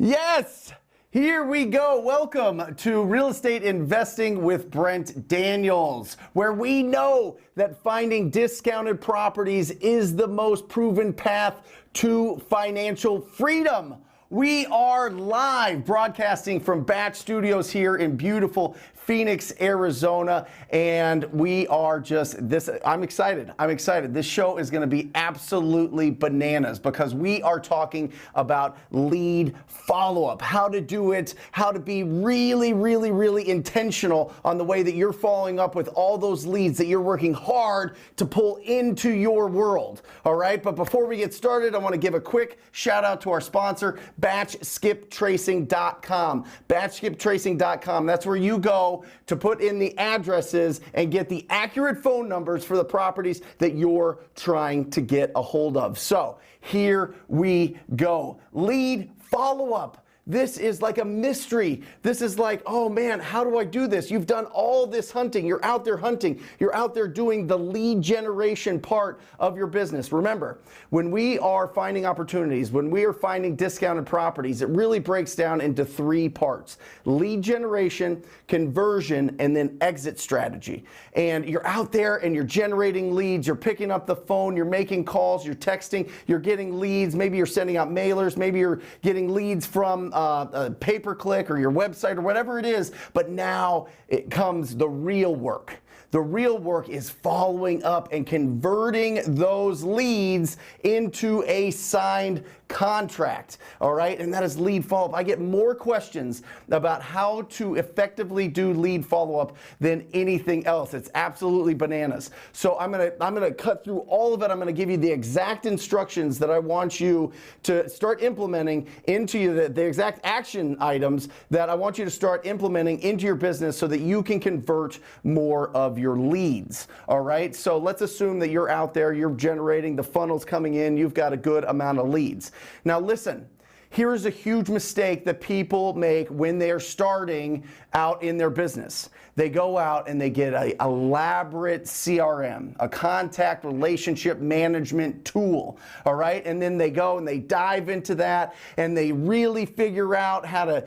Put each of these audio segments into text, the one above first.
Yes, here we go. Welcome to Real Estate Investing with Brent Daniels, where we know that finding discounted properties is the most proven path to financial freedom. We are live broadcasting from Batch Studios here in beautiful Phoenix, Arizona, and we are just I'm excited. This show is going to be absolutely bananas because we are talking about lead follow-up, how to do it, how to be really intentional on the way that you're following up with all those leads that you're working hard to pull into your world. All right, but before we get started, I want to give a quick shout out to our sponsor, batchskiptracing.com. Batchskiptracing.com. That's where you go to put in the addresses and get the accurate phone numbers for the properties that you're trying to get a hold of. So here we go. Lead follow-up. This is like a mystery. This is like, oh man, how do I do this? You've done all this hunting. You're out there hunting. You're out there doing the lead generation part of your business. Remember, when we are finding opportunities, when we are finding discounted properties, it really breaks down into three parts: lead generation, conversion, and then exit strategy. And you're out there and you're generating leads. You're picking up the phone. You're making calls. You're texting. You're getting leads. Maybe you're sending out mailers. Maybe you're getting leads from a pay-per-click or your website or whatever it is, but now it comes the real work. The real work is following up and converting those leads into a signed contract, all right? And that is lead follow-up. I get more questions about how to effectively do lead follow-up than anything else. It's absolutely bananas. So I'm gonna cut through all of it. I'm gonna give you the exact instructions that I want you to start implementing into the exact action items that I want you to start implementing into your business so that you can convert more of your leads, all right? So let's assume that you're out there, you're generating, the funnel's coming in, you've got a good amount of leads. Now listen, here's a huge mistake that people make when they're starting out in their business. They go out and they get an elaborate CRM, a contact relationship management tool, all right? And then they go and they dive into that and they really figure out how to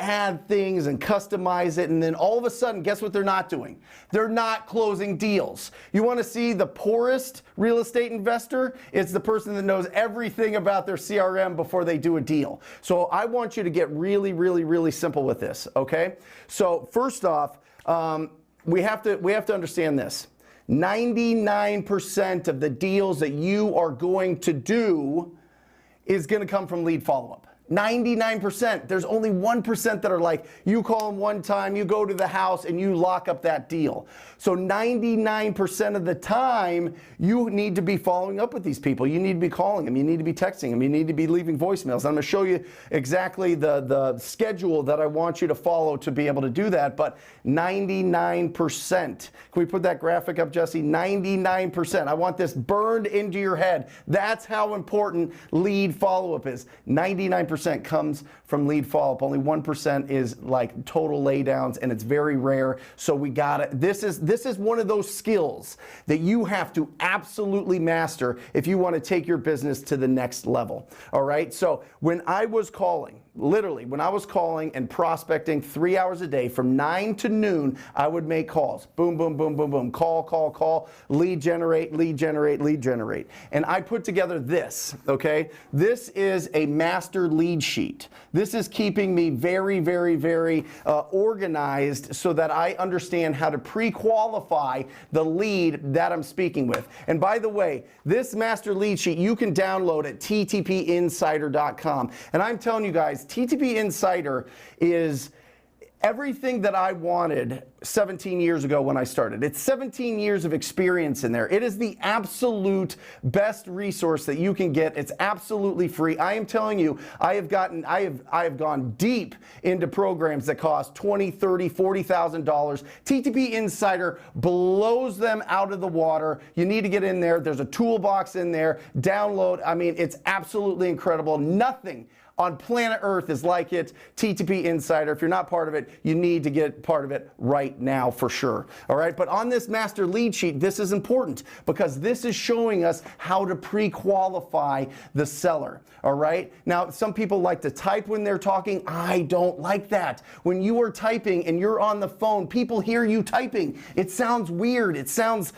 add things and customize it, and then all of a sudden, guess what they're not doing? They're not closing deals. You want to see the poorest real estate investor? It's the person that knows everything about their CRM before they do a deal. So I want you to get really simple with this, okay? So first off, we have to understand this. 99% of the deals that you are going to do is going to come from lead follow-up. 99%. There's only 1% that are like, you call them one time, you go to the house, and you lock up that deal. So 99% of the time, you need to be following up with these people. You need to be calling them. You need to be texting them. You need to be leaving voicemails. I'm going to show you exactly the schedule that I want you to follow to be able to do that. But 99%. Can we put that graphic up, Jesse? 99%. I want this burned into your head. That's how important lead follow-up is. 99%. 99% comes from lead follow-up. Only 1% is like total laydowns, and it's very rare. So we got it. This is one of those skills that you have to absolutely master if you want to take your business to the next level. All right. So when I was calling, literally, when I was calling and prospecting 3 hours a day from 9 to noon, I would make calls. Boom, boom, boom, boom, boom. Call, call, call. Lead generate, lead generate, lead generate. And I put together this, okay? This is a master lead sheet. This is keeping me very, very, very organized so that I understand how to pre-qualify the lead that I'm speaking with. And by the way, this master lead sheet you can download at ttpinsider.com. And I'm telling you guys, TTP Insider is everything that I wanted 17 years ago when I started. It's 17 years of experience in there. It is the absolute best resource that you can get. It's absolutely free. I am telling you, I have gone deep into programs that cost $20,000, $30,000, $40,000. TTP Insider blows them out of the water. You need to get in there. There's a toolbox in there. Download. I mean, it's absolutely incredible. Nothing on planet Earth is like it. TTP Insider. If you're not part of it, you need to get part of it right now for sure. All right. But on this master lead sheet, this is important because this is showing us how to pre-qualify the seller. All right. Now, some people like to type when they're talking. I don't like that. When you are typing and you're on the phone, people hear you typing. It sounds weird. It sounds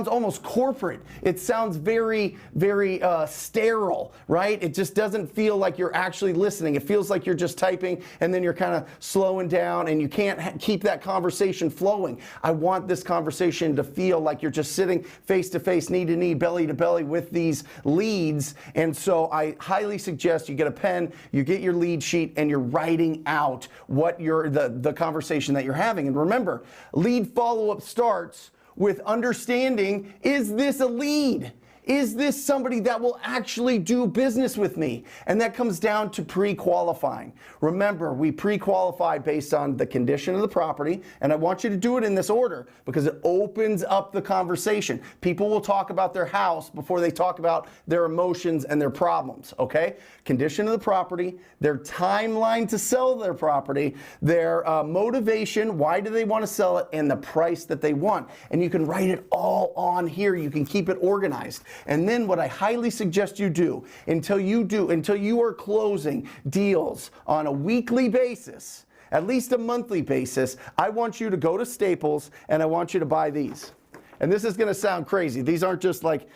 almost corporate. It sounds very, very sterile, right? It just doesn't feel like you're actually listening. It feels like you're just typing and then you're kind of slowing down and you can't keep that conversation flowing. I want this conversation to feel like you're just sitting face to face, knee to knee, belly to belly with these leads. And so I highly suggest you get a pen, you get your lead sheet, and you're writing out what the conversation that you're having. And remember, lead follow-up starts with understanding, is this a lead? Is this somebody that will actually do business with me? And that comes down to pre-qualifying. Remember, we pre-qualify based on the condition of the property, and I want you to do it in this order because it opens up the conversation. People will talk about their house before they talk about their emotions and their problems, okay? Condition of the property, their timeline to sell their property, their motivation, why do they want to sell it, and the price that they want. And you can write it all on here. You can keep it organized. And then what I highly suggest you do until you are closing deals on a weekly basis, at least a monthly basis, I want you to go to Staples and I want you to buy these. And this is going to sound crazy. These aren't just like,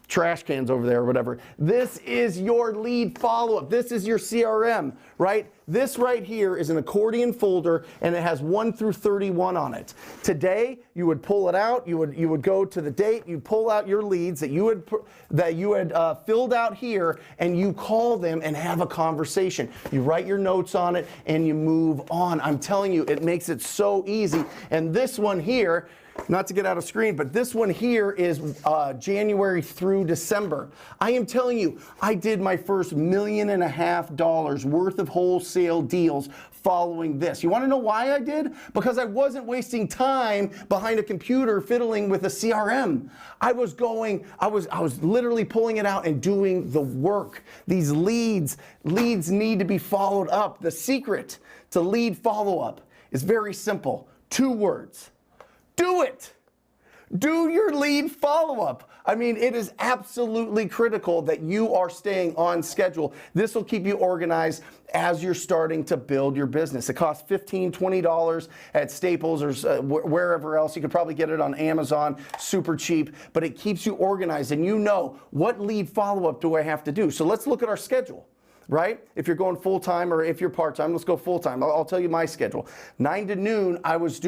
trash cans over there or whatever. This is your lead follow-up. This is your CRM, right? This right here is an accordion folder and it has 1 through 31 on it. Today, you would pull it out, you would go to the date, you pull out your leads that you had filled out here, and you call them and have a conversation. You write your notes on it and you move on. I'm telling you, it makes it so easy. And this one here, not to get out of screen, but this one here is January through December. I am telling you, I did my first $1.5 million worth of wholesale deals following this. You want to know why I did? Because I wasn't wasting time behind a computer fiddling with a CRM. I was literally pulling it out and doing the work. These leads need to be followed up. The secret to lead follow-up is very simple. 2 words. Do it. Do your lead follow-up. I mean, it is absolutely critical that you are staying on schedule. This will keep you organized as you're starting to build your business. It costs $15, $20 at Staples or wherever else. You could probably get it on Amazon, super cheap, but it keeps you organized and you know what lead follow-up do I have to do. So let's look at our schedule. Right? If you're going full-time or if you're part-time, let's go full-time. I'll tell you my schedule. 9 to noon, I was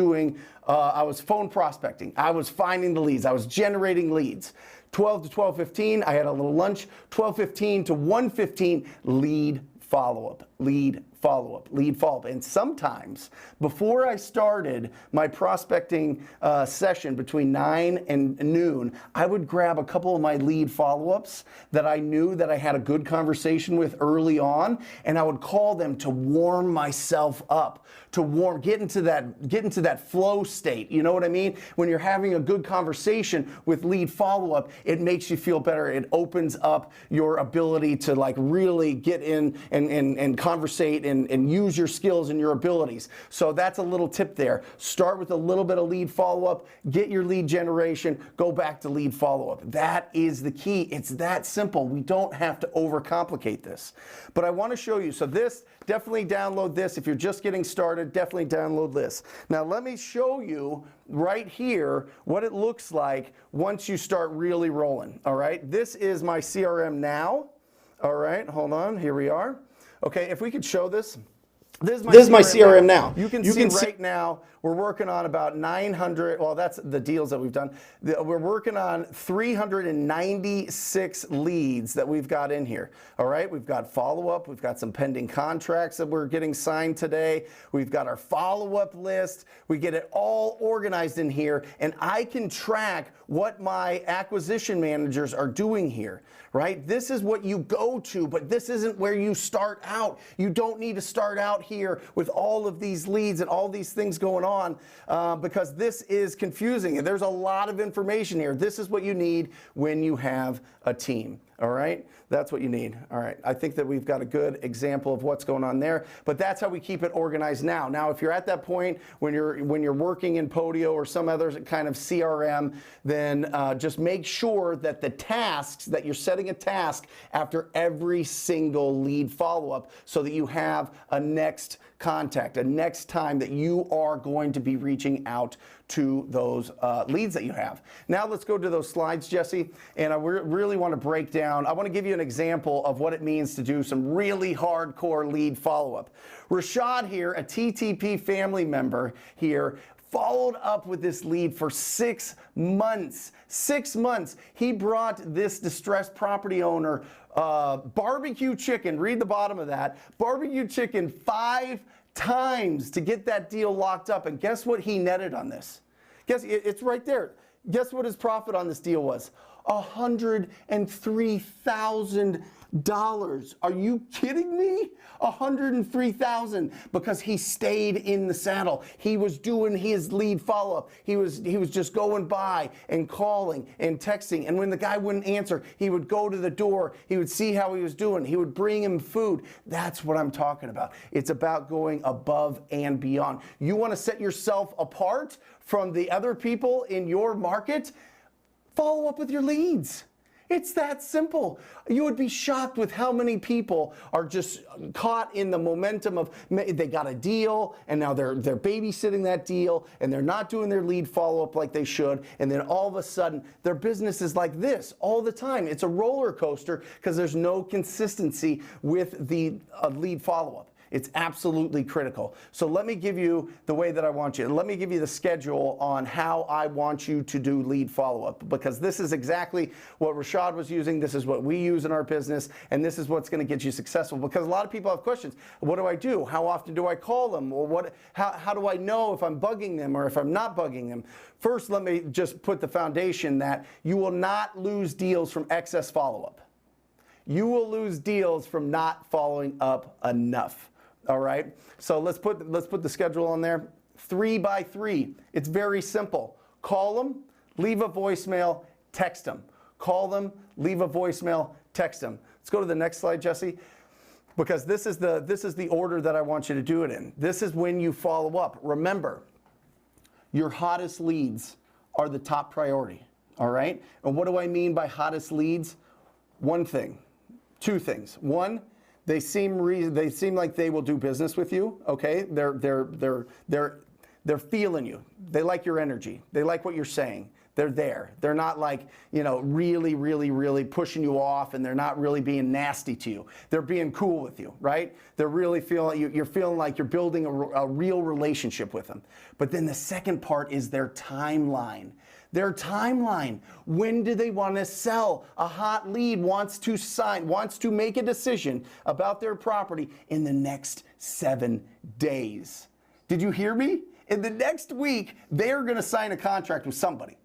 phone prospecting. I was finding the leads. I was generating leads. 12 to 12:15, I had a little lunch. 12:15 to 1:15, lead follow-up. Lead follow-up, lead follow-up. And sometimes, before I started my prospecting session between 9 and noon, I would grab a couple of my lead follow-ups that I knew that I had a good conversation with early on, and I would call them to warm myself up, to get into that flow state. You know what I mean? When you're having a good conversation with lead follow-up, it makes you feel better. It opens up your ability to like really get in and conversate and use your skills and your abilities. So that's a little tip there. Start with a little bit of lead follow-up, get your lead generation, go back to lead follow-up. That is the key. It's that simple. We don't have to overcomplicate this. But I want to show you, so this, definitely download this. If you're just getting started, definitely download this. Now let me show you right here what it looks like once you start really rolling, all right? This is my CRM now, all right? Hold on, here we are. Okay, if we could show this. This is my CRM now. You can see right now we're working on about 900, well, that's the deals that we've done. We're working on 396 leads that we've got in here. All right, we've got follow-up. We've got some pending contracts that we're getting signed today. We've got our follow-up list. We get it all organized in here, and I can track what my acquisition managers are doing here, right? This is what you go to, but this isn't where you start out. You don't need to start out here with all of these leads and all these things going on because this is confusing. And there's a lot of information here. This is what you need when you have a team. All right, that's what you need. All right, I think that we've got a good example of what's going on there, but that's how we keep it organized now. Now, if you're at that point when you're working in Podio or some other kind of CRM, then just make sure that the tasks, that you're setting a task after every single lead follow-up so that you have a next contact, a next time that you are going to be reaching out to those leads that you have. Now let's go to those slides, Jesse, and I really want to break down, I want to give you an example of what it means to do some really hardcore lead follow-up. Rashad here, a TTP family member here, followed up with this lead for 6 months. 6 months. He brought this distressed property owner barbecue chicken, read the bottom of that, barbecue chicken 5 times to get that deal locked up. And guess what he netted on this? Guess it's right there. Guess what his profit on this deal was? $103,000. Are you kidding me? $103,000 because he stayed in the saddle. He was doing his lead follow-up. He was just going by and calling and texting. And when the guy wouldn't answer, he would go to the door. He would see how he was doing. He would bring him food. That's what I'm talking about. It's about going above and beyond. You want to set yourself apart from the other people in your market? Follow up with your leads. It's that simple. You would be shocked with how many people are just caught in the momentum of they got a deal and now they're babysitting that deal and they're not doing their lead follow-up like they should, and then all of a sudden their business is like this all the time. It's a roller coaster because there's no consistency with the lead follow-up. It's absolutely critical. So let me give you the way that I want you. Let me give you the schedule on how I want you to do lead follow-up, because this is exactly what Rashad was using. This is what we use in our business, and this is what's going to get you successful, because a lot of people have questions. What do I do? How often do I call them? Or how do I know if I'm bugging them or if I'm not bugging them? First, let me just put the foundation that you will not lose deals from excess follow-up. You will lose deals from not following up enough. All right, so let's put the schedule on there. 3 by 3. It's very simple. Call them, leave a voicemail, text them. Call them, leave a voicemail, text them. Let's go to the next slide, Jesse, because this is the order that I want you to do it in. This is when you follow up. Remember, your hottest leads are the top priority. All right, and what do I mean by hottest leads? One thing, 2 things. One, they seem like they will do business with you. Okay, they're feeling you. They like your energy. They like what you're saying. They're there. They're not like, really pushing you off, and they're not really being nasty to you. They're being cool with you, right? They're really feeling you're feeling like you're building a real relationship with them. But then the second part is their timeline. their timeline. When do they want to sell? A hot lead wants to make a decision about their property in the next 7 days. Did you hear me? In the next week, they're going to sign a contract with somebody.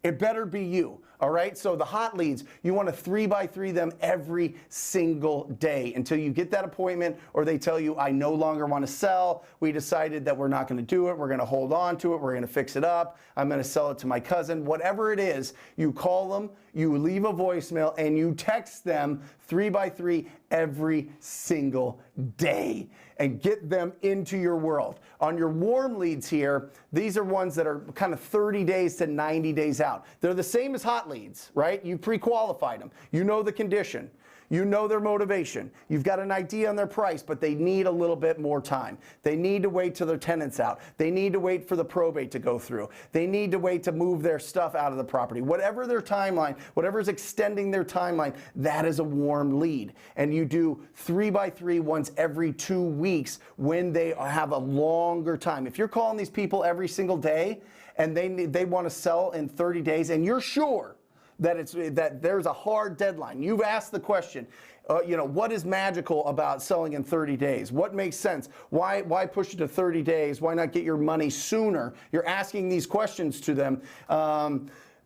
It better be you, all right? So the hot leads, you want to 3x3 them every single day until you get that appointment or they tell you, I no longer want to sell. We decided that we're not going to do it. We're going to hold on to it. We're going to fix it up. I'm going to sell it to my cousin. Whatever it is, you call them, you leave a voicemail, and you text them 3x3 every single day and get them into your world. On your warm leads here, these are ones that are kind of 30 days to 90 days out. They're the same as hot leads, right? You pre-qualified them. You know the condition. You know their motivation. You've got an idea on their price, but they need a little bit more time. They need to wait till their tenant's out. They need to wait for the probate to go through. They need to wait to move their stuff out of the property. Whatever their timeline, whatever is extending their timeline, that is a warm lead. And you do 3x3 once every 2 weeks when they have a longer time. If you're calling these people every single day and they want to sell in 30 days and you're sure that there's a hard deadline. You've asked the question, what is magical about selling in 30 days? What makes sense? Why push it to 30 days? Why not get your money sooner? You're asking these questions to them.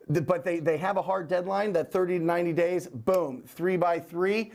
But they have a hard deadline, that 30 to 90 days, boom, 3x3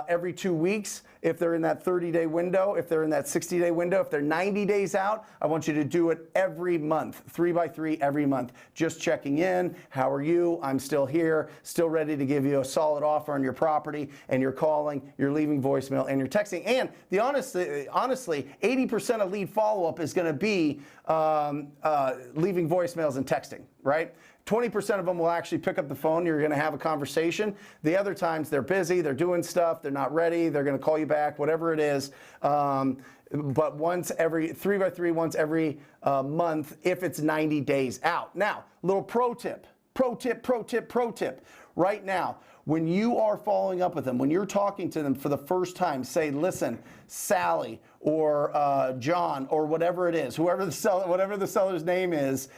every 2 weeks. If they're in that 30-day window, if they're in that 60-day window, if they're 90 days out, I want you to do it every month, 3x3 every month. Just checking in, how are you? I'm still here, still ready to give you a solid offer on your property, and you're calling, you're leaving voicemail, and you're texting. And honestly, 80% of lead follow-up is gonna be leaving voicemails and texting, right? 20% of them will actually pick up the phone. You're going to have a conversation. The other times they're busy, they're doing stuff, they're not ready, they're going to call you back, whatever it is. But once every 3x3, once every month, if it's 90 days out. Now, little pro tip. Right now, when you are following up with them, when you're talking to them for the first time, say, listen, Sally or John or whatever it is, whatever the seller's name is,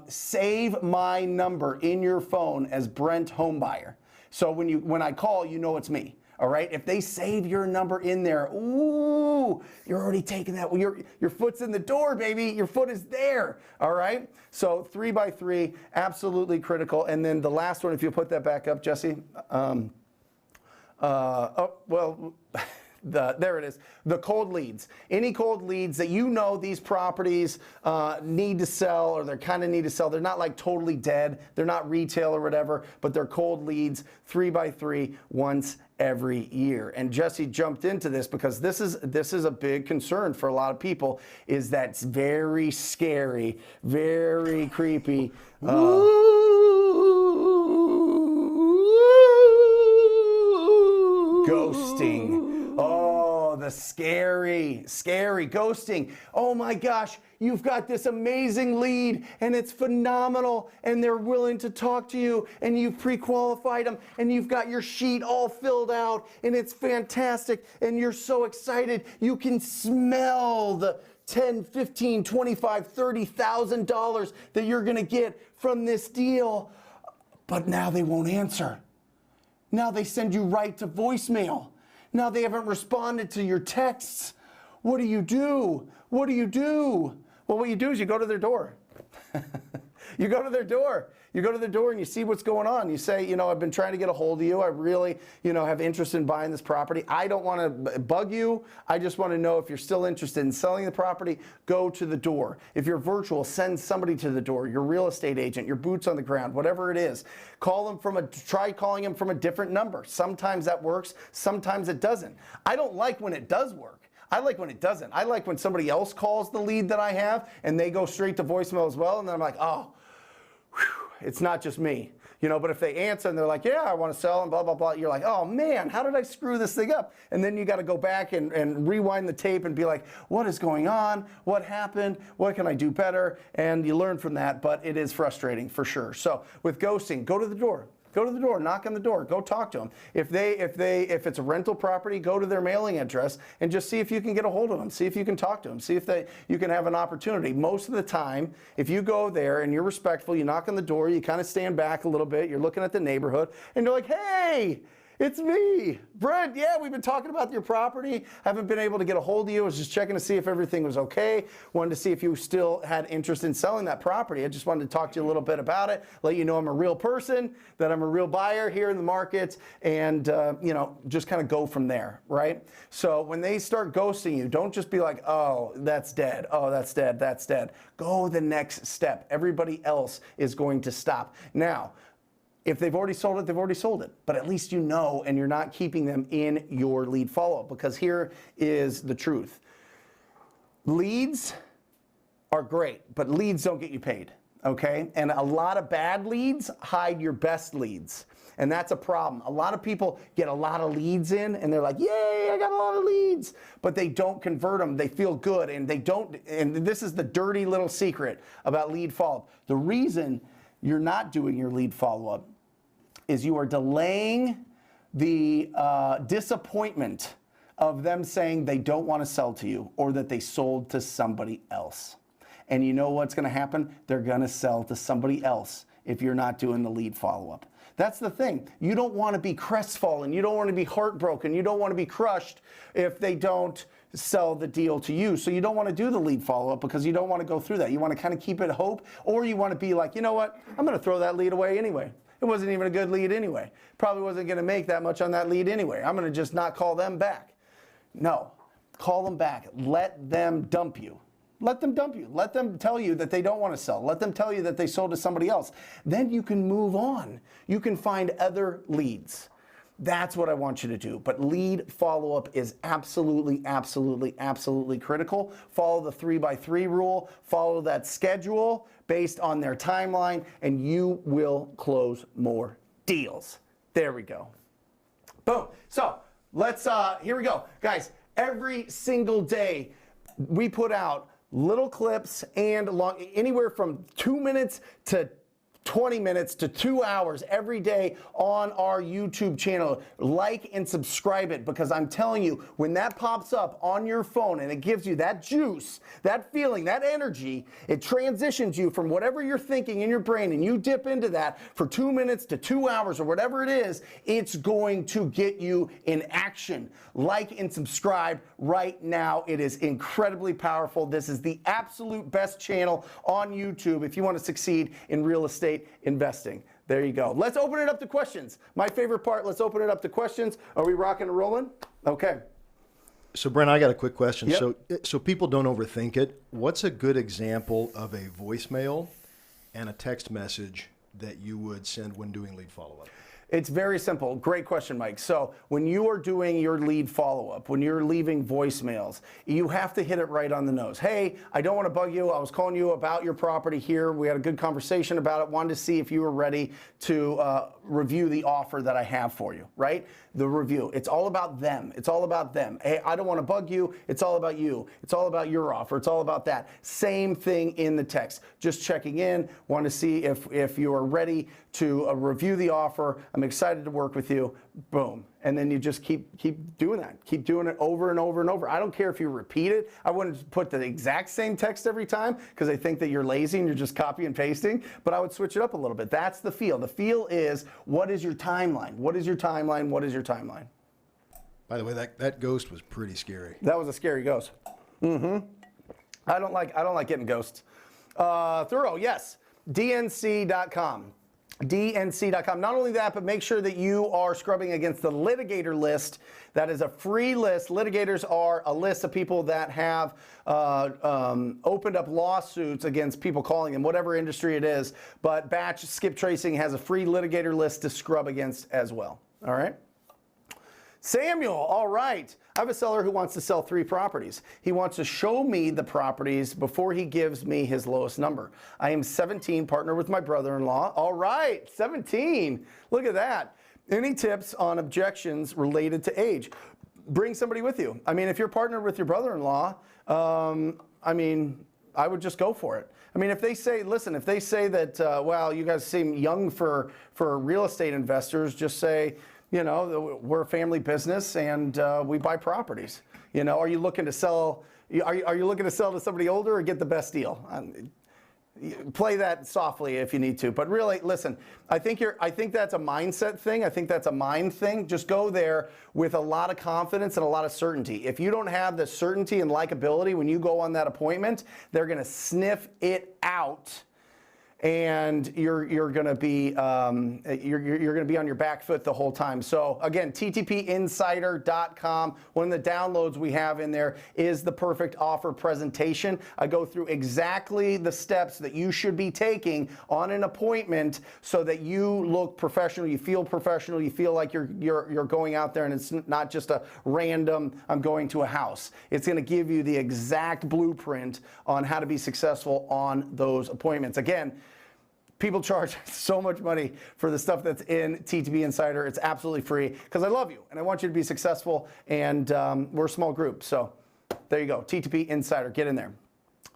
save my number in your phone as Brent Homebuyer. So when I call, you know it's me. All right, if they save your number in there, ooh, you're already taking that. Well, your foot's in the door, baby. Your foot is there. All right. So 3x3, absolutely critical. And then the last one, if you put that back up, Jesse. There it is. The cold leads. Any cold leads that you know these properties need to sell, or they kind of need to sell. They're not like totally dead. They're not retail or whatever, but they're cold leads, 3x3 once every year. And Jesse jumped into this because this is a big concern for a lot of people, is that it's very scary, very creepy. Ghosting. Oh, the scary ghosting. Oh my gosh, you've got this amazing lead and it's phenomenal and they're willing to talk to you and you've pre-qualified them and you've got your sheet all filled out and it's fantastic and you're so excited. You can smell the $10, $15, $25, $30,000 that you're gonna get from this deal, but now they won't answer. Now they send you right to voicemail. Now they haven't responded to your texts. What do you do? What do you do? Well, what you do is you go to their door. You go to their door. You go to their door and you see what's going on. You say, I've been trying to get a hold of you. I really, have interest in buying this property. I don't want to bug you. I just want to know if you're still interested in selling the property. Go to the door. If you're virtual, send somebody to the door. Your real estate agent, your boots on the ground, whatever it is. Try calling them from a different number. Sometimes that works. Sometimes it doesn't. I don't like when it does work. I like when it doesn't. I like when somebody else calls the lead that I have and they go straight to voicemail as well. And then I'm like, oh, whew, it's not just me. But if they answer and they're like, yeah, I want to sell and blah, blah, blah, you're like, oh man, how did I screw this thing up? And then you got to go back and rewind the tape and be like, what is going on? What happened? What can I do better? And you learn from that, but it is frustrating for sure. So with ghosting, go to the door. Go to the door, knock on the door, go talk to them. If it's a rental property, go to their mailing address and just see if you can get a hold of them. See if you can talk to them. See if you can have an opportunity. Most of the time, if you go there and you're respectful, you knock on the door, you kind of stand back a little bit, you're looking at the neighborhood, and you're like, hey, it's me, Brent. Yeah, we've been talking about your property. Haven't been able to get a hold of you. I was just checking to see if everything was okay. Wanted to see if you still had interest in selling that property. I just wanted to talk to you a little bit about it, let you know I'm a real person, that I'm a real buyer here in the market, and just kind of go from there, right? So when they start ghosting you, don't just be like, oh, that's dead. Oh, that's dead. That's dead. Go the next step. Everybody else is going to stop. Now, if they've already sold it, they've already sold it. But at least you know, and you're not keeping them in your lead follow-up, because here is the truth. Leads are great, but leads don't get you paid, okay? And a lot of bad leads hide your best leads. And that's a problem. A lot of people get a lot of leads in, and they're like, yay, I got a lot of leads. But they don't convert them. They feel good, and they don't. And this is the dirty little secret about lead follow-up. The reason you're not doing your lead follow-up is you are delaying the disappointment of them saying they don't want to sell to you or that they sold to somebody else. And you know what's going to happen? They're going to sell to somebody else if you're not doing the lead follow-up. That's the thing. You don't want to be crestfallen. You don't want to be heartbroken. You don't want to be crushed if they don't sell the deal to you. So you don't want to do the lead follow-up because you don't want to go through that. You want to kind of keep it hope, or you want to be like, you know what? I'm going to throw that lead away anyway. It wasn't even a good lead anyway. Probably wasn't going to make that much on that lead anyway. I'm going to just not call them back. No, call them back. Let them dump you. Let them dump you. Let them tell you that they don't want to sell. Let them tell you that they sold to somebody else. Then you can move on. You can find other leads. That's what I want you to do. But lead follow-up is absolutely, absolutely, absolutely critical. Follow the 3x3 rule. Follow that schedule based on their timeline, and you will close more deals. There we go. Boom. So let's, here we go. Guys, every single day we put out little clips and anywhere from 2 minutes to 20 minutes to 2 hours every day on our YouTube channel. Like and subscribe it, because I'm telling you, when that pops up on your phone and it gives you that juice, that feeling, that energy, it transitions you from whatever you're thinking in your brain, and you dip into that for 2 minutes to 2 hours or whatever it is, it's going to get you in action. Like and subscribe right now. It is incredibly powerful. This is the absolute best channel on YouTube if you want to succeed in real estate investing. There you go. Let's open it up to questions. My favorite part, let's open it up to questions. Are we rocking and rolling? Okay. So Brent, I got a quick question. Yep. So people don't overthink it. What's a good example of a voicemail and a text message that you would send when doing lead follow-up? It's very simple. Great question, Mike. So when you are doing your lead follow-up, when you're leaving voicemails, you have to hit it right on the nose. Hey, I don't want to bug you. I was calling you about your property here. We had a good conversation about it. Wanted to see if you were ready to review the offer that I have for you, right? The review. It's all about them. It's all about them. Hey, I don't want to bug you. It's all about you. It's all about your offer. It's all about that. Same thing in the text. Just checking in. Want to see if you are ready to review the offer. I'm excited to work with you. Boom. And then you just keep doing that. Keep doing it over and over and over. I don't care if you repeat it. I wouldn't put the exact same text every time because I think that you're lazy and you're just copy and pasting, but I would switch it up a little bit. That's the feel. The feel is, what is your timeline? What is your timeline? What is your timeline? By the way, that ghost was pretty scary. That was a scary ghost. I don't like getting ghosts. Thorough, yes. DNC.com. DNC.com. Not only that, but make sure that you are scrubbing against the litigator list. That is a free list. Litigators are a list of people that have opened up lawsuits against people calling them, whatever industry it is. But Batch Skip Tracing has a free litigator list to scrub against as well. All right. Samuel, all right. I have a seller who wants to sell 3 properties. He wants to show me the properties before he gives me his lowest number. I am 17, partner with my brother-in-law. All right, 17. Look at that. Any tips on objections related to age? Bring somebody with you. I mean, if you're partnered with your brother-in-law, I mean, I would just go for it. I mean, if they say, listen, if they say that, well, you guys seem young for real estate investors, just say, you know, we're a family business and we buy properties. You know, are you looking to sell? Are you looking to sell to somebody older or get the best deal? Play that softly if you need to, but really, listen. I think that's a mindset thing. I think that's a mind thing. Just go there with a lot of confidence and a lot of certainty. If you don't have the certainty and likability when you go on that appointment, they're going to sniff it out. And you're going to be on your back foot the whole time. So again, ttpinsider.com. One of the downloads we have in there is the perfect offer presentation. I go through exactly the steps that you should be taking on an appointment so that you look professional, you feel like you're going out there and it's not just a random I'm going to a house. It's going to give you the exact blueprint on how to be successful on those appointments. Again, people charge so much money for the stuff that's in TTP Insider. It's absolutely free because I love you and I want you to be successful, and we're a small group. So there you go, TTP Insider, get in there.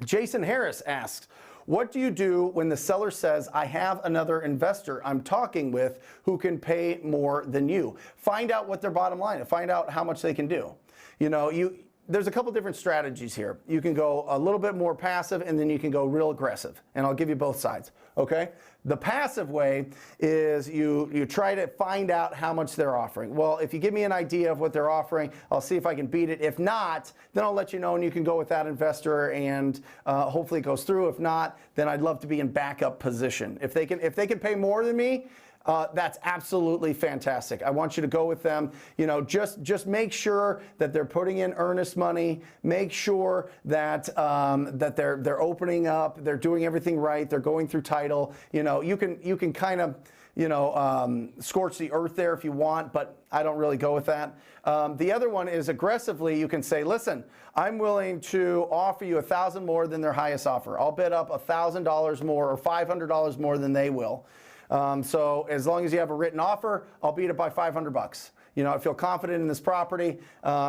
Jason Harris asks, what do you do when the seller says, I have another investor I'm talking with who can pay more than you? Find out what their bottom line is. Find out how much they can do. You know, there's a couple different strategies here. You can go a little bit more passive and then you can go real aggressive. And I'll give you both sides, okay? The passive way is you try to find out how much they're offering. Well, if you give me an idea of what they're offering, I'll see if I can beat it. If not, then I'll let you know and you can go with that investor and hopefully it goes through. If not, then I'd love to be in backup position. If they can pay more than me, that's absolutely fantastic. I want you to go with them. You know, just make sure that they're putting in earnest money. Make sure that that they're opening up. They're doing everything right. They're going through title. You know, you can kind of, you know, scorch the earth there if you want, but I don't really go with that. The other one is aggressively. You can say, listen, I'm willing to offer you $1,000 more than their highest offer. I'll bid up $1,000 more or $500 more than they will. So as long as you have a written offer, I'll beat it by $500. You know, I feel confident in this property.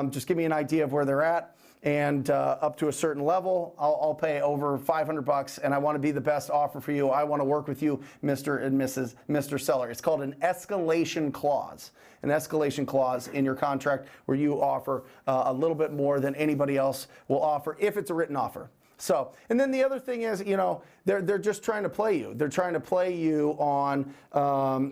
Just give me an idea of where they're at, and up to a certain level, I'll pay over $500, and I want to be the best offer for you. I want to work with you, Mr. and Mr. Seller. It's called an escalation clause. An escalation clause in your contract where you offer a little bit more than anybody else will offer if it's a written offer. So, and then the other thing is, you know, they're just trying to play you. They're trying to play you on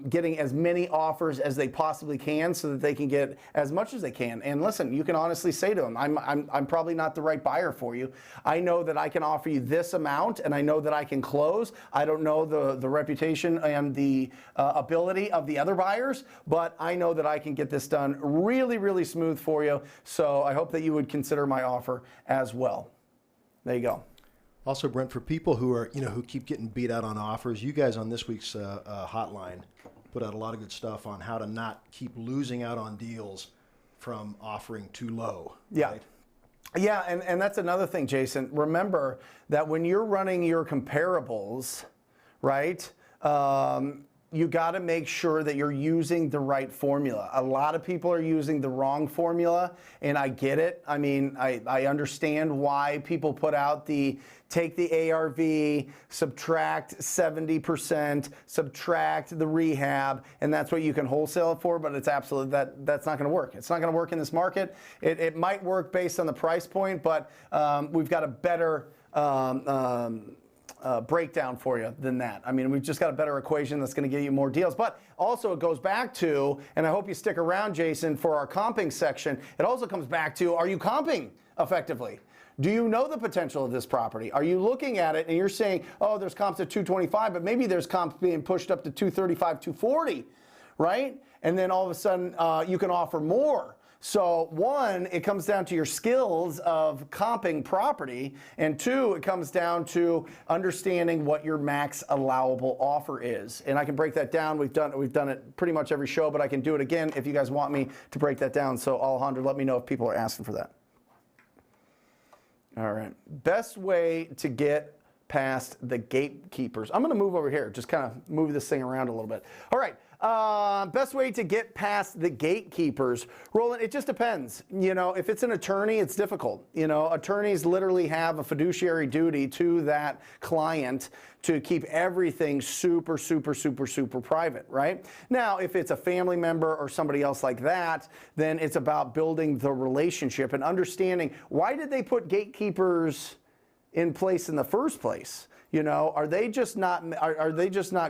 getting as many offers as they possibly can so that they can get as much as they can. And listen, you can honestly say to them, I'm probably not the right buyer for you. I know that I can offer you this amount, and I know that I can close. I don't know the reputation and the ability of the other buyers, but I know that I can get this done really, really smooth for you. So I hope that you would consider my offer as well. There you go. Also, Brent, for people who are, you know, who keep getting beat out on offers, you guys on this week's hotline put out a lot of good stuff on how to not keep losing out on deals from offering too low. Yeah. Right? Yeah, and that's another thing, Jason. Remember that when you're running your comparables, right, you got to make sure that you're using the right formula. A lot of people are using the wrong formula, and I get it. I mean, I understand why people put out take the ARV, subtract 70%, subtract the rehab, and that's what you can wholesale it for, but it's absolutely, that's not going to work. It's not going to work in this market. It might work based on the price point, but we've got a better breakdown for you than that. I mean, we've just got a better equation that's going to get you more deals. But also it goes back to, and I hope you stick around, Jason, for our comping section, it also comes back to, are you comping effectively? Do you know the potential of this property? Are you looking at it and you're saying, oh, there's comps at 225, but maybe there's comps being pushed up to 235, 240, right? And then all of a sudden you can offer more. So one, it comes down to your skills of comping property, and two, it comes down to understanding what your max allowable offer is. And I can break that down. We've done it pretty much every show, but I can do it again if you guys want me to break that down. So Alejandro, let me know if people are asking for that. All right. Best way to get past the gatekeepers. I'm going to move over here, just kind of move this thing around a little bit. All right. Best way to get past the gatekeepers, Roland, it just depends. You know, if it's an attorney, it's difficult. You know, attorneys literally have a fiduciary duty to that client to keep everything super, super, super, super private, right? Now, if it's a family member or somebody else like that, then it's about building the relationship and understanding, why did they put gatekeepers in place in the first place? You know, are they just not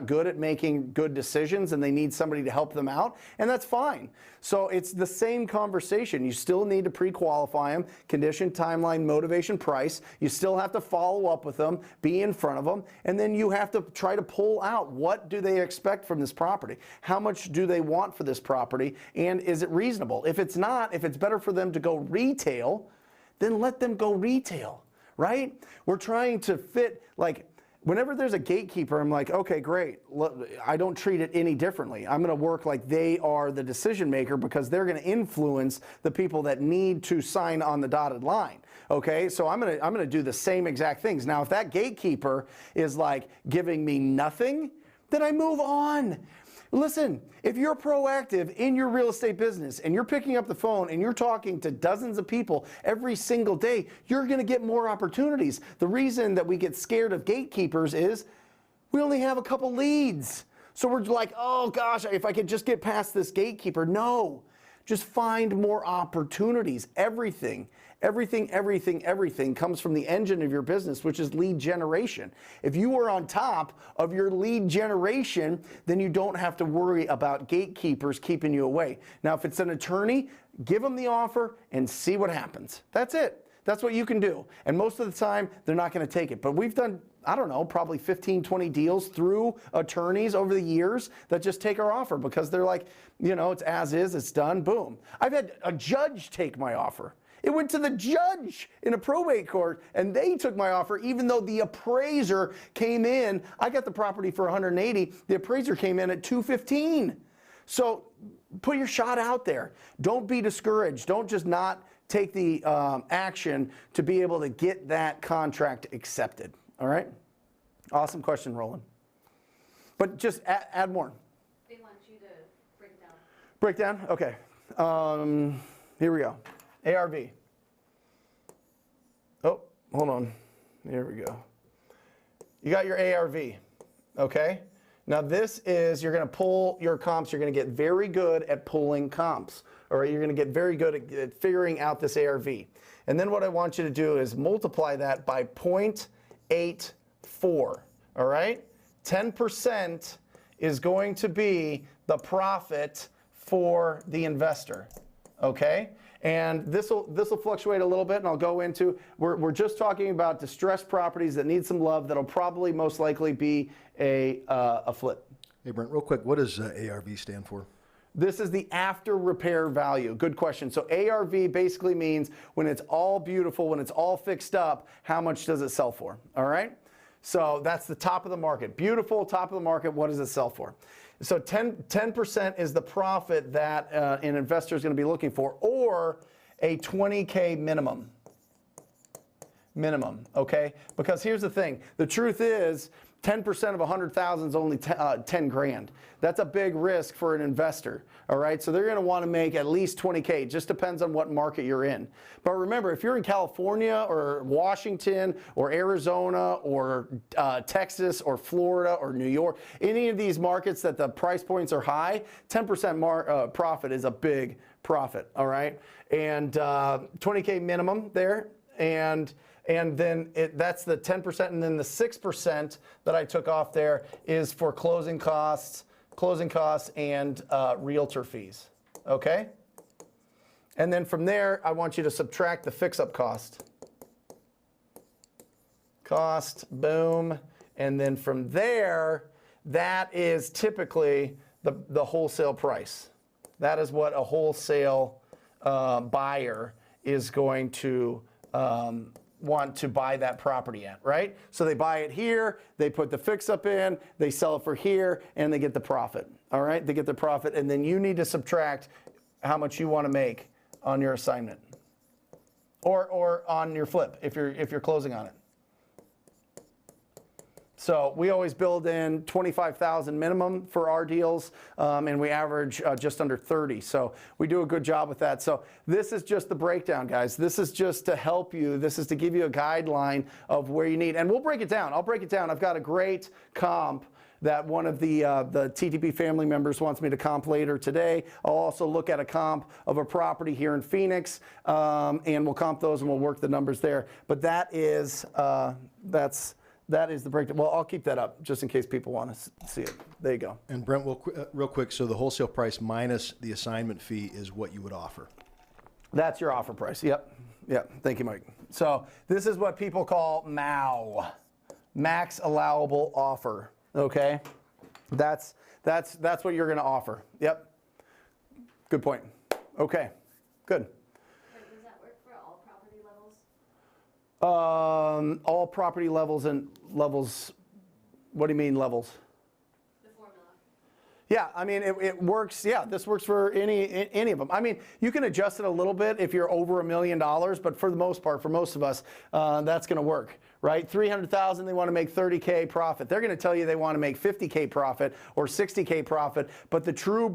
good at making good decisions and they need somebody to help them out? And that's fine. So it's the same conversation. You still need to pre-qualify them, condition, timeline, motivation, price. You still have to follow up with them, be in front of them, and then you have to try to pull out, what do they expect from this property? How much do they want for this property? And is it reasonable? If it's not, if it's better for them to go retail, then let them go retail, right? We're trying to fit, like, whenever there's a gatekeeper, I'm like, okay, great. I don't treat it any differently. I'm going to work like they are the decision maker because they're going to influence the people that need to sign on the dotted line. Okay, so I'm going to do the same exact things. Now, if that gatekeeper is like giving me nothing, then I move on. Listen, if you're proactive in your real estate business and you're picking up the phone and you're talking to dozens of people every single day, you're going to get more opportunities. The reason that we get scared of gatekeepers is we only have a couple leads. So we're like, oh gosh, if I could just get past this gatekeeper. No, just find more opportunities. Everything comes from the engine of your business, which is lead generation. If you are on top of your lead generation, then you don't have to worry about gatekeepers keeping you away. Now, if it's an attorney, give them the offer and see what happens. That's it. That's what you can do. And most of the time, they're not going to take it. But we've done, I don't know, probably 15, 20 deals through attorneys over the years that just take our offer because they're like, you know, it's as is, it's done, boom. I've had a judge take my offer. It went to the judge in a probate court, and they took my offer, even though the appraiser came in. I got the property for 180. The appraiser came in at 215. So put your shot out there. Don't be discouraged. Don't just not take the action to be able to get that contract accepted. All right? Awesome question, Roland. But just add more. They want you to break down. Break down? Okay. Here we go. ARV. Oh, hold on. Here we go. You got your ARV, okay? Now this is, you're going to pull your comps. You're going to get very good at pulling comps, all right? You're going to get very good at figuring out this ARV. And then what I want you to do is multiply that by 0.84, all right? 10% is going to be the profit for the investor, okay? And this will fluctuate a little bit, and I'll go into, we're just talking about distressed properties that need some love that'll probably most likely be a flip. Hey, Brent, real quick, what does ARV stand for? This is the after repair value. Good question. So ARV basically means when it's all beautiful, when it's all fixed up, how much does it sell for? All right? So that's the top of the market. Beautiful, top of the market, what does it sell for? So 10% is the profit that an investor is going to be looking for, or a 20K minimum. Minimum, okay? Because here's the thing. The truth is 10% of 100,000 is only 10 grand. That's a big risk for an investor, all right? So they're going to want to make at least 20K. It just depends on what market you're in. But remember, if you're in California or Washington or Arizona or Texas or Florida or New York, any of these markets that the price points are high, 10% profit is a big profit, all right? And 20K minimum there, and then that's the 10%, and then the 6% that I took off there is for closing costs and realtor fees, okay? And then from there, I want you to subtract the fix-up cost. Boom, and then from there, that is typically the wholesale price. That is what a wholesale buyer is going to want to buy that property at, right? So they buy it here, they put the fix-up in, they sell it for here, and they get the profit, all right? They get the profit, and then you need to subtract how much you want to make on your assignment or on your flip if you're closing on it. So we always build in 25,000 minimum for our deals, and we average just under 30. So we do a good job with that. So this is just the breakdown, guys. This is just to help you. This is to give you a guideline of where you need. And we'll break it down. I'll break it down. I've got a great comp that one of the TTP family members wants me to comp later today. I'll also look at a comp of a property here in Phoenix, and we'll comp those and we'll work the numbers there. But that is the breakdown. Well, I'll keep that up just in case people want to see it. There you go. And Brent, real quick, so the wholesale price minus the assignment fee is what you would offer. That's your offer price. Yep. Yep. Thank you, Mike. So this is what people call MAO, max allowable offer. Okay, that's what you're going to offer. Yep. Good point. Okay. Good. Does that work for all property levels? All property levels and levels. What do you mean levels? The formula. Yeah, I mean it works. Yeah, this works for any of them. I mean, you can adjust it a little bit if you're over $1 million, but for the most part, for most of us, that's going to work. Right? 300,000, they want to make 30K profit. They're going to tell you they want to make 50K profit or 60K profit, but the true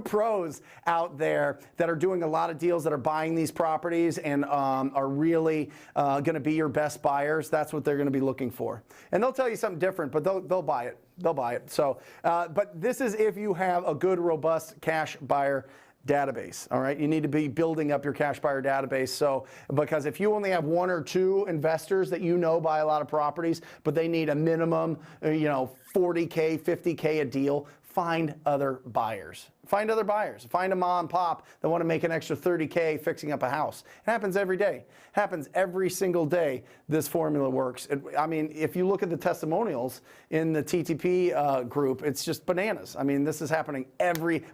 pros out there that are doing a lot of deals, that are buying these properties and are really going to be your best buyers, that's what they're going to be looking for. And they'll tell you something different, but they'll buy it. They'll buy it. So, but this is if you have a good, robust cash buyer database. All right, you need to be building up your cash buyer database. So, because if you only have 1 or 2 investors that you know buy a lot of properties, but they need a minimum, 40K, 50K a deal, find other buyers. Find other buyers. Find a mom and pop that want to make an extra 30K fixing up a house. It happens every day. It happens every single day. This formula works. I mean, if you look at the testimonials in the TTP group, it's just bananas. I mean, this is happening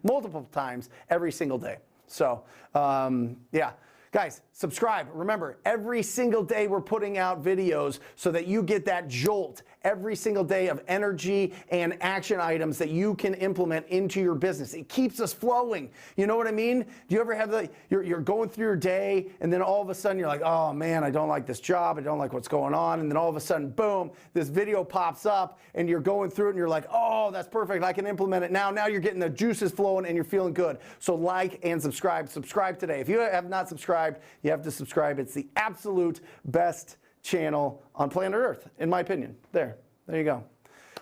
multiple times every single day. So, yeah. Guys, subscribe. Remember, every single day we're putting out videos so that you get that jolt every single day of energy and action items that you can implement into your business. It keeps us flowing. You know what I mean? Do you ever have you're going through your day and then all of a sudden you're like, oh man, I don't like this job. I don't like what's going on. And then all of a sudden, boom, this video pops up and you're going through it and you're like, oh, that's perfect. I can implement it now. Now you're getting the juices flowing and you're feeling good. So like and subscribe. Subscribe today. If you have not subscribed, you have to subscribe. It's the absolute best channel on planet Earth, in my opinion. There you go.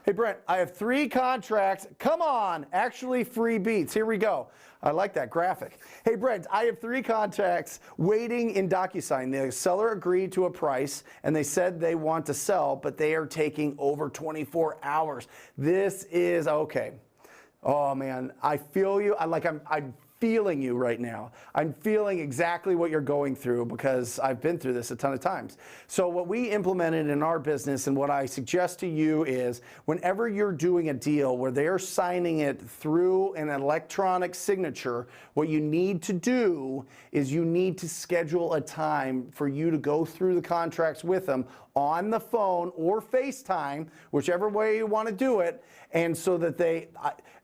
Hey, Brent, I have 3 contracts. Come on, actually free beats. Here we go. I like that graphic. Hey, Brent, I have 3 contracts waiting in DocuSign. The seller agreed to a price, and they said they want to sell, but they are taking over 24 hours. This is okay. Oh, man, I feel you. I'm feeling you right now. I'm feeling exactly what you're going through because I've been through this a ton of times. So what we implemented in our business and what I suggest to you is whenever you're doing a deal where they're signing it through an electronic signature, what you need to do is you need to schedule a time for you to go through the contracts with them on the phone or FaceTime, whichever way you want to do it, and so that they,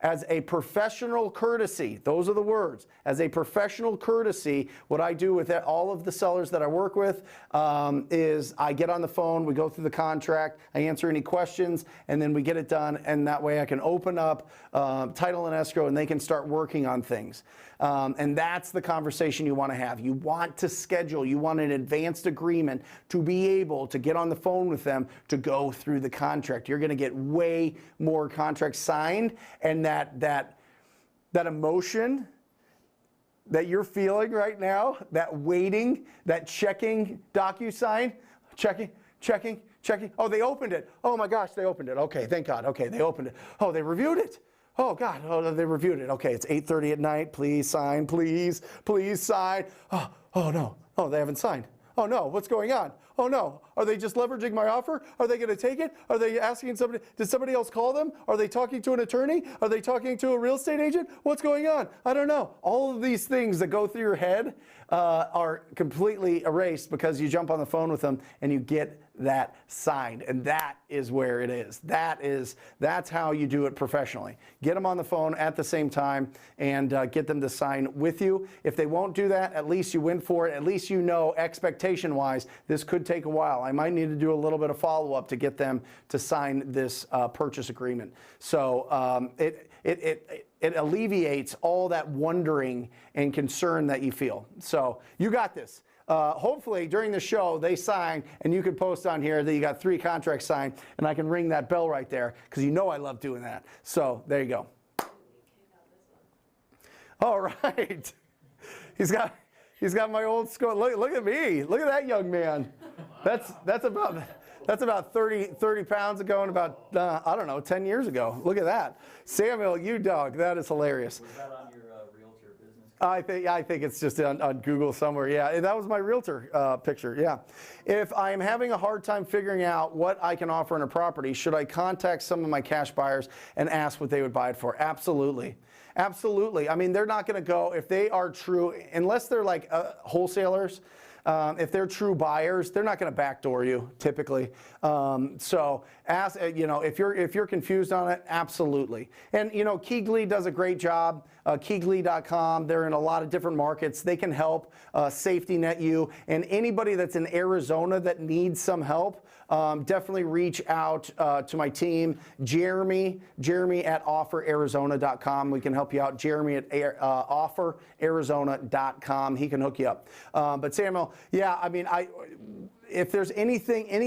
as a professional courtesy, those are the words, as a professional courtesy, what I do with all of the sellers that I work with is I get on the phone, we go through the contract, I answer any questions, and then we get it done, and that way I can open up title and escrow, and they can start working on things. And that's the conversation you want to have. You want to schedule, you want an advanced agreement to be able to get on the phone with them to go through the contract. You're going to get way more contracts signed, and that emotion that you're feeling right now, that waiting, that checking DocuSign, checking. Oh, they opened it. Oh my gosh, they opened it. Okay, thank God. Okay, they opened it. Oh, they reviewed it. Oh God, oh, they reviewed it. Okay, it's 8:30 at night. Please sign, please sign. Oh no, oh, they haven't signed. Oh no, what's going on? Oh no, are they just leveraging my offer? Are they going to take it? Are they asking somebody? Did somebody else call them? Are they talking to an attorney? Are they talking to a real estate agent? What's going on? I don't know. All of these things that go through your head are completely erased because you jump on the phone with them and you get that signed. And that is where it is. That's how you do it professionally. Get them on the phone at the same time and get them to sign with you. If they won't do that, at least you win for it. At least you know expectation-wise, this could take a while. I might need to do a little bit of follow-up to get them to sign this purchase agreement. So it alleviates all that wondering and concern that you feel. So you got this. Hopefully during the show they sign, and you can post on here that you got 3 contracts signed, and I can ring that bell right there because you know I love doing that. So there you go. All right. He's got my old score. Look at me. Look at that young man. That's about 30 pounds ago and about, I don't know, 10 years ago. Look at that. Samuel, you dog. That is hilarious. Was that on your realtor business? I think it's just on Google somewhere. Yeah, that was my realtor picture. Yeah. If I'm having a hard time figuring out what I can offer in a property, should I contact some of my cash buyers and ask what they would buy it for? Absolutely. Absolutely. I mean, they're not going to go, if they are true, unless they're like wholesalers, if they're true buyers, they're not going to backdoor you typically. So ask, if you're confused on it, absolutely. And Keegley does a great job. Keegley.com. They're in a lot of different markets. They can help safety net you. And anybody that's in Arizona that needs some help, definitely reach out to my team, Jeremy at offerarizona.com. We can help you out. Jeremy at offerarizona.com. He can hook you up. But Samuel, yeah, I mean, if there's any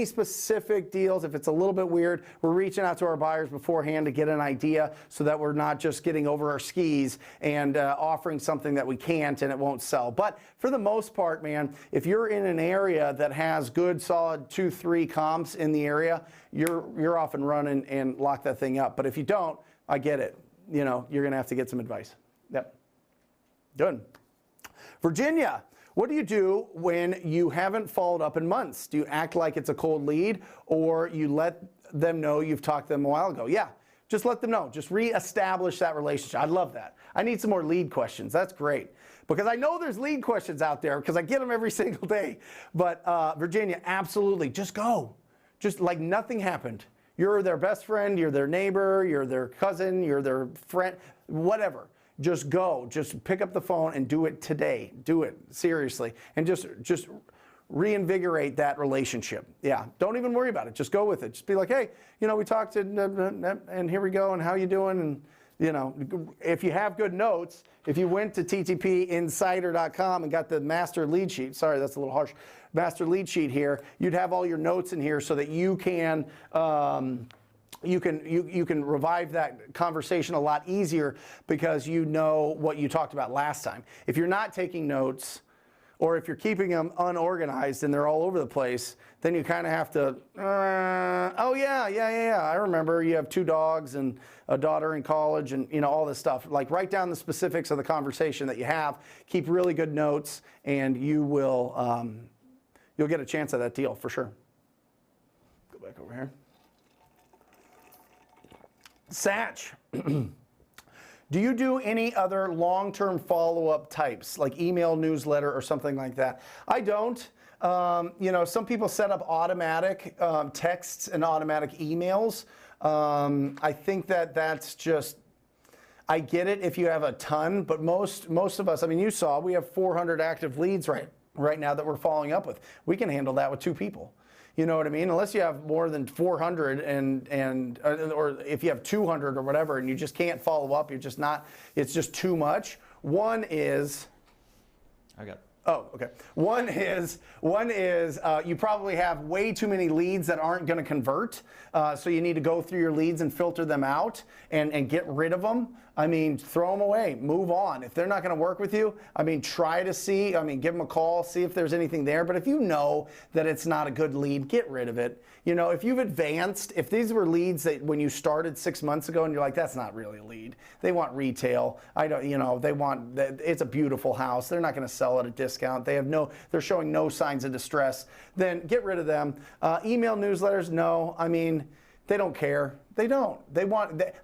specific deals, if it's a little bit weird, we're reaching out to our buyers beforehand to get an idea so that we're not just getting over our skis and offering something that we can't and it won't sell. But for the most part, man, if you're in an area that has good, solid 2-3 comps in the area, you're off and running and lock that thing up. But if you don't, I get it. You're going to have to get some advice. Yep. Good. Virginia. What do you do when you haven't followed up in months? Do you act like it's a cold lead, or you let them know you've talked to them a while ago? Yeah, just let them know. Just reestablish that relationship. I love that. I need some more lead questions. That's great. Because I know there's lead questions out there because I get them every single day. But Virginia, absolutely, just go. Just like nothing happened. You're their best friend, you're their neighbor, you're their cousin, you're their friend, whatever. Just go. Just pick up the phone and do it today. Do it seriously, and just reinvigorate that relationship. Yeah, don't even worry about it. Just go with it. Just be like, hey, we talked and here we go, and how you doing? And if you have good notes, if you went to ttpinsider.com and got the master lead sheet, sorry, that's a little harsh, master lead sheet here, you'd have all your notes in here so that you can. You can revive that conversation a lot easier because you know what you talked about last time. If you're not taking notes, or if you're keeping them unorganized and they're all over the place, then you kind of have to, oh yeah, I remember you have 2 dogs and a daughter in college and all this stuff. Like write down the specifics of the conversation that you have, keep really good notes, and you will, you'll get a chance at that deal for sure. Go back over here. Satch, do you do any other long-term follow-up types, like email, newsletter, or something like that? I don't. Some people set up automatic texts and automatic emails. I think that's just, I get it if you have a ton, but most of us, I mean, you saw, we have 400 active leads right now that we're following up with. We can handle that with 2 people. You know what I mean? Unless you have more than 400 or if you have 200 or whatever and you just can't follow up, it's just too much. One is, oh, okay. One is you probably have way too many leads that aren't going to convert. So you need to go through your leads and filter them out and get rid of them. I mean, throw them away, move on. If they're not going to work with you, I mean, try to see, give them a call, see if there's anything there. But if you know that it's not a good lead, get rid of it. If you've advanced, if these were leads that when you started 6 months ago and you're like, that's not really a lead. They want retail. It's a beautiful house. They're not going to sell at a discount. They're showing no signs of distress. Then get rid of them. Email newsletters, no. I mean, they don't care. They don't.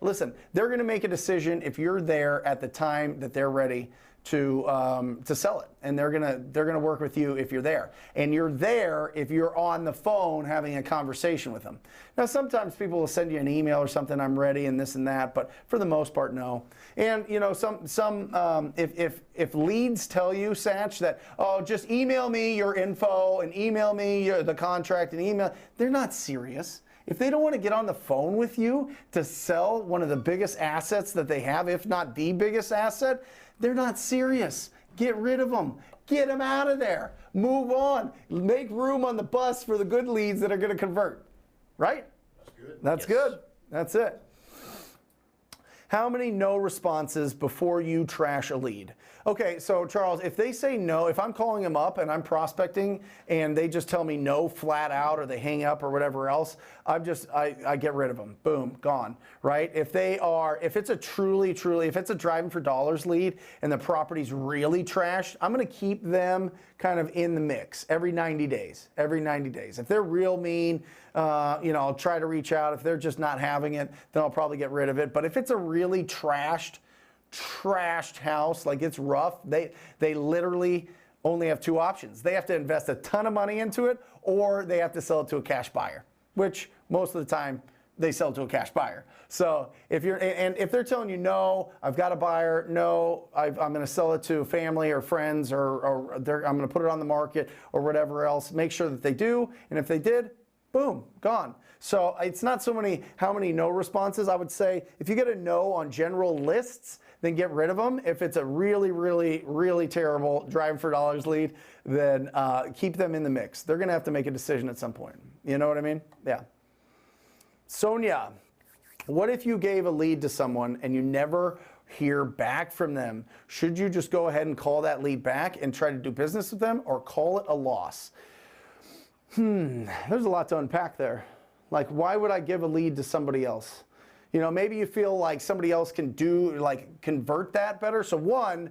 Listen, they're going to make a decision if you're there at the time that they're ready to sell it, and they're gonna work with you if you're there, and you're there if you're on the phone having a conversation with them. Now sometimes people will send you an email or something, I'm ready and this and that, but for the most part, no. And you know, if leads tell you, Satch, that oh, just email me your info and email me the contract and email, they're not serious. If they don't want to get on the phone with you to sell one of the biggest assets that they have, if not the biggest asset, they're not serious. Get rid of them. Get them out of there. Move on. Make room on the bus for the good leads that are going to convert. Right? That's good. That's good. That's it. How many no responses before you trash a lead? Okay, so Charles, if they say no, if I'm calling them up and I'm prospecting and they just tell me no flat out or they hang up or whatever else, I get rid of them. Boom, gone, right? If it's a truly, if it's a driving for dollars lead and the property's really trashed, I'm gonna keep them kind of in the mix every 90 days, If they're real mean, I'll try to reach out. If they're just not having it, then I'll probably get rid of it. But if it's a really trashed house, like it's rough, they literally only have two options. They have to invest a ton of money into it, or they have to sell it to a cash buyer, which most of the time they sell to a cash buyer. So if they're telling you no, I've got a buyer, no, I'm going to sell it to family or friends, or I'm going to put it on the market or whatever else, make sure that they do. And if they did, boom, gone. So it's not so many how many no responses. I would say if you get a no on general lists, then get rid of them. If it's a really, really, really terrible driving for dollars lead, then keep them in the mix. They're going to have to make a decision at some point. You know what I mean? Yeah. Sonia, what if you gave a lead to someone and you never hear back from them? Should you just go ahead and call that lead back and try to do business with them, or call it a loss? There's a lot to unpack there. Like, why would I give a lead to somebody else? You know, maybe you feel like somebody else can convert that better. So one,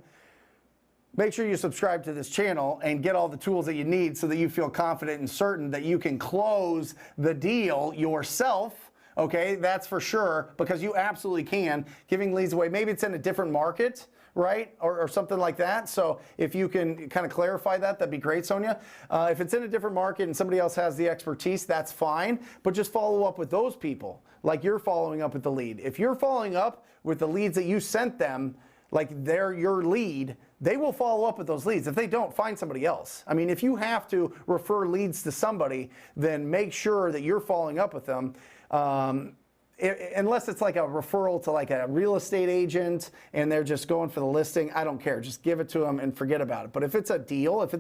make sure you subscribe to this channel and get all the tools that you need so that you feel confident and certain that you can close the deal yourself. Okay, that's for sure, because you absolutely can. Giving leads away, maybe it's in a different market, right? Or something like that. So if you can kind of clarify that, that'd be great, Sonia. If it's in a different market and somebody else has the expertise, that's fine. But just follow up with those people like you're following up with the lead. If you're following up with the leads that you sent them, like they're your lead, they will follow up with those leads. If they don't, find somebody else. I mean, if you have to refer leads to somebody, then make sure that you're following up with them. Unless it's like a referral to like a real estate agent and they're just going for the listing, I don't care. Just give it to them and forget about it. But if it's a deal, if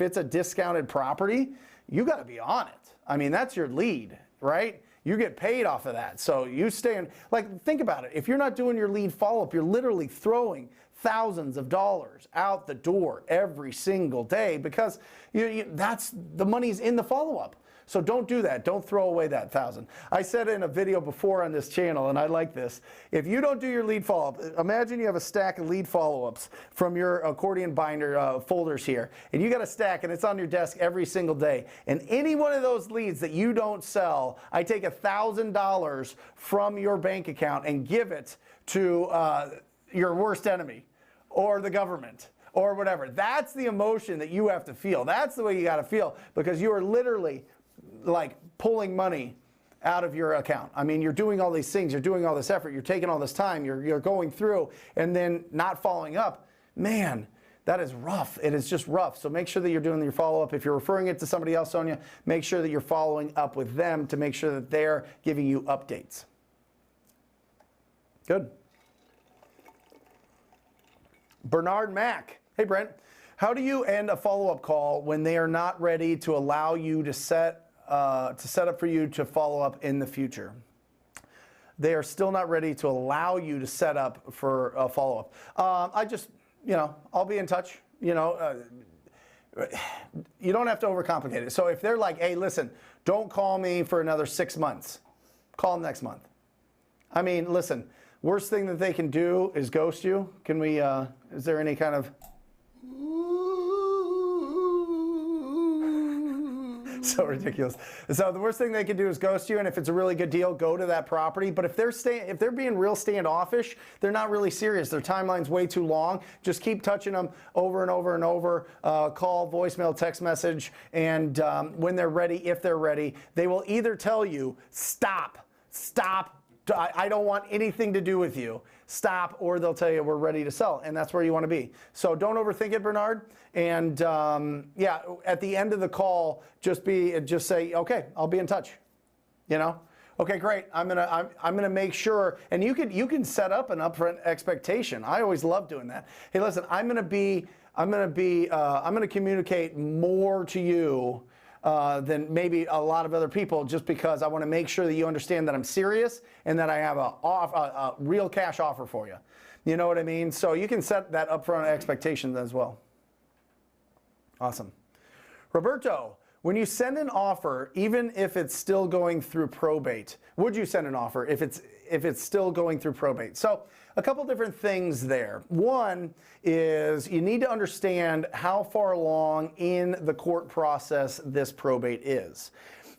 it's a discounted property, you got to be on it. I mean, that's your lead, right? You get paid off of that. So you stay in, like, think about it. If you're not doing your lead follow-up, you're literally throwing thousands of dollars out the door every single day, because that's the money's in the follow-up. So don't do that. Don't throw away that $1,000. I said in a video before on this channel, and I like this. If you don't do your lead follow-up, imagine you have a stack of lead follow-ups from your accordion binder folders here, and you got a stack, and it's on your desk every single day. And any one of those leads that you don't sell, I take $1,000 from your bank account and give it to your worst enemy, or the government, or whatever. That's the emotion that you have to feel. That's the way you got to feel, because you are literally like pulling money out of your account. I mean, you're doing all these things, you're doing all this effort, you're taking all this time, you're going through, and then not following up. Man, that is rough. It is just rough. So make sure that you're doing your follow-up. If you're referring it to somebody else, Sonia, make sure that you're following up with them to make sure that they're giving you updates. Good. Bernard Mack. Hey, Brent. How do you end a follow-up call when they are not ready to allow you to set up for you to follow up in the future? They are still not ready to allow you to set up for a follow-up. I just, I'll be in touch. You don't have to overcomplicate it. So if they're like, hey, listen, don't call me for another 6 months, call them next month. I mean, listen, worst thing that they can do is ghost you. Can we, is there any kind of... So ridiculous. So the worst thing they can do is ghost you, and if it's a really good deal, go to that property. But if they're being real standoffish, they're not really serious. Their timeline's way too long. Just keep touching them over and over and over. Call, voicemail, text message, and when they're ready, if they're ready, they will either tell you, stop. I don't want anything to do with you. Stop, or they'll tell you we're ready to sell, and that's where you want to be. So don't overthink it, Bernard. And yeah, at the end of the call, just say, okay, I'll be in touch. You know, okay, great. I'm gonna make sure, and you can set up an upfront expectation. I always love doing that. Hey, listen, I'm gonna communicate more to you than maybe a lot of other people, just because I want to make sure that you understand that I'm serious and that I have a real cash offer for you. You know what I mean? So you can set that upfront expectations as well. Awesome. Roberto, when you send an offer, even if it's still going through probate, would you send an offer if it's still going through probate? So a couple different things there. One is you need to understand how far along in the court process this probate is.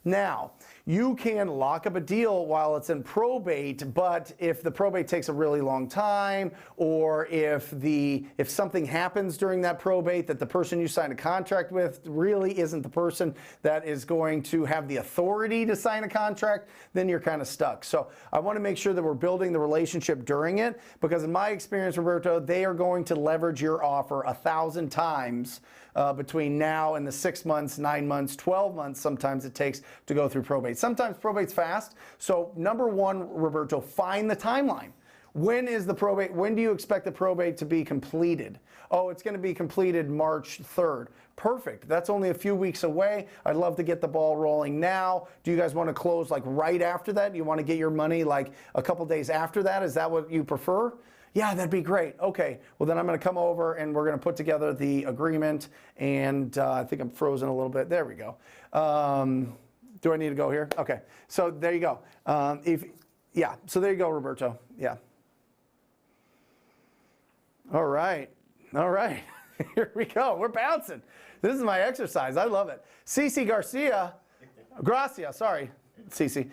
Now, you can lock up a deal while it's in probate, but if the probate takes a really long time, or if something happens during that probate that the person you signed a contract with really isn't the person that is going to have the authority to sign a contract, then you're kind of stuck. So I want to make sure that we're building the relationship during it, because in my experience, Roberto, they are going to leverage your offer 1,000 times between now and the 6 months, 9 months, 12 months sometimes it takes to go through probate. Sometimes probate's fast. So number one, Roberto, find the timeline. When is the probate? When do you expect the probate to be completed? Oh, it's going to be completed March 3rd. Perfect. That's only a few weeks away. I'd love to get the ball rolling now. Do you guys want to close like right after that? You want to get your money like a couple days after that? Is that what you prefer? Yeah, that'd be great. Okay, well then I'm going to come over and we're going to put together the agreement, and I think I'm frozen a little bit. There we go. Do I need to go here? Okay, so there you go. So there you go, Roberto. Yeah. All right. Here we go. We're bouncing. This is my exercise. I love it. Cece Gracia, sorry, Cece.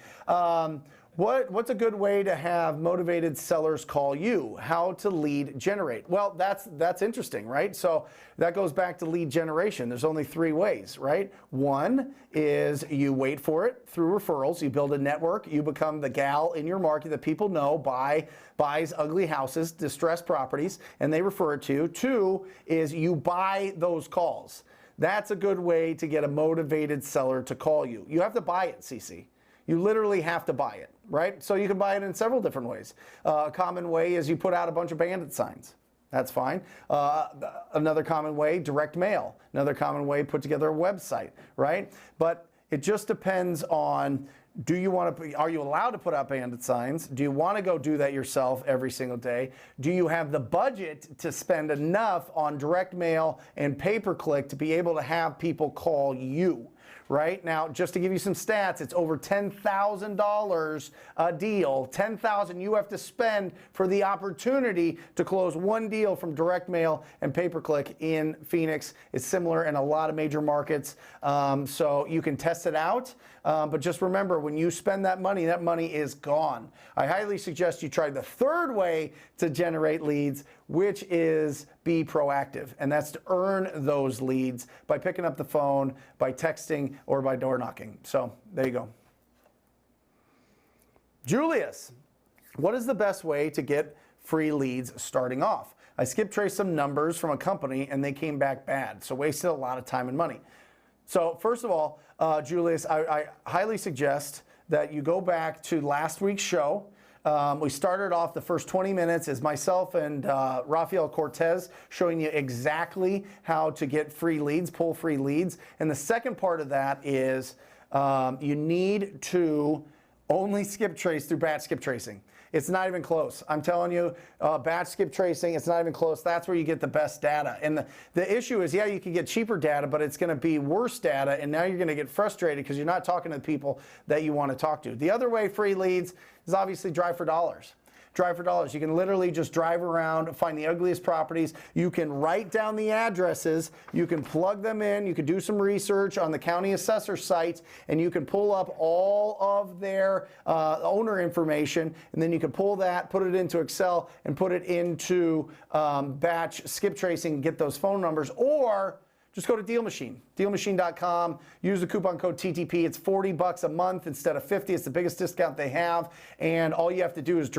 What's a good way to have motivated sellers call you? How to lead generate? Well, that's interesting, right? So that goes back to lead generation. There's only 3 ways, right? One is you wait for it through referrals. You build a network. You become the gal in your market that people know buys ugly houses, distressed properties, and they refer it to you. 2 is you buy those calls. That's a good way to get a motivated seller to call you. You have to buy it, CC. You literally have to buy it, right? So you can buy it in several different ways. A common way is you put out a bunch of bandit signs. That's fine. Another common way, direct mail. Another common way, put together a website, right? But it just depends on, are you allowed to put out bandit signs? Do you want to go do that yourself every single day? Do you have the budget to spend enough on direct mail and pay-per-click to be able to have people call you? Right now, just to give you some stats, it's over $10,000 a deal. $10,000 you have to spend for the opportunity to close one deal from direct mail and pay-per-click in Phoenix. It's similar in a lot of major markets, so you can test it out. But just remember, when you spend that money is gone. I highly suggest you try the 3rd way to generate leads, which is be proactive. And that's to earn those leads by picking up the phone, by texting, or by door knocking. So there you go. Julius, what is the best way to get free leads starting off? I skip traced some numbers from a company and they came back bad. So wasted a lot of time and money. So first of all, Julius, I highly suggest that you go back to last week's show. We started off the first 20 minutes as myself and Rafael Cortez showing you exactly how to get free leads, pull free leads. And the second part of that is you need to only skip trace through batch skip tracing. It's not even close. I'm telling you, batch skip tracing, it's not even close. That's where you get the best data. And the issue is, yeah, you can get cheaper data, but it's going to be worse data. And now you're going to get frustrated because you're not talking to the people that you want to talk to. The other way, free leads, is obviously drive for dollars. Drive for dollars. You can literally just drive around, find the ugliest properties. You can write down the addresses. You can plug them in. You can do some research on the county assessor site, and you can pull up all of their owner information, and then you can pull that, put it into Excel, and put it into batch skip tracing, get those phone numbers, or just go to Deal Machine, dealmachine.com, use the coupon code TTP. It's $40 a month instead of $50. It's the biggest discount they have. And all you have to do is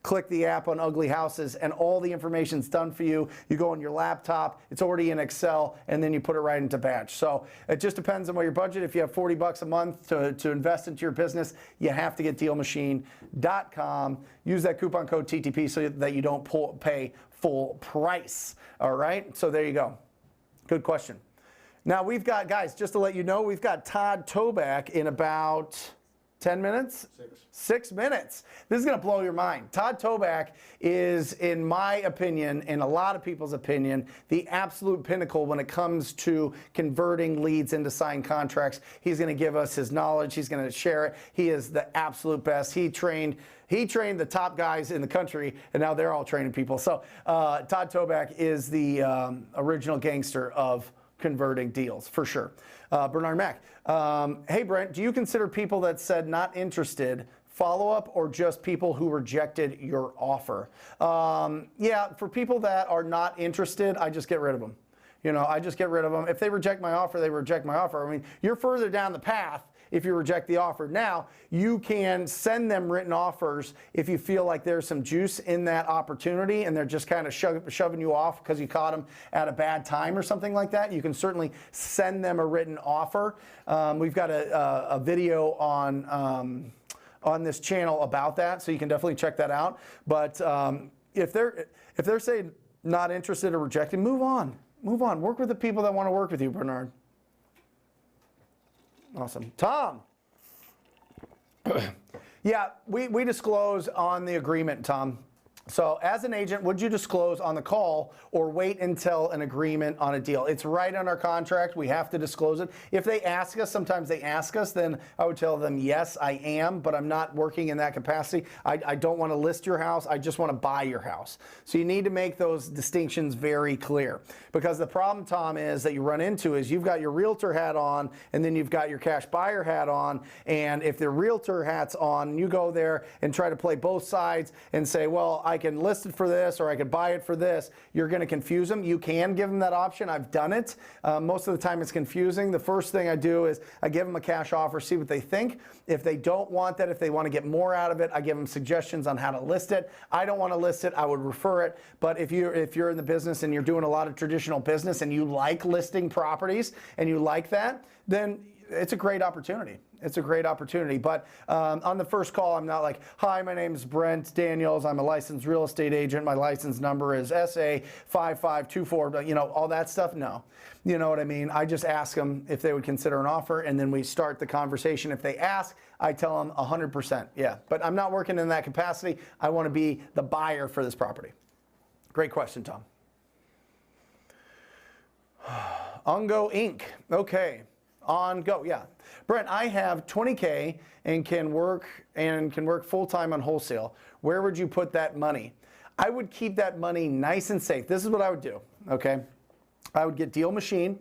click the app on ugly houses, and all the information's done for you. You go on your laptop, it's already in Excel, and then you put it right into batch. So it just depends on what your budget. If you have $40 a month to invest into your business, you have to get dealmachine.com. Use that coupon code TTP so that you don't pay full price. All right, so there you go. Good question. Now we've got, guys, just to let you know, we've got Todd Toback in about 10 minutes? 6 minutes. This is going to blow your mind. Todd Toback is, in my opinion, in a lot of people's opinion, the absolute pinnacle when it comes to converting leads into signed contracts. He's going to give us his knowledge. He's going to share it. He is the absolute best. He trained the top guys in the country, and now they're all training people. So Todd Toback is the original gangster of converting deals, for sure. Bernard Mack. Hey, Brent, do you consider people that said not interested follow-up, or just people who rejected your offer? Yeah, for people that are not interested, I just get rid of them. You know, I just get rid of them. If they reject my offer, they reject my offer. I mean, you're further down the path if you reject the offer. Now, you can send them written offers if you feel like there's some juice in that opportunity and they're just kind of shoving you off because you caught them at a bad time or something like that. You can certainly send them a written offer. We've got a video on this channel about that, so you can definitely check that out. But if they're saying not interested or rejected, move on. Move on. Work with the people that want to work with you, Bernard. Awesome. Tom. Yeah, we disclose on the agreement, Tom. So as an agent, would you disclose on the call or wait until an agreement on a deal? It's right on our contract. We have to disclose it. If they ask us, sometimes they ask us, then I would tell them, yes, I am, but I'm not working in that capacity. I don't want to list your house. I just want to buy your house. So you need to make those distinctions very clear, because the problem, Tom, is that you run into is you've got your realtor hat on and then you've got your cash buyer hat on. And if the realtor hat's on, you go there and try to play both sides and say, well, I can list it for this or I could buy it for this. You're going to confuse them. You can give them that option. I've done it. Most of the time it's confusing. The first thing I do is I give them a cash offer, see what they think. If they don't want that, if they want to get more out of it, I give them suggestions on how to list it. I don't want to list it. I would refer it. But if you're in the business and you're doing a lot of traditional business and you like listing properties and you like that, then it's a great opportunity. It's a great opportunity. But on the first call, I'm not like, hi, my name is Brent Daniels. I'm a licensed real estate agent. My license number is SA5524. You know, all that stuff. No. You know what I mean? I just ask them if they would consider an offer, and then we start the conversation. If they ask, I tell them 100%. Yeah. But I'm not working in that capacity. I want to be the buyer for this property. Great question, Tom. Ongo Inc. Okay. On go, yeah. Brent, I have 20K and can work full-time on wholesale. Where would you put that money? I would keep that money nice and safe. This is what I would do, okay? I would get Deal Machine.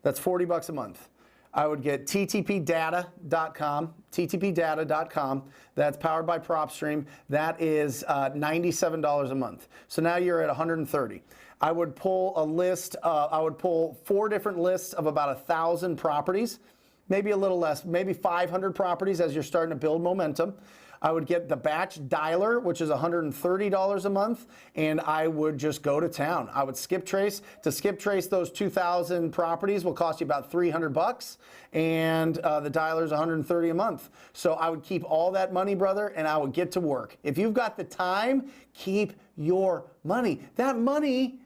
That's $40 a month. I would get ttpdata.com, ttpdata.com. That's powered by PropStream. That is $97 a month. So now you're at $130. I would pull a list. I would pull 4 different lists of about 1,000 properties, maybe a little less, maybe 500 properties as you're starting to build momentum. I would get the batch dialer, which is $130 a month, and I would just go to town. I would skip trace. To skip trace those 2,000 properties will cost you about $300, and the dialer is $130 a month. So I would keep all that money, brother, and I would get to work. If you've got the time, keep your money. That money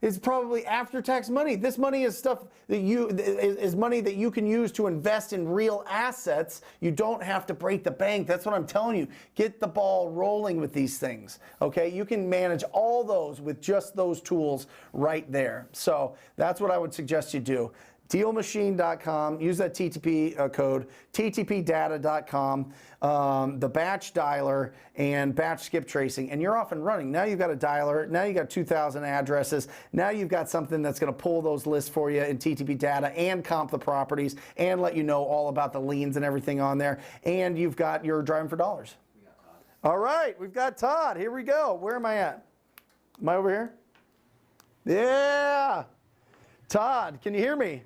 is probably after-tax money. This money is stuff that is money that you can use to invest in real assets. You don't have to break the bank. That's what I'm telling you. Get the ball rolling with these things, okay? You can manage all those with just those tools right there. So that's what I would suggest you do. dealmachine.com. Use that TTP code, ttpdata.com, the batch dialer, and batch skip tracing, and you're off and running. Now you've got a dialer. Now you've got 2,000 addresses. Now you've got something that's going to pull those lists for you in TTP data and comp the properties and let you know all about the liens and everything on there. And you've got your driving for dollars. All right, we've got Todd. Here we go. Where am I at? Am I over here? Yeah. Todd, can you hear me?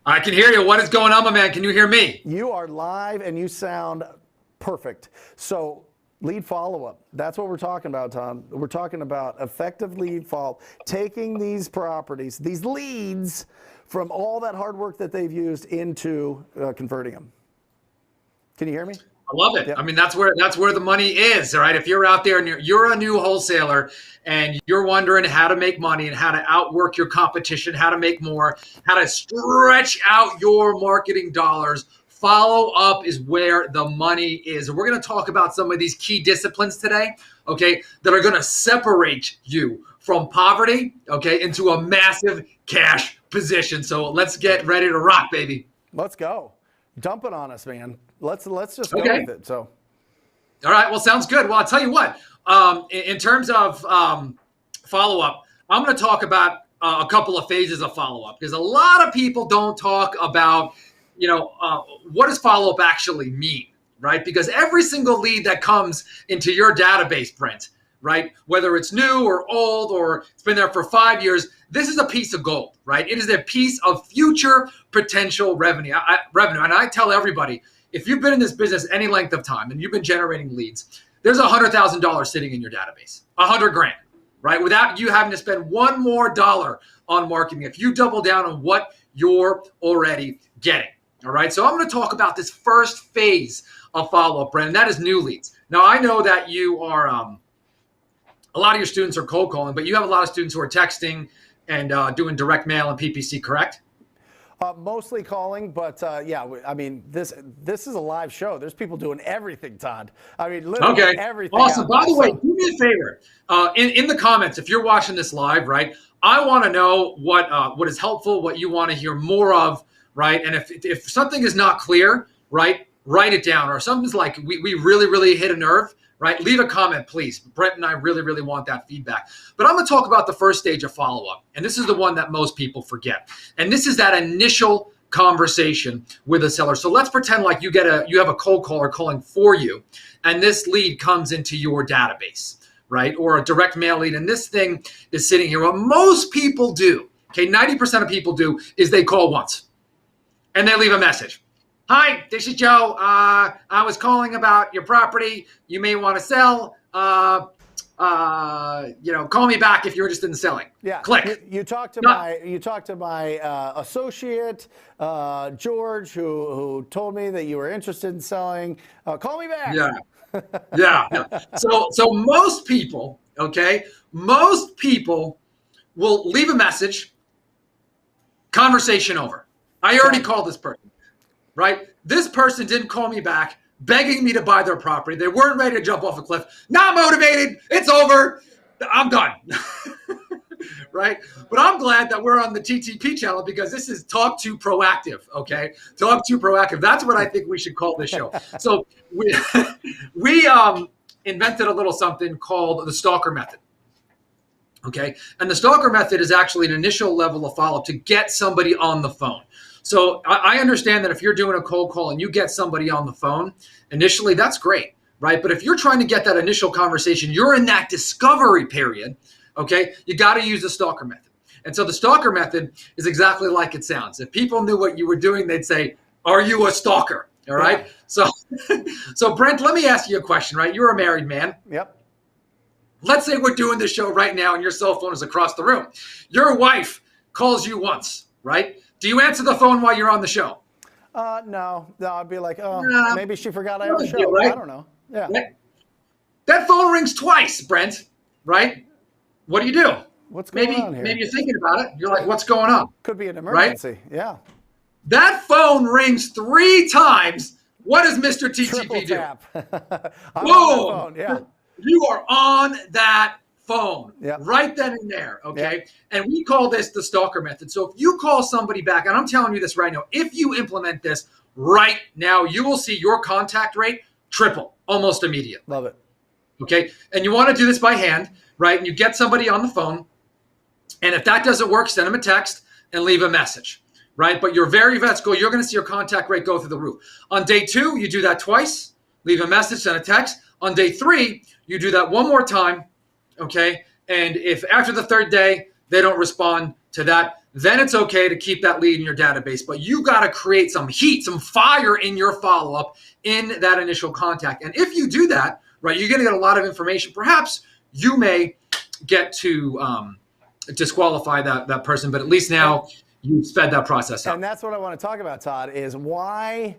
I can hear you. What is going on, my man? Can you hear me? You are live and you sound perfect. So lead follow-up, that's what we're talking about, Todd. We're talking about effective lead follow-up, taking these properties, these leads from all that hard work that they've used into converting them. Can you hear me? I love it. Yep. I mean, that's where the money is, all right? If you're out there and you're a new wholesaler and you're wondering how to make money and how to outwork your competition, how to make more, how to stretch out your marketing dollars, follow up is where the money is. And we're going to talk about some of these key disciplines today, okay, that are going to separate you from poverty, okay, into a massive cash position. So let's get ready to rock, baby. Let's go. Dump it on us, man. Let's just go with it. So, all right. Well, sounds good. Well, I'll tell you what. In terms of follow up, I'm going to talk about a couple of phases of follow up because a lot of people don't talk about, what does follow up actually mean, right? Because every single lead that comes into your database, Brent, right, whether it's new or old or it's been there for 5 years, this is a piece of gold, right? It is a piece of future potential revenue. And I tell everybody, if you've been in this business any length of time and you've been generating leads, there's $100,000 sitting in your database, $100,000, right? Without you having to spend one more dollar on marketing, if you double down on what you're already getting, all right? So I'm going to talk about this first phase of follow-up, Brent, and that is new leads. Now, I know that you are, a lot of your students are cold calling, but you have a lot of students who are texting and doing direct mail and PPC, correct? Mostly calling, but yeah, I mean, this is a live show. There's people doing everything, Todd. I mean, literally everything. Awesome. By the way, do me a favor. In the comments, if you're watching this live, right, I want to know what is helpful, what you want to hear more of, right? And if something is not clear, right, write it down. Or something's like we really, really hit a nerve, right? Leave a comment, please. Brent and I really, really want that feedback. But I'm going to talk about the first stage of follow-up. And this is the one that most people forget. And this is that initial conversation with a seller. So let's pretend like you have a cold caller calling for you, and this lead comes into your database, right? Or a direct mail lead. And this thing is sitting here. What most people do, okay, 90% of people do, is they call once and they leave a message. Hi, this is Joe. I was calling about your property. You may want to sell. Call me back if you're interested in selling. Yeah. Click. You talked to my associate George, who told me that you were interested in selling. Call me back. Yeah. So most people, okay, will leave a message. Conversation over. I already called this person. Right? This person didn't call me back begging me to buy their property. They weren't ready to jump off a cliff. Not motivated. It's over. I'm done. Right? But I'm glad that we're on the TTP channel because this is Talk to Proactive. Okay? Talk to Proactive. That's what I think we should call this show. So we invented a little something called the stalker method. Okay? And the stalker method is actually an initial level of follow-up to get somebody on the phone. So I understand that if you're doing a cold call and you get somebody on the phone, initially that's great, right? But if you're trying to get that initial conversation, you're in that discovery period, okay? You got to use the stalker method. And so the stalker method is exactly like it sounds. If people knew what you were doing, they'd say, are you a stalker? All right? Yeah. So Brent, let me ask you a question, right? You're a married man. Yep. Let's say we're doing this show right now and your cell phone is across the room. Your wife calls you once, right? Do you answer the phone while you're on the show? No, I'd be like, maybe she forgot I have a show. You, right? I don't know. Yeah. That phone rings twice, Brent, right? What do you do? What's going on here? Maybe you're thinking about it. You're like, what's going on? Could be an emergency. Right? Yeah. That phone rings 3 times. What does Mr. TTP Triple do? tap. Whoa! On that phone. Yeah. You are on that phone Yep. right then and there. Okay. And we call this the stalker method. So if you call somebody back, and I'm telling you this right now, if you implement this right now, you will see your contact rate triple almost immediately. Love it. Okay. And you want to do this by hand, right? And you get somebody on the phone. And if that doesn't work, send them a text and leave a message, right? But you're going to see your contact rate go through the roof. On day 2, you do that twice, leave a message, send a text. On day 3, you do that one more time, okay? And if after the 3rd day, they don't respond to that, then it's okay to keep that lead in your database. But you got to create some heat, some fire in your follow-up in that initial contact. And if you do that, right, you're going to get a lot of information. Perhaps you may get to disqualify that person, but at least now you sped that process up. And that's what I want to talk about, Todd, is why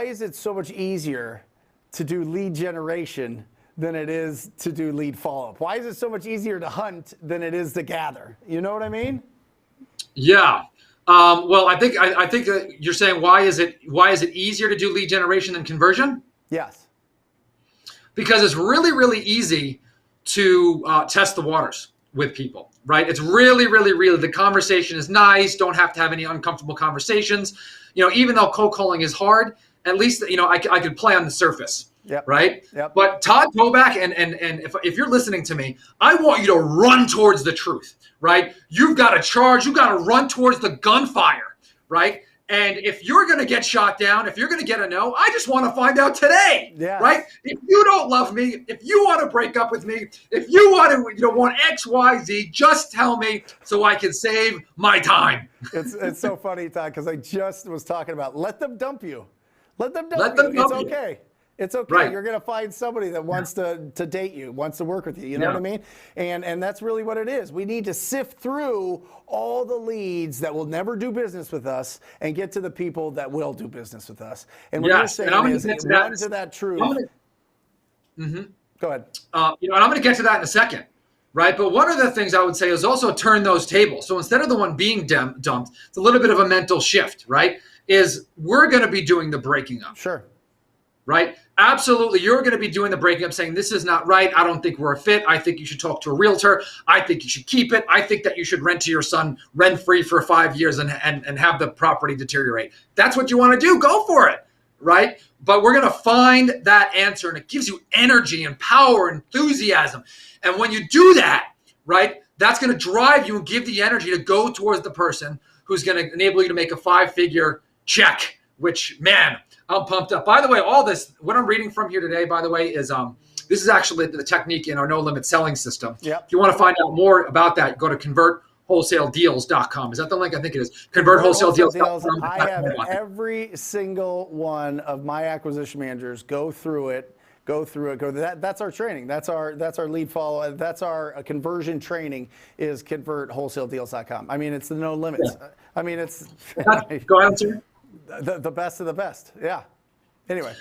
is it so much easier to do lead generation than it is to do lead follow-up? Why is it so much easier to hunt than it is to gather? You know what I mean? Yeah. Well, I think that you're saying why is it easier to do lead generation than conversion? Yes. Because it's really, really easy to test the waters with people, right? It's really, really, really, the conversation is nice. Don't have to have any uncomfortable conversations. Even though cold calling is hard, at least, I could play on the surface, right? Yep. But Todd Toback, and if you're listening to me, I want you to run towards the truth, right? You've got to charge. You've got to run towards the gunfire, right? And if you're going to get shot down, if you're going to get a no, I just want to find out today, right? If you don't love me, if you want to break up with me, if you want to, want X, Y, Z, just tell me so I can save my time. It's so funny, Todd, because I just was talking about let them dump you. Let them dump you. It's okay. It's okay. Right. You're going to find somebody that wants to date you, wants to work with you. You know what I mean? And that's really what it is. We need to sift through all the leads that will never do business with us and get to the people that will do business with us. And what you're saying is run to that truth. Go ahead. And I'm going to get to that in a second, right? But one of the things I would say is also turn those tables. So instead of the one being dumped, it's a little bit of a mental shift, right? Is we're going to be doing the breaking up. Sure. Right? Absolutely. You're going to be doing the breaking up, saying, this is not right. I don't think we're a fit. I think you should talk to a realtor. I think you should keep it. I think that you should rent to your son rent-free for 5 years and have the property deteriorate. That's what you want to do. Go for it. Right? But we're going to find that answer, and it gives you energy and power and enthusiasm. And when you do that, right, that's going to drive you and give the energy to go towards the person who's going to enable you to make a 5-figure check, which, man, I'm pumped up. By the way, all this, what I'm reading from here today, by the way, is this is actually the technique in our no limit selling system. Yep. If you want to find out more about that, go to convertwholesaledeals.com. Is that the link? I think it is. Convertwholesaledeals.com. I have every single one of my acquisition managers go through it. That's our training. That's our lead follow. That's our conversion training is convertwholesaledeals.com. I mean, it's the no limits. Yeah. I mean, it's go ahead, sir. The best of the best. Yeah. Anyway.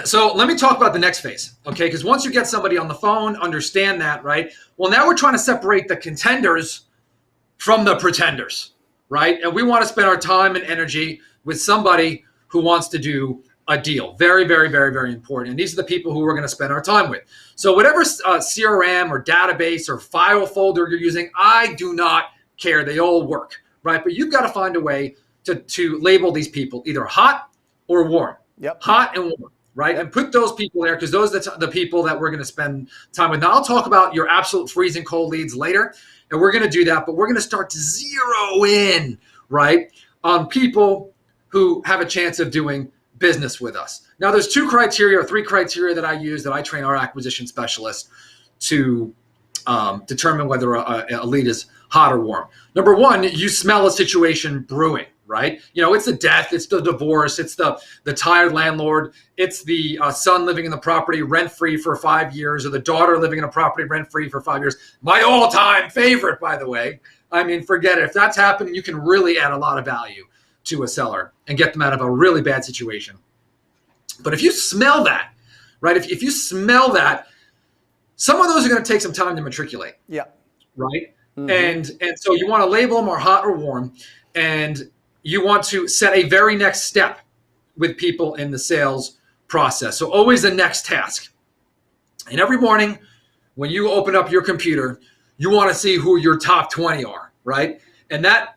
So let me talk about the next phase, okay? Because once you get somebody on the phone, understand that, right? Well, now we're trying to separate the contenders from the pretenders, right? And we want to spend our time and energy with somebody who wants to do a deal. Very, very, very, very important. And these are the people who we're going to spend our time with. So whatever CRM or database or file folder you're using, I do not care. They all work, right? But you've got to find a way to label these people either hot or warm. Yep. Hot and warm, right? Yep. And put those people there because those are the people that we're going to spend time with. Now, I'll talk about your absolute freezing cold leads later, and we're going to do that, but we're going to start to zero in, right, on people who have a chance of doing business with us. Now, there's 3 criteria that I use that I train our acquisition specialists to determine whether a lead is hot or warm. Number 1, you smell a situation brewing, right? It's the death, it's the divorce, it's the tired landlord, it's the son living in the property rent-free for 5 years, or the daughter living in a property rent-free for 5 years. My all-time favorite, by the way. I mean, forget it. If that's happening, you can really add a lot of value to a seller and get them out of a really bad situation. But if you smell that, right? If you smell that, some of those are going to take some time to matriculate. Yeah. Right? Mm-hmm. And so you want to label them or hot or warm, and you want to set a very next step with people in the sales process. So always the next task. And every morning when you open up your computer, you want to see who your top 20 are, right? And that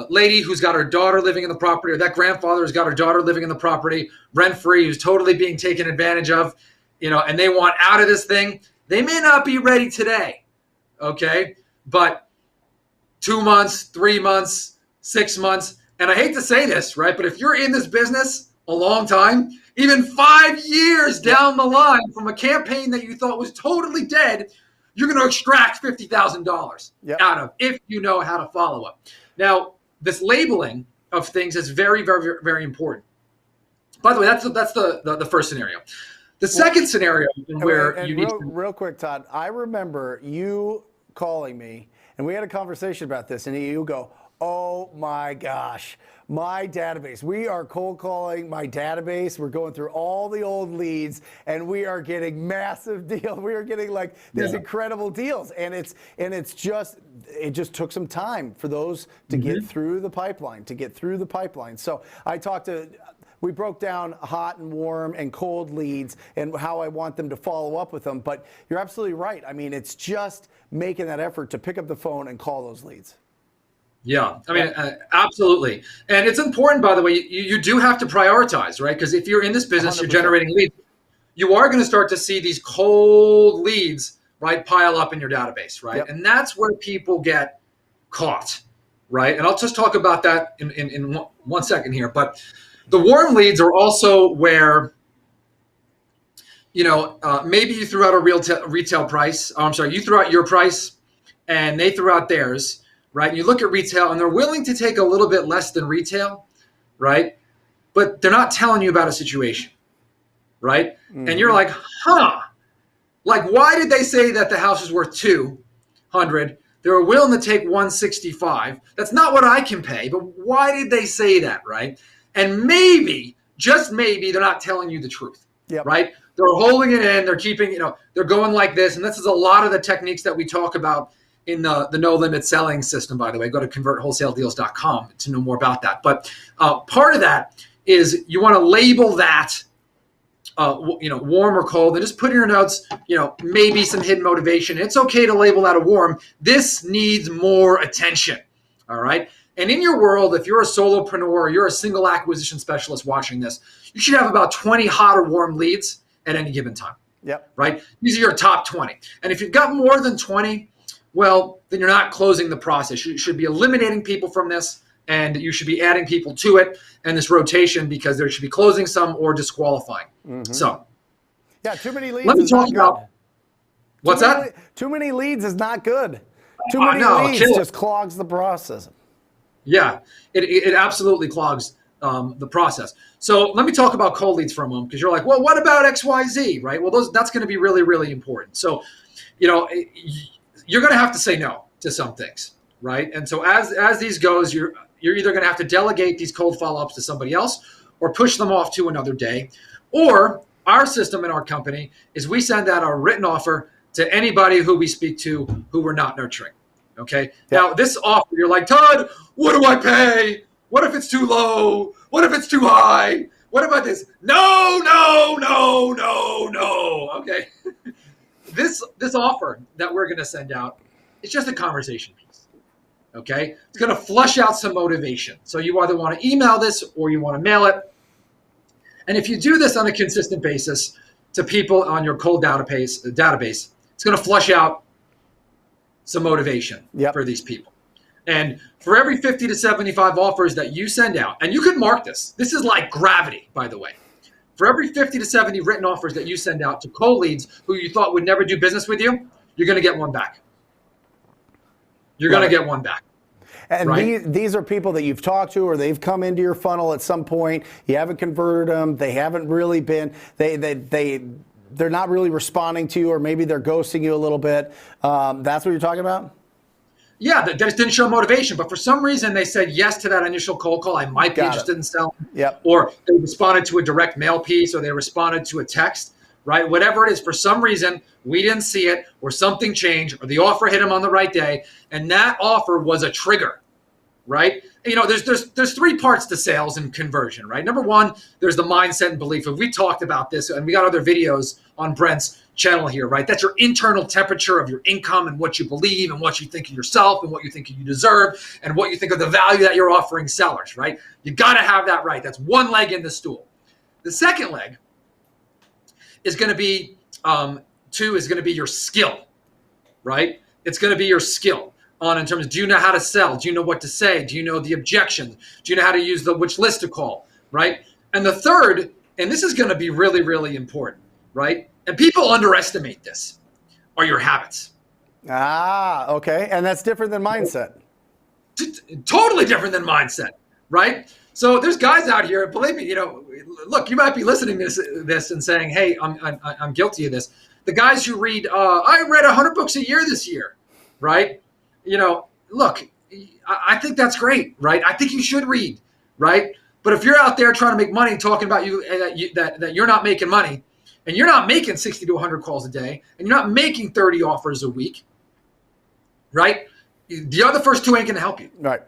lady who's got her daughter living in the property, or that grandfather who's got her daughter living in the property, rent-free, who's totally being taken advantage of, and they want out of this thing, they may not be ready today, okay? But 2 months, 3 months, 6 months, and I hate to say this, right? But if you're in this business a long time, even 5 years down the line from a campaign that you thought was totally dead, you're going to extract $50,000 out of, if you know how to follow up. Now, this labeling of things is very, very, very important. By the way, that's the first scenario. The second scenario where you need real quick, Todd, I remember you calling me, and we had a conversation about this, and you go, oh my gosh, my database. We are cold calling my database. We're going through all the old leads, and we are getting massive deals. We are getting like these incredible deals, and it just took some time for those to get through the pipeline. So we broke down hot and warm and cold leads and how I want them to follow up with them. But you're absolutely right. I mean, it's just making that effort to pick up the phone and call those leads. Yeah, I mean, absolutely. And it's important, by the way, you do have to prioritize, right? Because if you're in this business, 100%. You're generating leads, you are going to start to see these cold leads, right, pile up in your database, right? Yep. And that's where people get caught, right? And I'll just talk about that in 1 second here. But the warm leads are also where, maybe you threw out a retail price. You threw out your price and they threw out theirs. Right? And you look at retail and they're willing to take a little bit less than retail, right? But they're not telling you about a situation, right? Mm-hmm. And you're like, like, why did they say that the house is worth $200? They were willing to take $165. That's not what I can pay, but why did they say that, right? And maybe, just maybe, they're not telling you the truth, right? They're holding it in, they're keeping, they're going like this. And this is a lot of the techniques that we talk about in the no limit selling system, by the way. Go to convertwholesaledeals.com to know more about that. But part of that is you want to label that, warm or cold, and just put in your notes, maybe some hidden motivation. It's okay to label that a warm. This needs more attention. All right. And in your world, if you're a solopreneur or you're a single acquisition specialist watching this, you should have about 20 hot or warm leads at any given time. Yep. Right. These are your top 20. And if you've got more than 20, well, then you're not closing the process. You should be eliminating people from this, and you should be adding people to it and this rotation, because there should be closing some or disqualifying. Mm-hmm. So, too many leads. Let me talk about what's that? Too many leads is not good. Too many leads just clogs the process. Yeah, it absolutely clogs the process. So let me talk about cold leads for a moment, because you're like, well, what about XYZ, right? Well, that's going to be really, really important. So, you're going to have to say no to some things, right? And so as these goes, you're either going to have to delegate these cold follow-ups to somebody else or push them off to another day. Or our system in our company is we send out a written offer to anybody who we speak to who we're not nurturing, okay? Yeah. Now, this offer, you're like, Todd, what do I pay? What if it's too low? What if it's too high? What about this? No, okay? This offer that we're going to send out, it's just a conversation piece, okay? It's going to flush out some motivation. So you either want to email this or you want to mail it. And if you do this on a consistent basis to people on your cold database, it's going to flush out some motivation for these people. And for every 50 to 75 offers that you send out, and you can mark this. This is like gravity, by the way. For every 50 to 70 written offers that you send out to cold leads who you thought would never do business with you, you're going to get one back. You're going to get one back. And these are people that you've talked to, or they've come into your funnel at some point. You haven't converted them. They haven't really been, they're not really responding to you, or maybe they're ghosting you a little bit. That's what you're talking about? Yeah, that just didn't show motivation, but for some reason they said yes to that initial cold call. I might be interested in selling. Yep. Or they responded to a direct mail piece, or they responded to a text, right? Whatever it is, for some reason we didn't see it, or something changed, or the offer hit them on the right day, and that offer was a trigger, right? there's three parts to sales and conversion, right? Number one, there's the mindset and belief. And we talked about this, and we got other videos on Brent's channel here, right? That's your internal temperature of your income and what you believe and what you think of yourself and what you think you deserve and what you think of the value that you're offering sellers, right? You got to have that right. That's one leg in the stool. The second leg is going to be, is going to be your skill, right? It's going to be your skill in terms of, do you know how to sell? Do you know what to say? Do you know the objections? Do you know how to use which list to call, right? And the third, and this is going to be really, really important, right? And people underestimate this, are your habits. Okay. And that's different than mindset. Totally different than mindset, right? So there's guys out here, believe me, look, you might be listening to this and saying, hey, I'm guilty of this. The guys who read, I read 100 books a year this year, right? Look, I think that's great, right? I think you should read, right? But if you're out there trying to make money, talking about that you're not making money, and you're not making 60 to 100 calls a day, and you're not making 30 offers a week, right? The other first two ain't going to help you, right?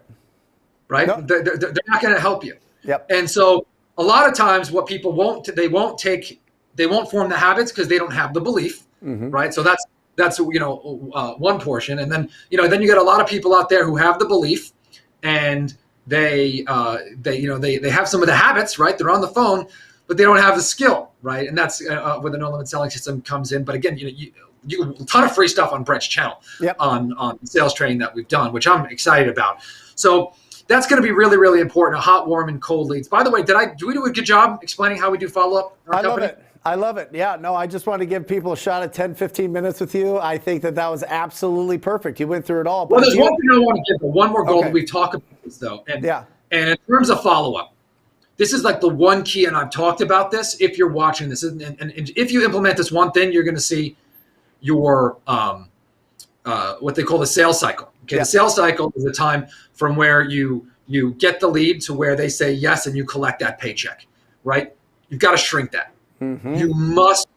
No. They're not going to help you. Yep. And so a lot of times, what people won't form the habits because they don't have the belief, right? So that's one portion, and then then you get a lot of people out there who have the belief, and they have some of the habits, right? They're on the phone, but they don't have the skill, right? And that's where the no limit selling system comes in. But again, you a ton of free stuff on Brent's channel, yep, on sales training that we've done, which I'm excited about. So that's going to be really, really important. Hot, warm, and cold leads. By the way, do we do a good job explaining how we do follow up? I love it. Yeah, no, I just want to give people a shot at 10, 15 minutes with you. I think that was absolutely perfect. You went through it all. Well, there's one thing I want to give, one more goal that we've talked about this, though. And in terms of follow-up, this is like the one key, and I've talked about this, if you're watching this, and if you implement this one thing, you're going to see your what they call the sales cycle. Okay, the sales cycle is the time from where you get the lead to where they say yes and you collect that paycheck, right? You've got to shrink that. You must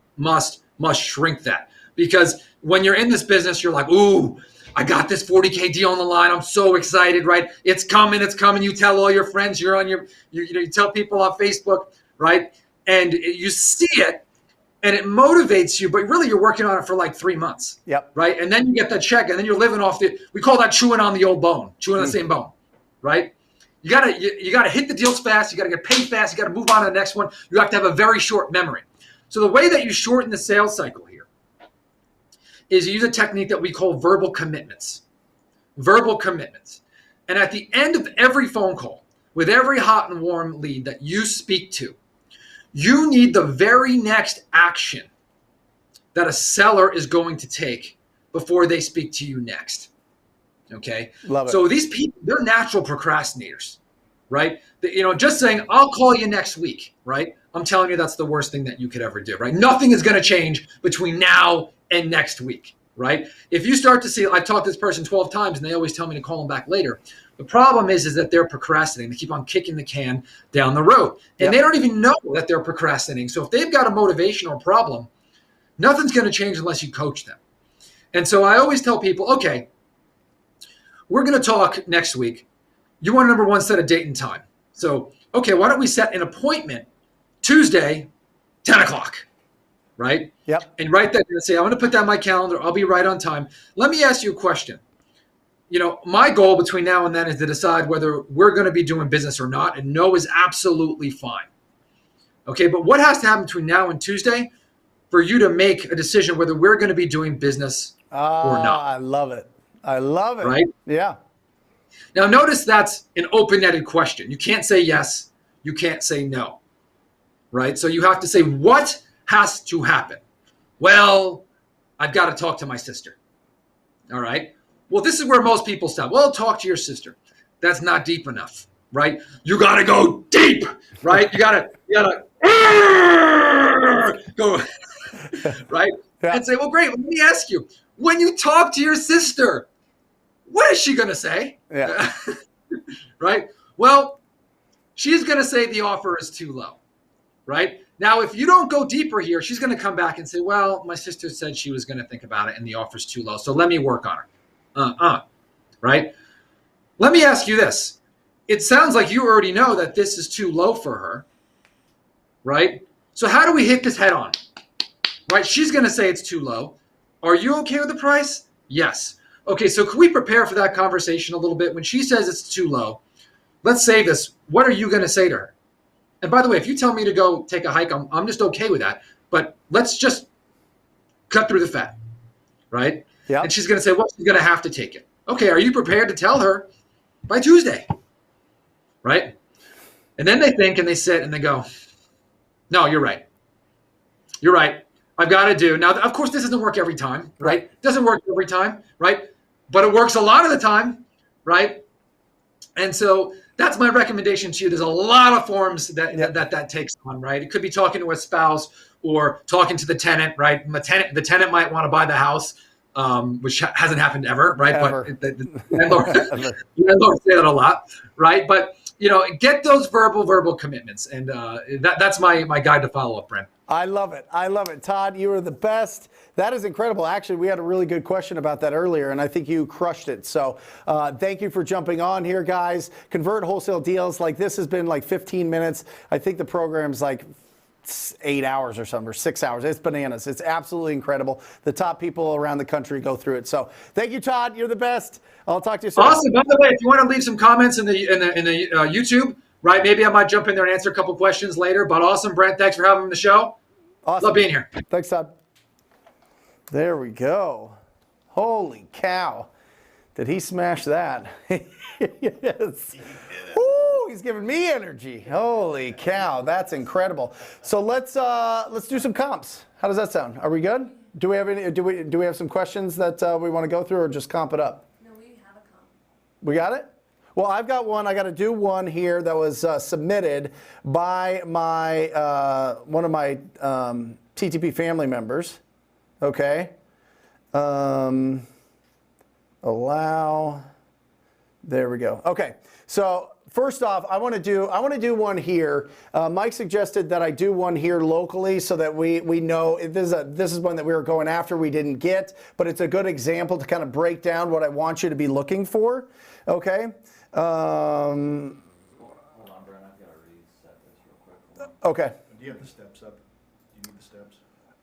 shrink that, because when you're in this business, you're like, ooh, I got this 40K deal on the line. I'm so excited, right? It's coming. You tell all your friends, you tell people on Facebook, right? And you see it and it motivates you, but really you're working on it for like 3 months, right? And then you get that check, and then you're living off we call that chewing on the old bone, chewing on the same bone, right? You gotta hit the deals fast. You gotta get paid fast. You gotta move on to the next one. You have to have a very short memory. So the way that you shorten the sales cycle here is you use a technique that we call verbal commitments. Verbal commitments. And at the end of every phone call, with every hot and warm lead that you speak to, you need the very next action that a seller is going to take before they speak to you next. Okay. Love it. So these people, they're natural procrastinators, right? Just saying, I'll call you next week, right? I'm telling you, that's the worst thing that you could ever do, right? Nothing is going to change between now and next week, right? If you start to see, I've talked to this person 12 times and they always tell me to call them back later. The problem is that they're procrastinating. They keep on kicking the can down the road, and they don't even know that they're procrastinating. So if they've got a motivational problem, nothing's going to change unless you coach them. And so I always tell people, okay, we're going to talk next week. You want to, number one, set a date and time. So, okay, why don't we set an appointment Tuesday, 10 o'clock, right? Yep. And write that and say, I'm going to put that in my calendar. I'll be right on time. Let me ask you a question. My goal between now and then is to decide whether we're going to be doing business or not. And no is absolutely fine. Okay, but what has to happen between now and Tuesday for you to make a decision whether we're going to be doing business or not? I love it. I love it. Right? Yeah. Now, notice that's an open-ended question. You can't say yes. You can't say no. Right? So you have to say, what has to happen? Well, I've got to talk to my sister. All right? Well, this is where most people stop. Well, talk to your sister. That's not deep enough, right? You got to go deep, right? You got to go, right? Yeah. And say, well, great. Let me ask you, when you talk to your sister, what is she going to say? Yeah. Right? Well, she's going to say the offer is too low, right? Now, if you don't go deeper here, she's going to come back and say, well, my sister said she was going to think about it and the offer's too low, so let me work on her. Right? Let me ask you this. it sounds like you already know that this is too low for her, right? So how do we hit this head on? Right? She's going to say it's too low. Are you okay with the price? Yes. Okay, so can we prepare for that conversation a little bit? When she says it's too low, let's say this. What are you going to say to her? And by the way, if you tell me to go take a hike, I'm just okay with that. But let's just cut through the fat, right? Yeah. And she's going to say, well, she's going to have to take it. Okay, are you prepared to tell her by Tuesday? Right? And then they think and they sit and they go, no, you're right. You're right. I've got to do. Now, of course, this doesn't work every time, right? It doesn't work every time, right? But it works a lot of the time, right? And so that's my recommendation to you. There's a lot of forms that takes on, right? It could be talking to a spouse or talking to the tenant, right? The tenant might want to buy the house, which hasn't happened ever, right? Ever. But the landlord say that a lot, right? But get those verbal commitments, and that's my guide to follow up, Brent. I love it. I love it. Todd, you are the best. That is incredible. Actually, we had a really good question about that earlier, and I think you crushed it. So thank you for jumping on here, guys. Convert wholesale deals. Like, this has been like 15 minutes. I think the program's like 8 hours or something, or 6 hours. It's bananas. It's absolutely incredible. The top people around the country go through it. So thank you, Todd. You're the best. I'll talk to you soon. Awesome. By the way, if you want to leave some comments in the YouTube, right? Maybe I might jump in there and answer a couple questions later. But awesome, Brent. Thanks for having me on the show. Awesome. Love being here. Thanks, Todd. There we go. Holy cow. Did he smash that? Yes. Woo, he's giving me energy. Holy cow, that's incredible. So let's do some comps. How does that sound? Are we good? Do we have any? Do we have some questions that we want to go through, or just comp it up? No, we have a comp. We got it? Well, I've got one. I got to do one here that was submitted by my one of my TTP family members. Okay. Allow. There we go. Okay. So first off, I want to do one here. Mike suggested that I do one here locally so that we know this is one that we were going after, we didn't get, but it's a good example to kind of break down what I want you to be looking for. Okay. Hold on, Brent. I've got to reset this real quick. Okay. Do you have the steps up? Do you need the steps?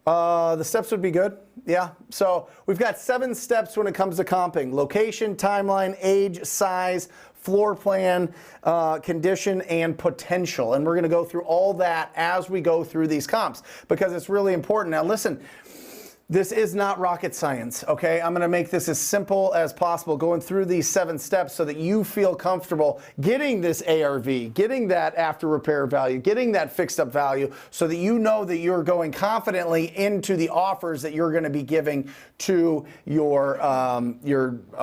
The steps would be good. Yeah. So we've got 7 steps when it comes to comping: location, timeline, age, size, floor plan, condition, and potential. And we're going to go through all that as we go through these comps, because it's really important. Now listen, this is not rocket science, okay? I'm going to make this as simple as possible, going through these 7 steps so that you feel comfortable getting this ARV, getting that after repair value, getting that fixed up value, so that you know that you're going confidently into the offers that you're going to be giving to your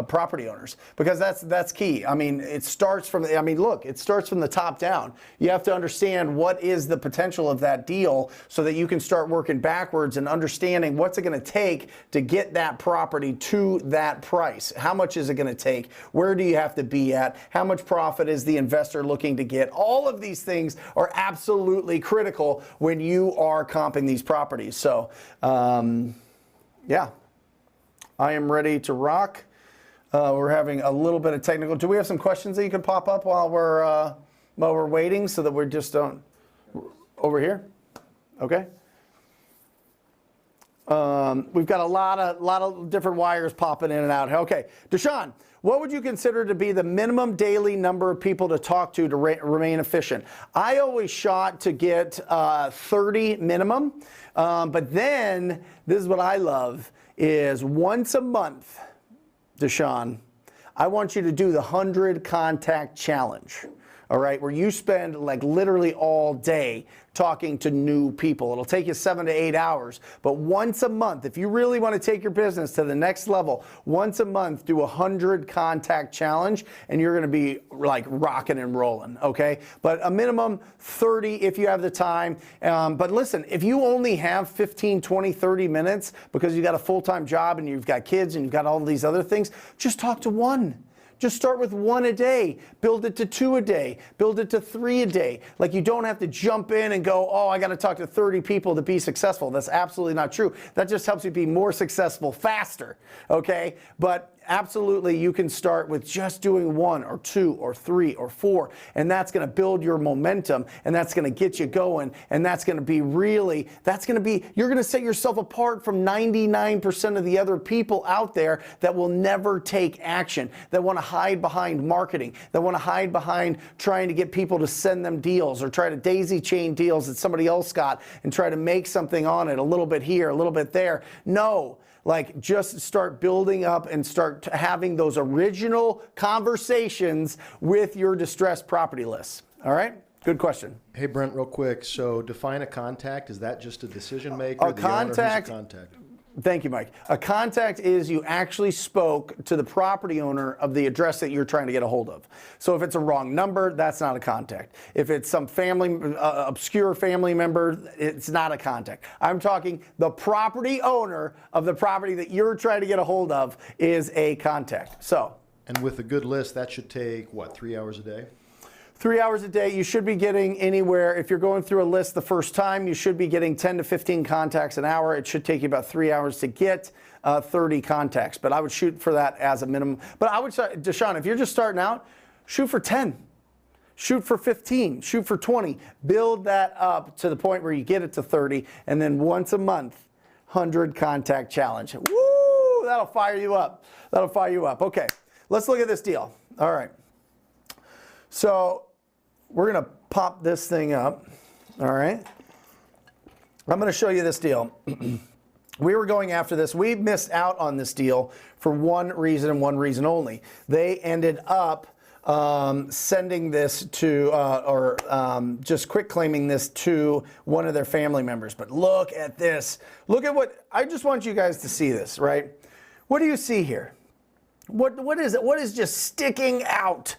property owners, because that's key. I mean, it starts from the top down. You have to understand what is the potential of that deal so that you can start working backwards and understanding what's it going to take to get that property to that price. How much is it going to take? Where do you have to be at? How much profit is the investor looking to get? All of these things are absolutely critical when you are comping these properties. So, yeah, I am ready to rock. We're having a little bit of technical. Do we have some questions that you can pop up while we're waiting, so that we just don't over here? Okay. We've got a lot of different wires popping in and out. Okay, Deshaun, what would you consider to be the minimum daily number of people to talk to remain efficient? I always shot to get 30 minimum, but then this is what I love is once a month, Deshaun, I want you to do the 100 contact challenge. All right, where you spend like literally all day talking to new people. It'll take you 7 to 8 hours, but once a month, if you really want to take your business to the next level, once a month, do 100 contact challenge, and you're going to be like rocking and rolling, okay? But a minimum 30 if you have the time. But listen, if you only have 15, 20, 30 minutes because you got a full-time job and you've got kids and you've got all these other things, just talk to one. Just start with 1 a day, build it to 2 a day, build it to 3 a day. Like, you don't have to jump in and go, oh, I got to talk to 30 people to be successful. That's absolutely not true. That just helps you be more successful faster, okay? But absolutely, you can start with just doing 1 or 2 or 3 or 4, and that's going to build your momentum, and that's going to get you going, and that's going to be you're going to set yourself apart from 99% of the other people out there that will never take action, that want to hide behind marketing, that want to hide behind trying to get people to send them deals or try to daisy chain deals that somebody else got and try to make something on it, a little bit here, a little bit there. No. Like, just start building up and start having those original conversations with your distressed property lists. All right? Good question. Hey, Brent, real quick. So define a contact. Is that just a decision maker? A contact. Thank you, Mike. A contact is you actually spoke to the property owner of the address that you're trying to get a hold of. So if it's a wrong number, that's not a contact. If it's some obscure family member, it's not a contact. I'm talking the property owner of the property that you're trying to get a hold of is a contact. So. And with a good list, that should take, what, 3 hours a day? 3 hours a day, you should be getting anywhere, if you're going through a list the first time, you should be getting 10 to 15 contacts an hour. It should take you about 3 hours to get 30 contacts, but I would shoot for that as a minimum. But I would say, Deshaun, if you're just starting out, shoot for 10. Shoot for 15, shoot for 20. Build that up to the point where you get it to 30, and then once a month, 100 contact challenge. Woo, that'll fire you up. That'll fire you up. Okay, let's look at this deal. All right. So we're going to pop this thing up, all right? I'm going to show you this deal. We were going after this. We missed out on this deal for one reason and one reason only. They ended up sending this to, just quick claiming this to one of their family members. But look at this. Look at what, I just want you guys to see this, right? What do you see here? What is it? What is just sticking out?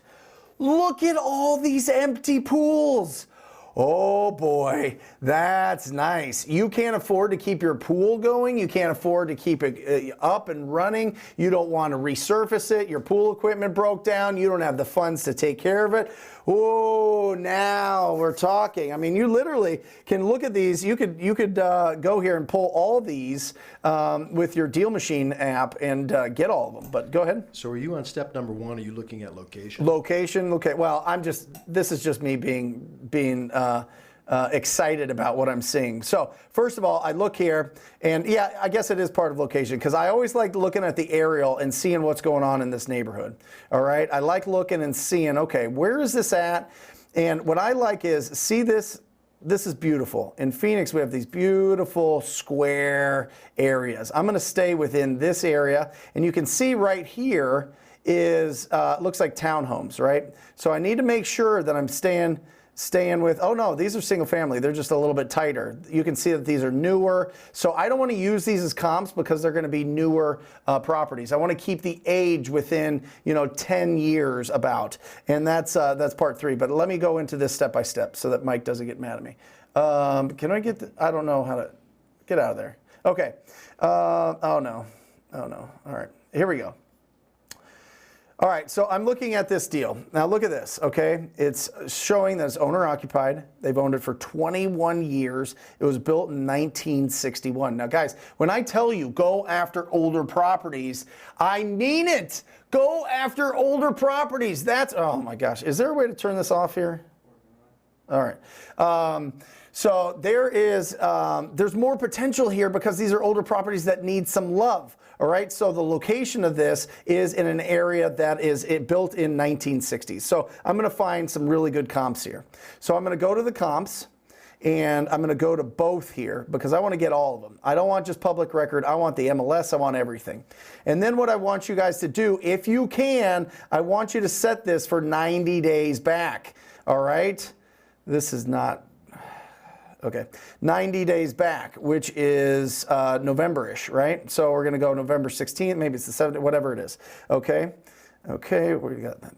Look at all these empty pools. Oh boy, that's nice. You can't afford to keep your pool going. You can't afford to keep it up and running. You don't want to resurface it. Your pool equipment broke down. You don't have the funds to take care of it. Oh, now we're talking. I mean, you literally can look at these. You could go here and pull all these with your Deal Machine app and get all of them. But go ahead. So are you on step number 1? Are you looking at location? Location. Okay. Well, this is just me being excited about what I'm seeing. So first of all, I look here, and yeah, I guess it is part of location because I always like looking at the aerial and seeing what's going on in this neighborhood. All right, I like looking and seeing, okay, where is this at? And what I like is, see this. This is beautiful. In Phoenix, we have these beautiful square areas. I'm going to stay within this area, and you can see right here is looks like townhomes, right? So I need to make sure that I'm staying with, oh no, these are single family. They're just a little bit tighter. You can see that these are newer. So I don't want to use these as comps because they're going to be newer properties. I want to keep the age within, 10 years about. And that's part 3. But let me go into this step by step so that Mike doesn't get mad at me. Can I get, I don't know how to, get out of there. Okay. Oh no. All right, here we go. All right, so I'm looking at this deal. Now look at this, okay? It's showing that it's owner occupied. They've owned it for 21 years. It was built in 1961. Now guys, when I tell you go after older properties, I mean it. Go after older properties. That's, oh my gosh. Is there a way to turn this off here? All right. So there's more potential here because these are older properties that need some love. All right, so the location of this is in an area that is built in 1960s. So I'm going to find some really good comps here. So I'm going to go to the comps, and I'm going to go to both here because I want to get all of them. I don't want just public record. I want the MLS. I want everything. And then what I want you guys to do, if you can, I want you to set this for 90 days back. All right, this is not. Okay, 90 days back, which is November-ish, right? So we're going to go November 16th, maybe it's the 7th, whatever it is. Okay, we got that.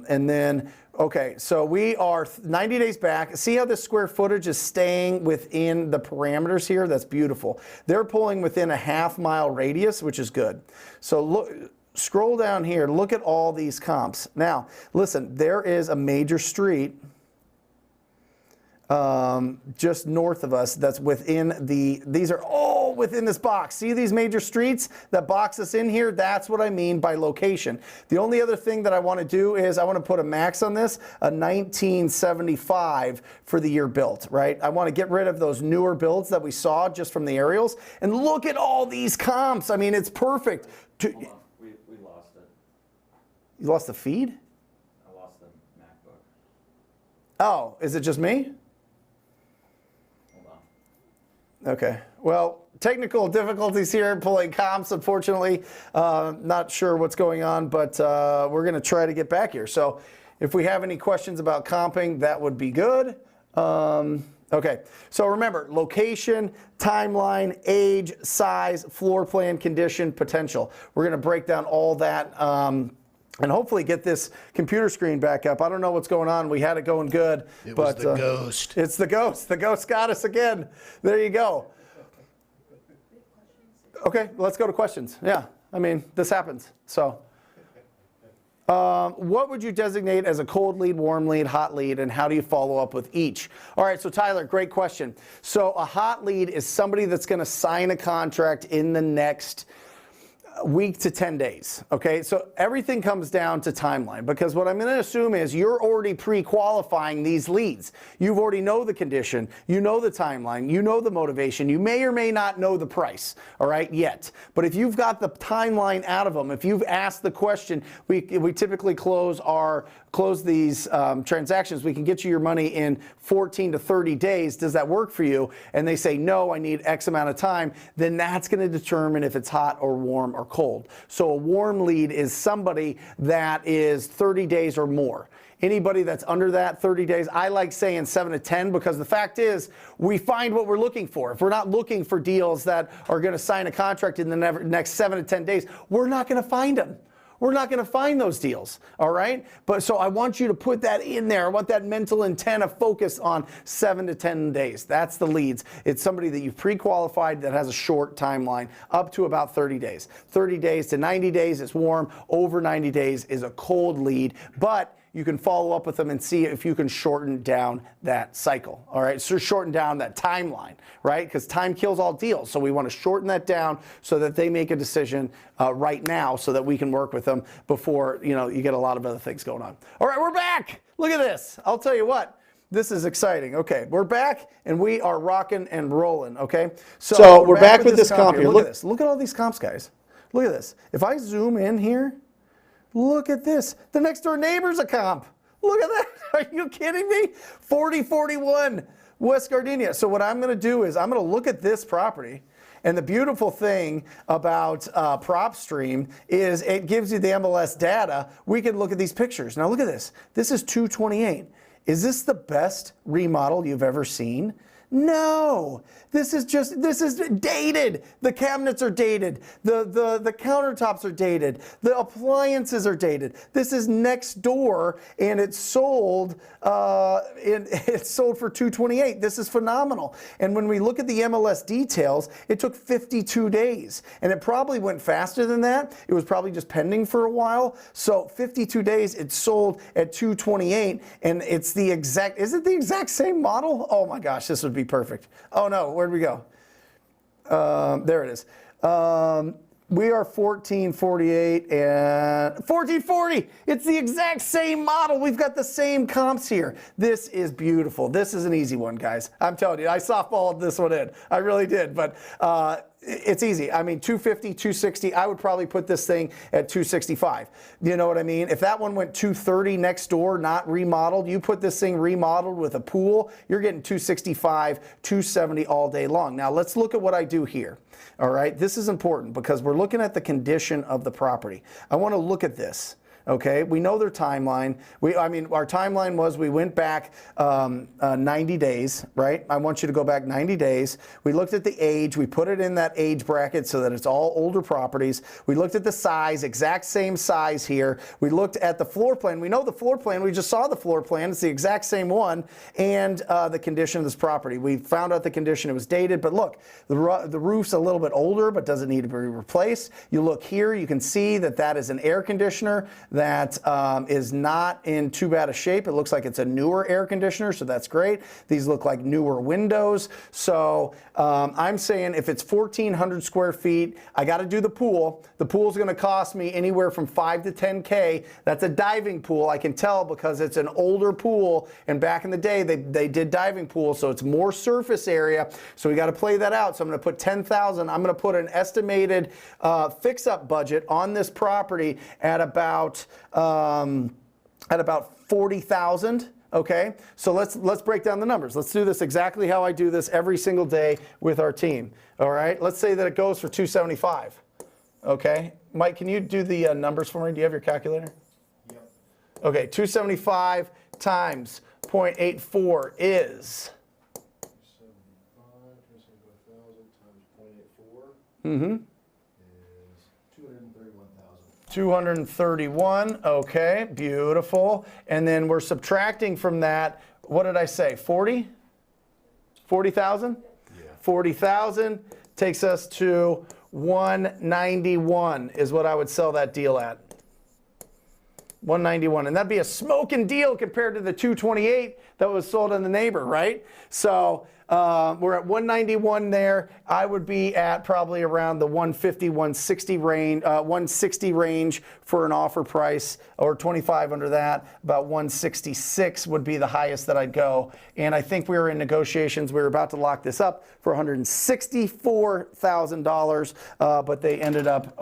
And then, okay, so we are 90 days back. See how the square footage is staying within the parameters here? That's beautiful. They're pulling within a half-mile radius, which is good. So look. Scroll down here. Look at all these comps. Now, listen, there is a major street just north of us that's within these are, oh all within this box. See these major streets that box us in here? That's what I mean by location. The only other thing that I want to do is I want to put a max on this, a 1975 for the year built, right? I want to get rid of those newer builds that we saw just from the aerials. And look at all these comps. I mean, it's perfect. Hold on, we lost it. You lost the feed? I lost the MacBook. Oh, is it just me? Hold on. Okay. Well, technical difficulties here pulling comps, unfortunately. Not sure what's going on, but we're going to try to get back here. So if we have any questions about comping, that would be good. Okay. So remember, location, timeline, age, size, floor plan, condition, potential. We're going to break down all that. And hopefully get this computer screen back up. I don't know what's going on. We had it going good. It but, was the ghost. It's the ghost. The ghost got us again. There you go. Okay, let's go to questions. Yeah, I mean, this happens. So, what would you designate as a cold lead, warm lead, hot lead, and how do you follow up with each? All right, so Tyler, great question. So a hot lead is somebody that's going to sign a contract in the next week to 10 days. Okay, so everything comes down to timeline, because what I'm going to assume is you're already pre-qualifying these leads. You already know the condition, you know the timeline, you know the motivation, you may or may not know the price, all right, yet. But if you've got the timeline out of them, if you've asked the question, we typically close these transactions, we can get you your money in 14 to 30 days. Does that work for you? And they say, no, I need X amount of time. Then that's going to determine if it's hot or warm or cold. So a warm lead is somebody that is 30 days or more. Anybody that's under that 30 days, I like saying 7 to 10, because the fact is we find what we're looking for. If we're not looking for deals that are going to sign a contract in the next 7 to 10 days, we're not going to find them. We're not going to find those deals, all right? But so I want you to put that in there. I want that mental intent of focus on 7 to 10 days. That's the leads. It's somebody that you've pre-qualified that has a short timeline, up to about 30 days. 30 days to 90 days is warm. Over 90 days is a cold lead, but you can follow up with them and see if you can shorten down that cycle, all right? So shorten down that timeline, right? Because time kills all deals. So we want to shorten that down so that they make a decision right now so that we can work with them before, you get a lot of other things going on. All right, we're back. Look at this. I'll tell you what. This is exciting. Okay, we're back and we are rocking and rolling, okay? So we're back with this comp here. Look at this. Look at all these comps, guys. Look at this. If I zoom in here, look at this. The next door neighbor's a comp. Look at that. Are you kidding me? 4041 West Gardenia. So what I'm going to do is I'm going to look at this property. And the beautiful thing about PropStream is it gives you the MLS data. We can look at these pictures. Now look at this. This is 228. Is this the best remodel you've ever seen? No, this is dated. The cabinets are dated. The countertops are dated. The appliances are dated. This is next door, and it's sold. It's sold for $228. This is phenomenal. And when we look at the MLS details, it took 52 days, and it probably went faster than that. It was probably just pending for a while. So 52 days, it sold at $228, and it's the exact. Is it the exact same model? Oh my gosh, this would be perfect. Oh no, where'd we go? There it is. We are 1448 and 1440. It's the exact same model. We've got the same comps here. This is beautiful. This is an easy one, guys. I'm telling you, I softballed this one in. I really did, but it's easy. I mean, 250, 260, I would probably put this thing at 265. You know what I mean? If that one went 230 next door, not remodeled, you put this thing remodeled with a pool, you're getting 265, 270 all day long. Now, let's look at what I do here. All right, this is important because we're looking at the condition of the property. I want to look at this. Okay, we know their timeline. Our timeline was we went back 90 days, right? I want you to go back 90 days. We looked at the age. We put it in that age bracket so that it's all older properties. We looked at the size, exact same size here. We looked at the floor plan. We know the floor plan. We just saw the floor plan. It's the exact same one. And the condition of this property. We found out the condition. It was dated. But look, the roof's a little bit older, but doesn't need to be replaced. You look here, you can see that that is an air conditioner. that is not in too bad a shape. It looks like it's a newer air conditioner, so that's great. These look like newer windows. So I'm saying if it's 1,400 square feet, I got to do the pool. The pool's going to cost me anywhere from 5 to 10K. That's a diving pool. I can tell because it's an older pool, and back in the day they did diving pools, so it's more surface area. So we got to play that out. So I'm going to put 10,000. I'm going to put an estimated fix-up budget on this property at about 40,000. Okay, so let's break down the numbers. Let's do this exactly how I do this every single day with our team. All right, let's say that it goes for 275. Okay, Mike, can you do the numbers for me? Do you have your calculator? Yep. Okay, 275 times 0.84 is. 275 Mm-hmm. is 231,000. 231. Okay, beautiful. And then we're subtracting from that. What did I say? 40? 40,000? Yeah. 40,000 takes us to 191 is what I would sell that deal at. 191, and that'd be a smoking deal compared to the 228 that was sold in the neighbor, right? So we're at 191 there. I would be at probably around the 150, 160 range, 160 range for an offer price, or 25 under that. About 166 would be the highest that I'd go. And I think we were in negotiations. We were about to lock this up for $164,000, but they ended up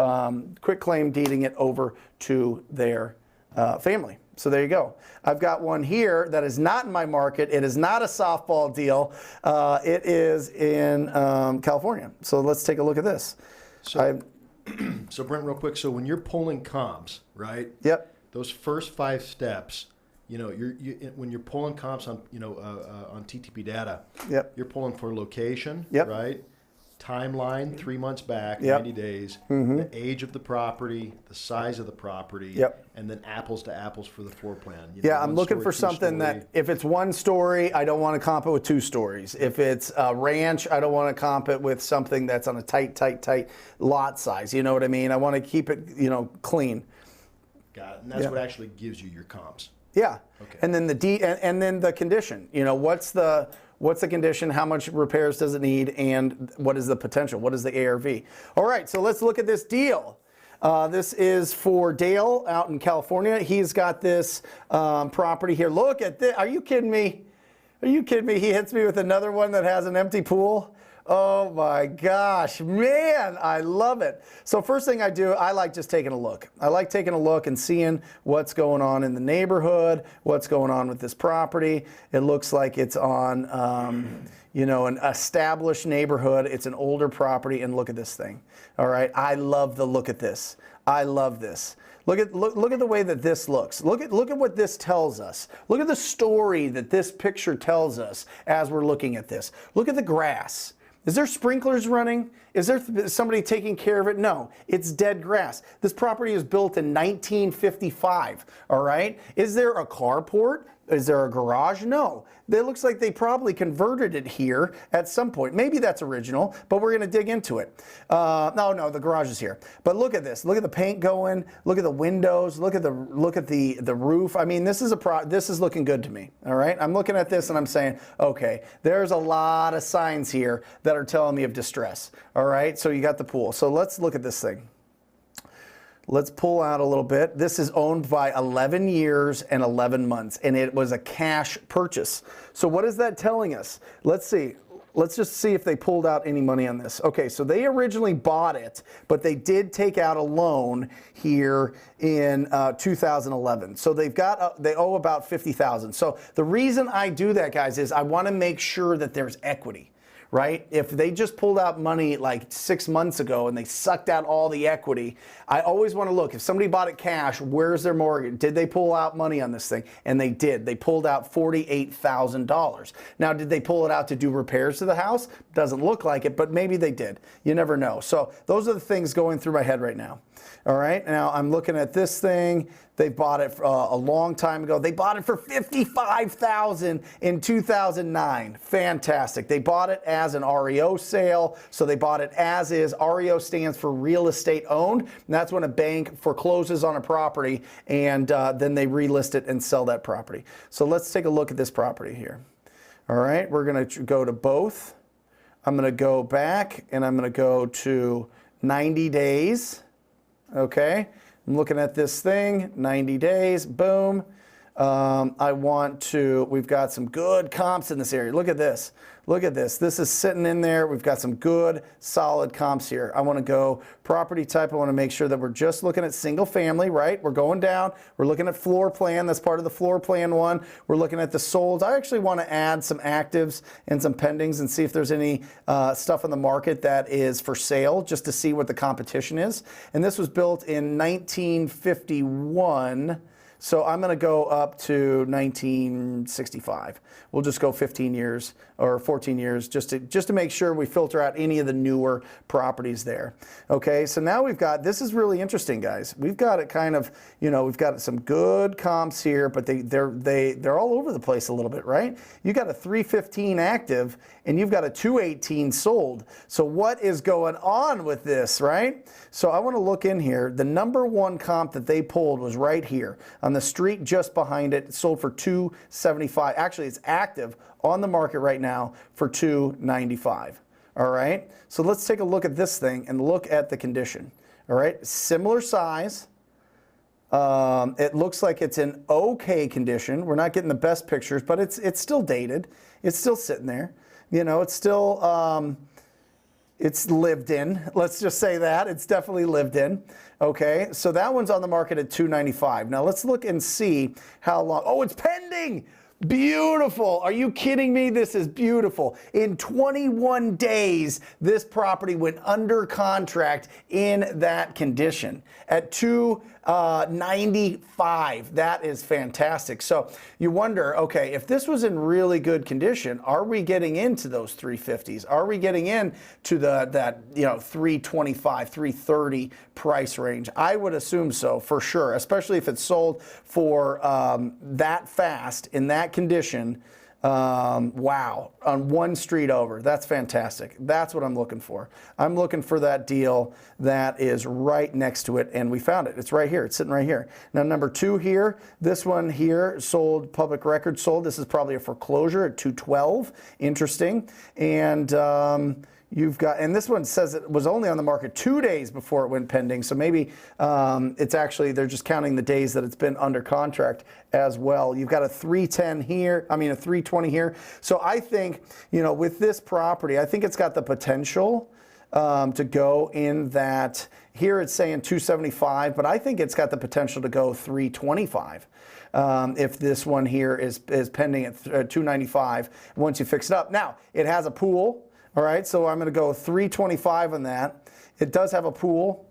quick claim deeding it over to their family. So there you go. I've got one here that is not in my market. It is not a softball deal. It is in California. So let's take a look at this. So Brent, real quick. So when you're pulling comps, right? Yep. Those first 5 steps, when you're pulling comps on, on TTP data. Yep. You're pulling for location. Yep. Right. Timeline 3 months back, Yep. 90 days, Mm-hmm. the age of the property, the size of the property, Yep. and then apples to apples for the floor plan. Yeah, I'm looking for something that if it's 1 story, I don't want to comp it with 2 stories. If it's a ranch, I don't want to comp it with something that's on a tight lot size. You know what I mean? I want to keep it, clean. Got it. And that's Yeah. what actually gives you your comps. Yeah. Okay. And then and then the condition. What's the condition? How much repairs does it need? And what is the potential? What is the ARV? All right, so let's look at this deal. This is for Dale out in California. He's got this property here. Look at this. Are you kidding me? Are you kidding me? He hits me with another one that has an empty pool. Oh my gosh, man, I love it. So first thing I do, I like just taking a look. I like taking a look and seeing what's going on in the neighborhood, what's going on with this property. It looks like it's on, an established neighborhood. It's an older property, and look at this thing. All right, I love the look at this. I love this. Look at the way that this looks. Look at what this tells us. Look at the story that this picture tells us as we're looking at this. Look at the grass. Is there sprinklers running? Is there somebody taking care of it? No, it's dead grass. This property was built in 1955, all right? Is there a carport? Is there a garage? No. It looks like they probably converted it here at some point. Maybe that's original, but we're going to dig into it. No, the garage is here. But look at this. Look at the paint going. Look at the windows. Look at the roof. I mean, this is looking good to me. All right. I'm looking at this and I'm saying, okay, there's a lot of signs here that are telling me of distress. All right. So you got the pool. So let's look at this thing. Let's pull out a little bit. This is owned by 11 years and 11 months, and it was a cash purchase. So what is that telling us? Let's see. Let's just see if they pulled out any money on this. Okay, so they originally bought it, but they did take out a loan here in 2011. So they owe about $50,000. So the reason I do that, guys, is I want to make sure that there's equity. Right? If they just pulled out money like 6 months ago and they sucked out all the equity, I always want to look. If somebody bought it cash, where's their mortgage? Did they pull out money on this thing? And they did. They pulled out $48,000. Now, did they pull it out to do repairs to the house? Doesn't look like it, but maybe they did. You never know. So those are the things going through my head right now. All right. Now I'm looking at this thing. They bought it a long time ago. They bought it for $55,000 in 2009. Fantastic. They bought it as an REO sale, so they bought it as is. REO stands for real estate owned, and that's when a bank forecloses on a property and then they relist it and sell that property. So let's take a look at this property here. All right, we're going to go to both. I'm going to go back and I'm going to go to 90 days. Okay, I'm looking at this thing, 90 days, boom. We've got some good comps in this area. Look at this. Look at this. This is sitting in there. We've got some good, solid comps here. I want to go property type. I want to make sure that we're just looking at single family, right? We're going down. We're looking at floor plan. That's part of the floor plan one. We're looking at the solds. I actually want to add some actives and some pendings and see if there's any stuff in the market that is for sale, just to see what the competition is. And this was built in 1951. So I'm going to go up to 1965. We'll just go 15 years or 14 years just to make sure we filter out any of the newer properties there. Okay, so now we've got, this is really interesting, guys. We've got it kind of, we've got some good comps here, but they're all over the place a little bit, right? You got a 315 active and you've got a 218 sold. So what is going on with this, right? So I want to look in here. The number one comp that they pulled was right here on the street just behind it. It sold for $275. Actually, it's active on the market right now for $295. All right, so let's take a look at this thing and look at the condition. All right, similar size. It looks like it's in okay condition. We're not getting the best pictures, but it's still dated. It's still sitting there. It's still it's lived in. Let's just say that it's definitely lived in. Okay, so that one's on the market at $295. Now let's look and see how long. Oh, it's pending. Beautiful. Are you kidding me? This is beautiful. In 21 days, this property went under contract in that condition at $295. That is fantastic. So you wonder, okay, if this was in really good condition, are we getting into those 350s? Are we getting into that 325, 330 price range? I would assume so, for sure, especially if it's sold for that fast in that condition. Wow, on one street over. That's fantastic. That's what I'm looking for. I'm looking for that deal that is right next to it, and we found it. It's right here. It's sitting right here. Now, number two here, this one here sold, public record sold. This is probably a foreclosure at $212. Interesting. And you've got, and this one says it was only on the market 2 days before it went pending. So maybe it's actually, they're just counting the days that it's been under contract as well. You've got a 310 here, a 320 here. So I think, with this property, I think it's got the potential to go in that, here it's saying 275, but I think it's got the potential to go 325. If this one here is pending at 295 once you fix it up. Now, it has a pool. All right, so I'm going to go 325 on that. It does have a pool.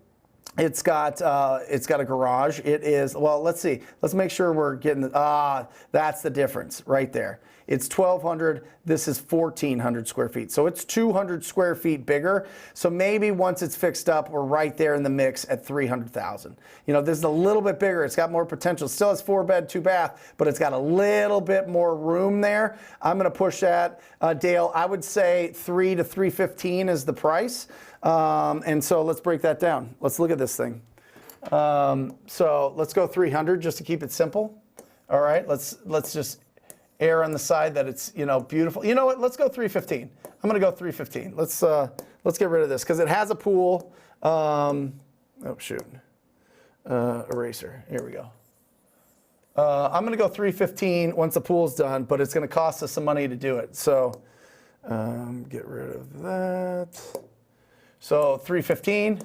It's got a garage. It is, well, let's see. Let's make sure we're getting that's the difference right there. It's 1,200. This is 1,400 square feet. So it's 200 square feet bigger. So maybe once it's fixed up, we're right there in the mix at 300,000. This is a little bit bigger. It's got more potential. It still has 4-bed, 2-bath, but it's got a little bit more room there. I'm going to push that, Dale. I would say 3 to 315 is the price. And so let's break that down. Let's look at this thing. So let's go 300 just to keep it simple. All right, let's just err on the side that it's beautiful. You know what? Let's go 315. I'm going to go 315. Let's get rid of this because it has a pool. Oh shoot, eraser. Here we go. I'm going to go 315 once the pool's done, but it's going to cost us some money to do it. So get rid of that. So 315.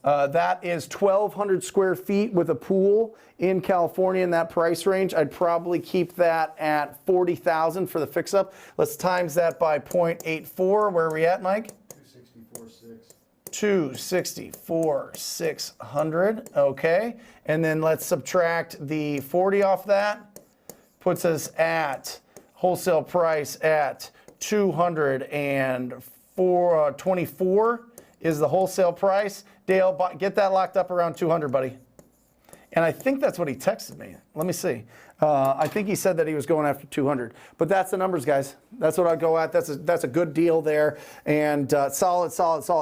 That is 1,200 square feet with a pool in California in that price range. I'd probably keep that at 40,000 for the fix-up. Let's times that by 0.84. Where are we at, Mike? 264,600. Okay, and then let's subtract the 40 off that. Puts us at wholesale price at 224. is the wholesale price. Dale, get that locked up around 200, buddy. And I think that's what he texted me. Let me see. I think he said that he was going after 200. But that's the numbers, guys. That's what I'd go at. That's a good deal there, and solid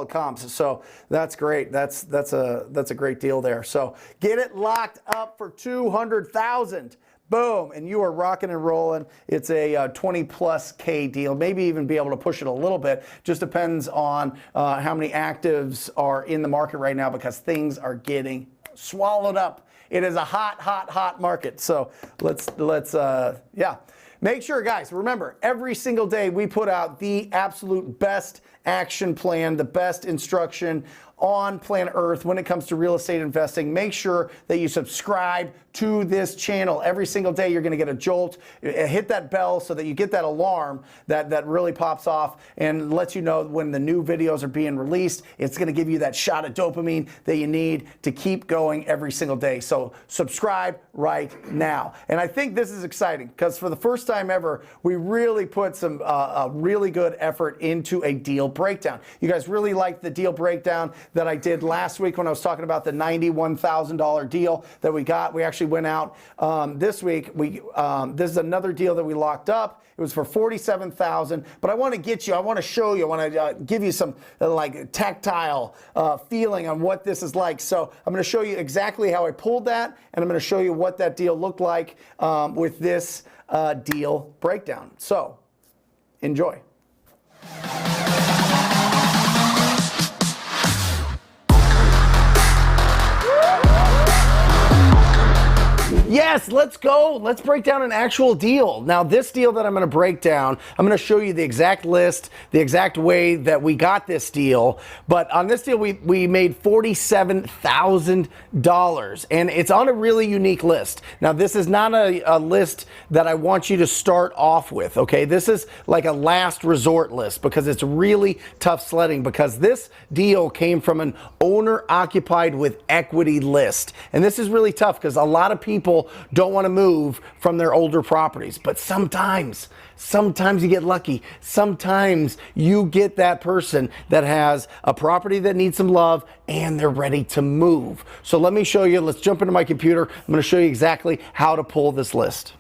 comps. So that's great. That's a great deal there. So get it locked up for 200,000. Boom, and you are rocking and rolling. It's a 20 plus K deal, maybe even be able to push it a little bit. Just depends on how many actives are in the market right now, because things are getting swallowed up. It is a hot market. So let's yeah. Make sure, guys, remember, every single day we put out the absolute best action plan, the best instruction on planet Earth when it comes to real estate investing. Make sure that you subscribe to this channel. Every single day you're going to get a jolt. Hit that bell so that you get that alarm that really pops off and lets you know when the new videos are being released. It's going to give you that shot of dopamine that you need to keep going every single day. So subscribe right now. And I think this is exciting because for the first time ever, we really put some a really good effort into a deal breakdown. You guys really liked the deal breakdown that I did last week when I was talking about the $91,000 deal that we got. We actually went out this week. This is another deal that we locked up. It was for $47,000, but I want to get you, I want to show you, I want to give you some like tactile feeling on what this is like. So I'm going to show you exactly how I pulled that, and I'm going to show you what that deal looked like with this deal breakdown. So enjoy. Yes, let's go. Let's break down an actual deal. Now, this deal that I'm going to break down, I'm going to show you the exact list, the exact way that we got this deal. But on this deal, we made $47,000, and it's on a really unique list. Now, this is not a list that I want you to start off with, okay? This is like a last resort list because it's really tough sledding, because this deal came from an owner-occupied with equity list. And this is really tough because a lot of people don't want to move from their older properties, but sometimes you get lucky. Sometimes you get that person that has a property that needs some love and they're ready to move. So let me show you. Let's jump into my computer. I'm going to show you exactly how to pull this list.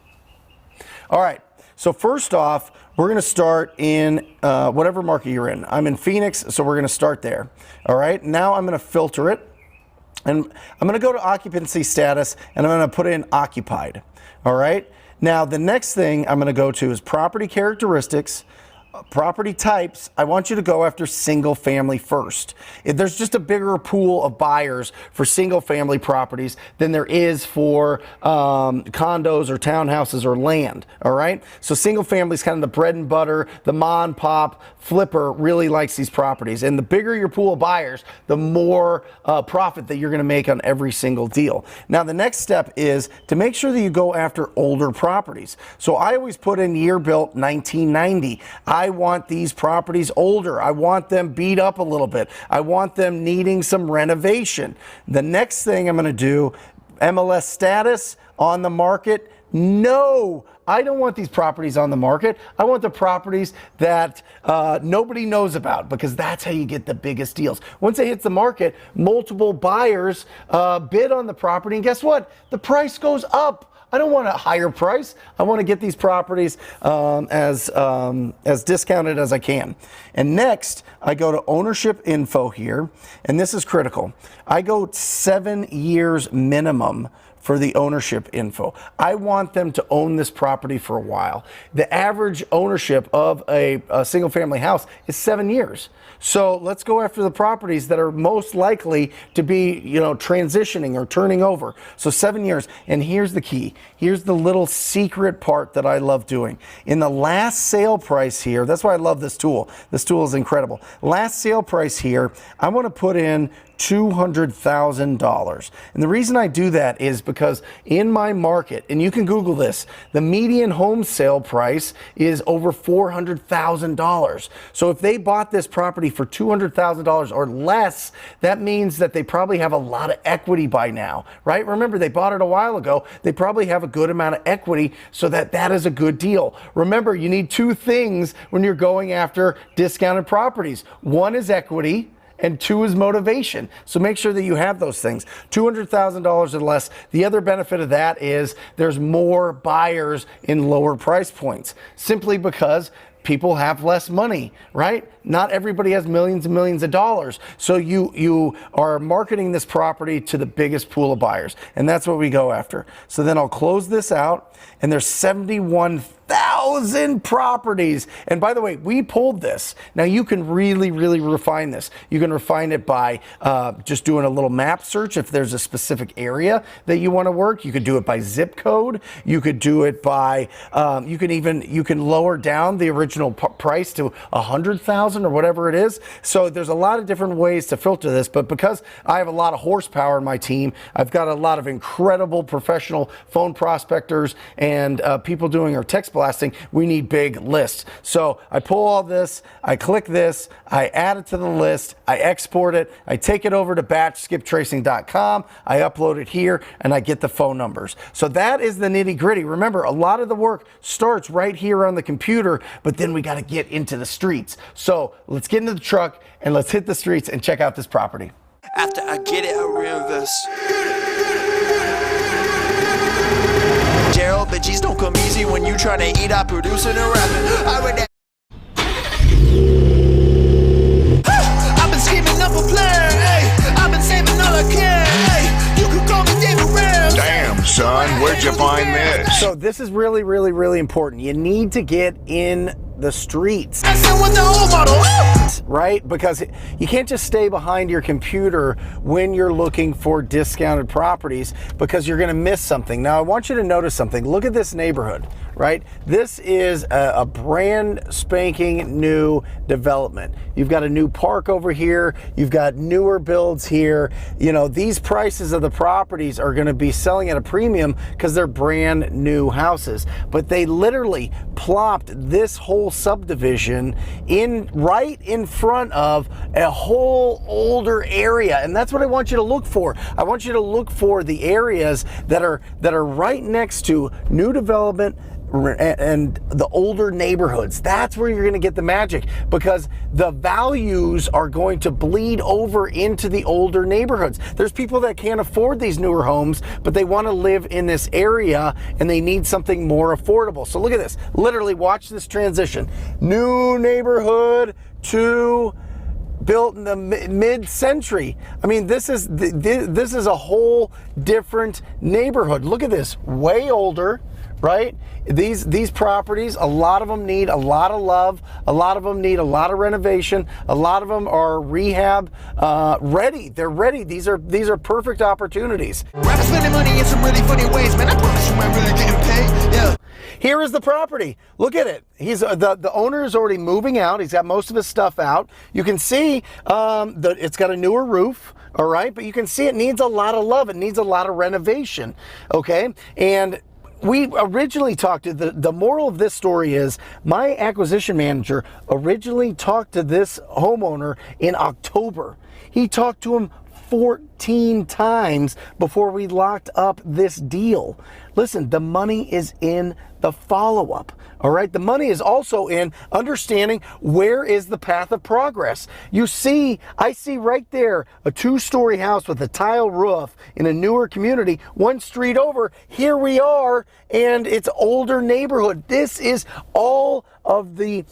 All right. So first off, we're going to start in whatever market you're in. I'm in Phoenix, so we're going to start there. All right. Now I'm going to filter it. And I'm going to go to occupancy status, and I'm going to put in occupied. All right. Now, the next thing I'm going to go to is property characteristics, property types. I want you to go after single family first. There's just a bigger pool of buyers for single family properties than there is for condos or townhouses or land. All right. So single family is kind of the bread and butter. The mom and pop flipper really likes these properties. And the bigger your pool of buyers, the more profit that you're going to make on every single deal. Now, the next step is to make sure that you go after older properties. So I always put in year built 1990. I want these properties older. I want them beat up a little bit. I want them needing some renovation. The next thing I'm going to do, MLS status on the market. No, I don't want these properties on the market. I want the properties that nobody knows about, because that's how you get the biggest deals. Once it hits the market, multiple buyers bid on the property, and guess what? The price goes up. I don't want a higher price. I want to get these properties as discounted as I can. And next, I go to ownership info here, and this is critical. I go 7 years minimum for the ownership info. I want them to own this property for a while. The average ownership of a single family house is 7 years. So let's go after the properties that are most likely to be, transitioning or turning over. So 7 years. And here's the key. Here's the little secret part that I love doing. In the last sale price here, that's why I love this tool. This tool is incredible. Last sale price here, I want to put in $200,000. And the reason I do that is because in my market, and you can Google this, the median home sale price is over $400,000. So if they bought this property for $200,000 or less, that means that they probably have a lot of equity by now, right? Remember, they bought it a while ago. They probably have a good amount of equity, so that is a good deal. Remember, you need two things when you're going after discounted properties. One is equity, and 2 is motivation. So make sure that you have those things. $200,000 or less. The other benefit of that is there's more buyers in lower price points, simply because people have less money, right? Not everybody has millions and millions of dollars. So you are marketing this property to the biggest pool of buyers, and that's what we go after. So then I'll close this out, and there's 71,000 properties. And by the way, we pulled this. Now you can really, really refine this. You can refine it by just doing a little map search. If there's a specific area that you want to work, you could do it by zip code. You could do it by, you can lower down the original price to 100,000 or whatever it is. So there's a lot of different ways to filter this, but because I have a lot of horsepower in my team, I've got a lot of incredible professional phone prospectors and people doing our text blasting, we need big lists. So I pull all this, I click this, I add it to the list, I export it, I take it over to batchskiptracing.com, I upload it here, and I get the phone numbers. So that is the nitty gritty. Remember, a lot of the work starts right here on the computer, but then we got to get into the streets. So let's get into the truck and let's hit the streets and check out this property. After I get it, I reinvest. Gerald, bitches don't come easy when you tryna eat. I producing and rapping. I read that. I've been scheming up a plan. Hey, I've been saving all I can. Hey, you can call me David Rams. Damn, son, where'd you find this? So this is really, really, really important. You need to get in the streets. I said with the old model. Right? Because you can't just stay behind your computer when you're looking for discounted properties, because you're going to miss something. Now, I want you to notice something. Look at this neighborhood, right? This is a brand spanking new development. You've got a new park over here. You've got newer builds here. You know, these prices of the properties are going to be selling at a premium because they're brand new houses. But they literally plopped this whole subdivision right in front of a whole older area, and that's what I want you to look for. I want you to look for the areas that are right next to new development and the older neighborhoods. That's where you're going to get the magic, because the values are going to bleed over into the older neighborhoods. There's people that can't afford these newer homes, but they want to live in this area and they need something more affordable. So look at this. Literally watch this transition. New neighborhood to built in the mid-century. I mean, this is a whole different neighborhood. Look at this. Way older, right? These properties, a lot of them need a lot of love. A lot of them need a lot of renovation. A lot of them are rehab ready. They're ready. These are perfect opportunities. Rappers spending money in some really funny ways, man. I promise you I'm really getting paid. Yeah. Here is the property. Look at it. He's the owner is already moving out. He's got most of his stuff out. You can see that it's got a newer roof. All right, but you can see it needs a lot of love. It needs a lot of renovation. Okay, and we originally talked to the moral of this story is my acquisition manager originally talked to this homeowner in October. He talked to him 14 times before we locked up this deal. Listen, the money is in the follow-up. All right, the money is also in understanding where is the path of progress. I see right there a 2-story house with a tile roof in a newer community, 1 street over. Here we are, and it's older neighborhood. This is all of the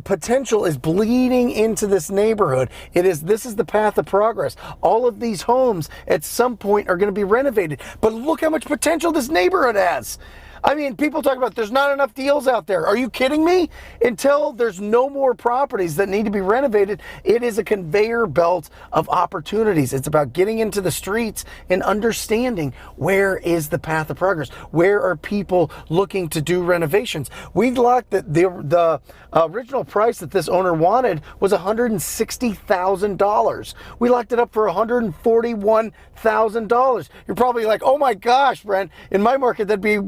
potential is bleeding into this neighborhood. This is the path of progress. All of these homes at some point are going to be renovated, but look how much potential this neighborhood has. I mean, people talk about there's not enough deals out there. Are you kidding me? Until there's no more properties that need to be renovated, it is a conveyor belt of opportunities. It's about getting into the streets and understanding where is the path of progress. Where are people looking to do renovations? We locked the original price that this owner wanted was $160,000. We locked it up for $141,000. You're probably like, oh my gosh, Brent, in my market that'd be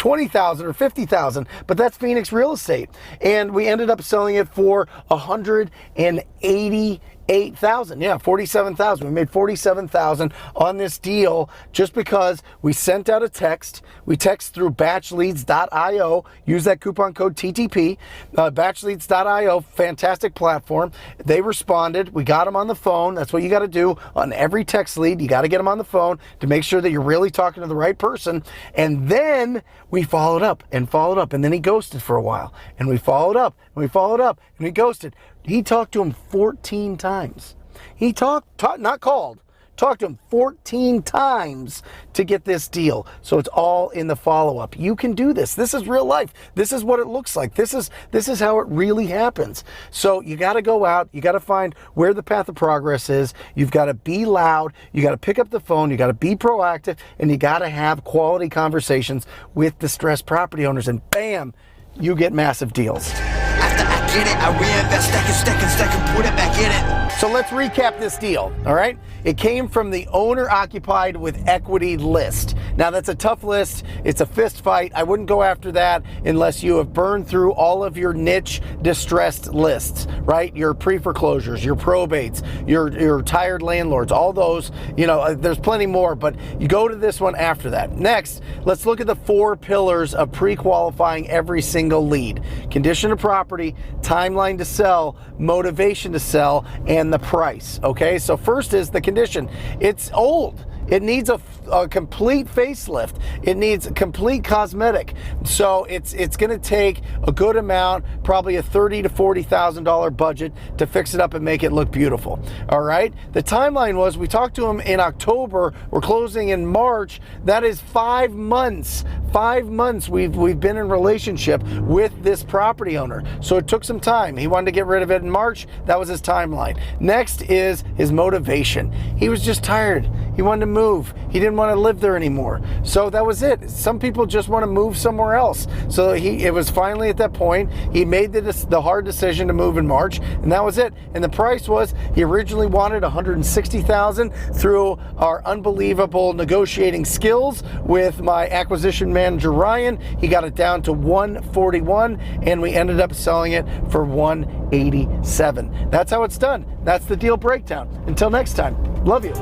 $20,000 or $50,000, but that's Phoenix real estate. And we ended up selling it for $188,000. 48,000. Yeah, 47,000. We made 47,000 on this deal just because we sent out a text. We text through batchleads.io. Use that coupon code TTP. Batchleads.io, fantastic platform. They responded. We got them on the phone. That's what you got to do on every text lead. You got to get them on the phone to make sure that you're really talking to the right person. And then we followed up and followed up. And then he ghosted for a while. And we followed up and we followed up and we ghosted. He talked to him 14 times. He not called, talked to him 14 times to get this deal. So it's all in the follow-up. You can do this. This is real life. This is what it looks like. This is how it really happens. So you got to go out. You got to find where the path of progress is. You've got to be loud. You got to pick up the phone. You got to be proactive, and you got to have quality conversations with distressed property owners. And bam, you get massive deals. After I get it, I reinvest, stack and put it back in it. So let's recap this deal, all right? It came from the owner-occupied with equity list. Now, that's a tough list. It's a fist fight. I wouldn't go after that unless you have burned through all of your niche distressed lists, right? Your pre-foreclosures, your probates, your tired landlords, all those, there's plenty more, but you go to this one after that. Next, let's look at the 4 pillars of pre-qualifying every single lead. Condition of property, timeline to sell, motivation to sell, and the price, okay? So first is the condition. It's old. It needs a complete facelift. It needs complete cosmetic. So it's going to take a good amount, probably a $30,000 to $40,000 budget to fix it up and make it look beautiful. All right. The timeline was we talked to him in October. We're closing in March. That is 5 months. 5 months we've been in relationship with this property owner. So it took some time. He wanted to get rid of it in March. That was his timeline. Next is his motivation. He was just tired. He wanted to move. He didn't want to live there anymore. So that was it. Some people just want to move somewhere else. So it was finally at that point, he made the hard decision to move in March, and that was it. And the price was, he originally wanted $160,000 through our unbelievable negotiating skills with my acquisition manager, Ryan. He got it down to $141, and we ended up selling it for $187. That's how it's done. That's the deal breakdown. Until next time, love you.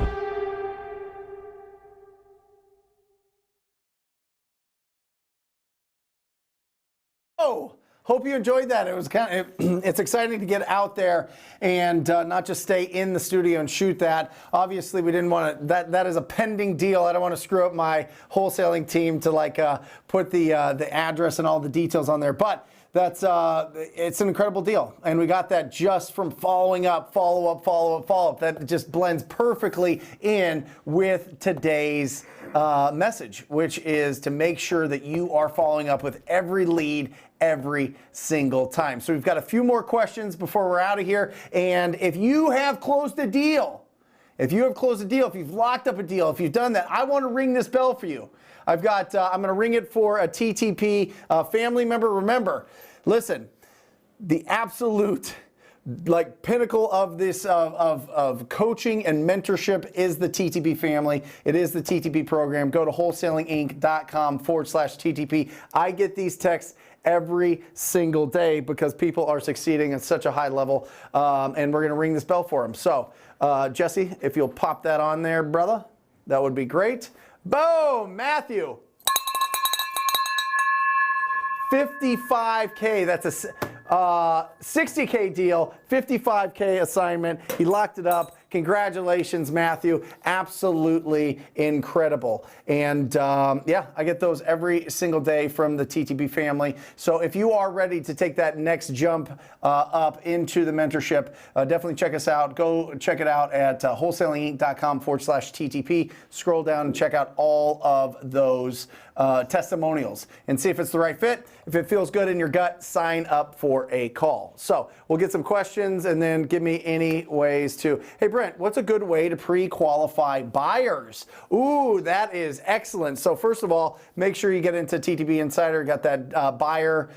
Hope you enjoyed that. It was it's exciting to get out there and not just stay in the studio and shoot that. Obviously, we didn't want to. That is a pending deal. I don't want to screw up my wholesaling team to put the address and all the details on there. But it's an incredible deal, and we got that just from following up, follow up. That just blends perfectly in with today's message, which is to make sure that you are following up with every lead every single time. So we've got a few more questions before we're out of here. And if you have closed a deal, if you've locked up a deal, if you've done that, I want to ring this bell for you. I'm going to ring it for a TTP family member. Remember, listen, the absolute pinnacle of this of coaching and mentorship is the TTP family. It is the TTP program. Go to wholesalinginc.com/TTP. I get these texts every single day because people are succeeding at such a high level, and we're going to ring this bell for them. So, Jesse, if you'll pop that on there, brother, that would be great. Boom, Matthew. 55K. That's a 60K deal, 55K assignment. He locked it up. Congratulations, Matthew. Absolutely incredible. And yeah, I get those every single day from the TTP family. So if you are ready to take that next jump up into the mentorship, definitely check us out. Go check it out at wholesalinginc.com/TTP. Scroll down and check out all of those testimonials and see if it's the right fit. If it feels good in your gut, sign up for a call. So we'll get some questions and then give me any ways to, hey, Brent, Brent, what's a good way to pre-qualify buyers? Ooh, that is excellent. So first of all, make sure you get into TTB Insider. Got that buyer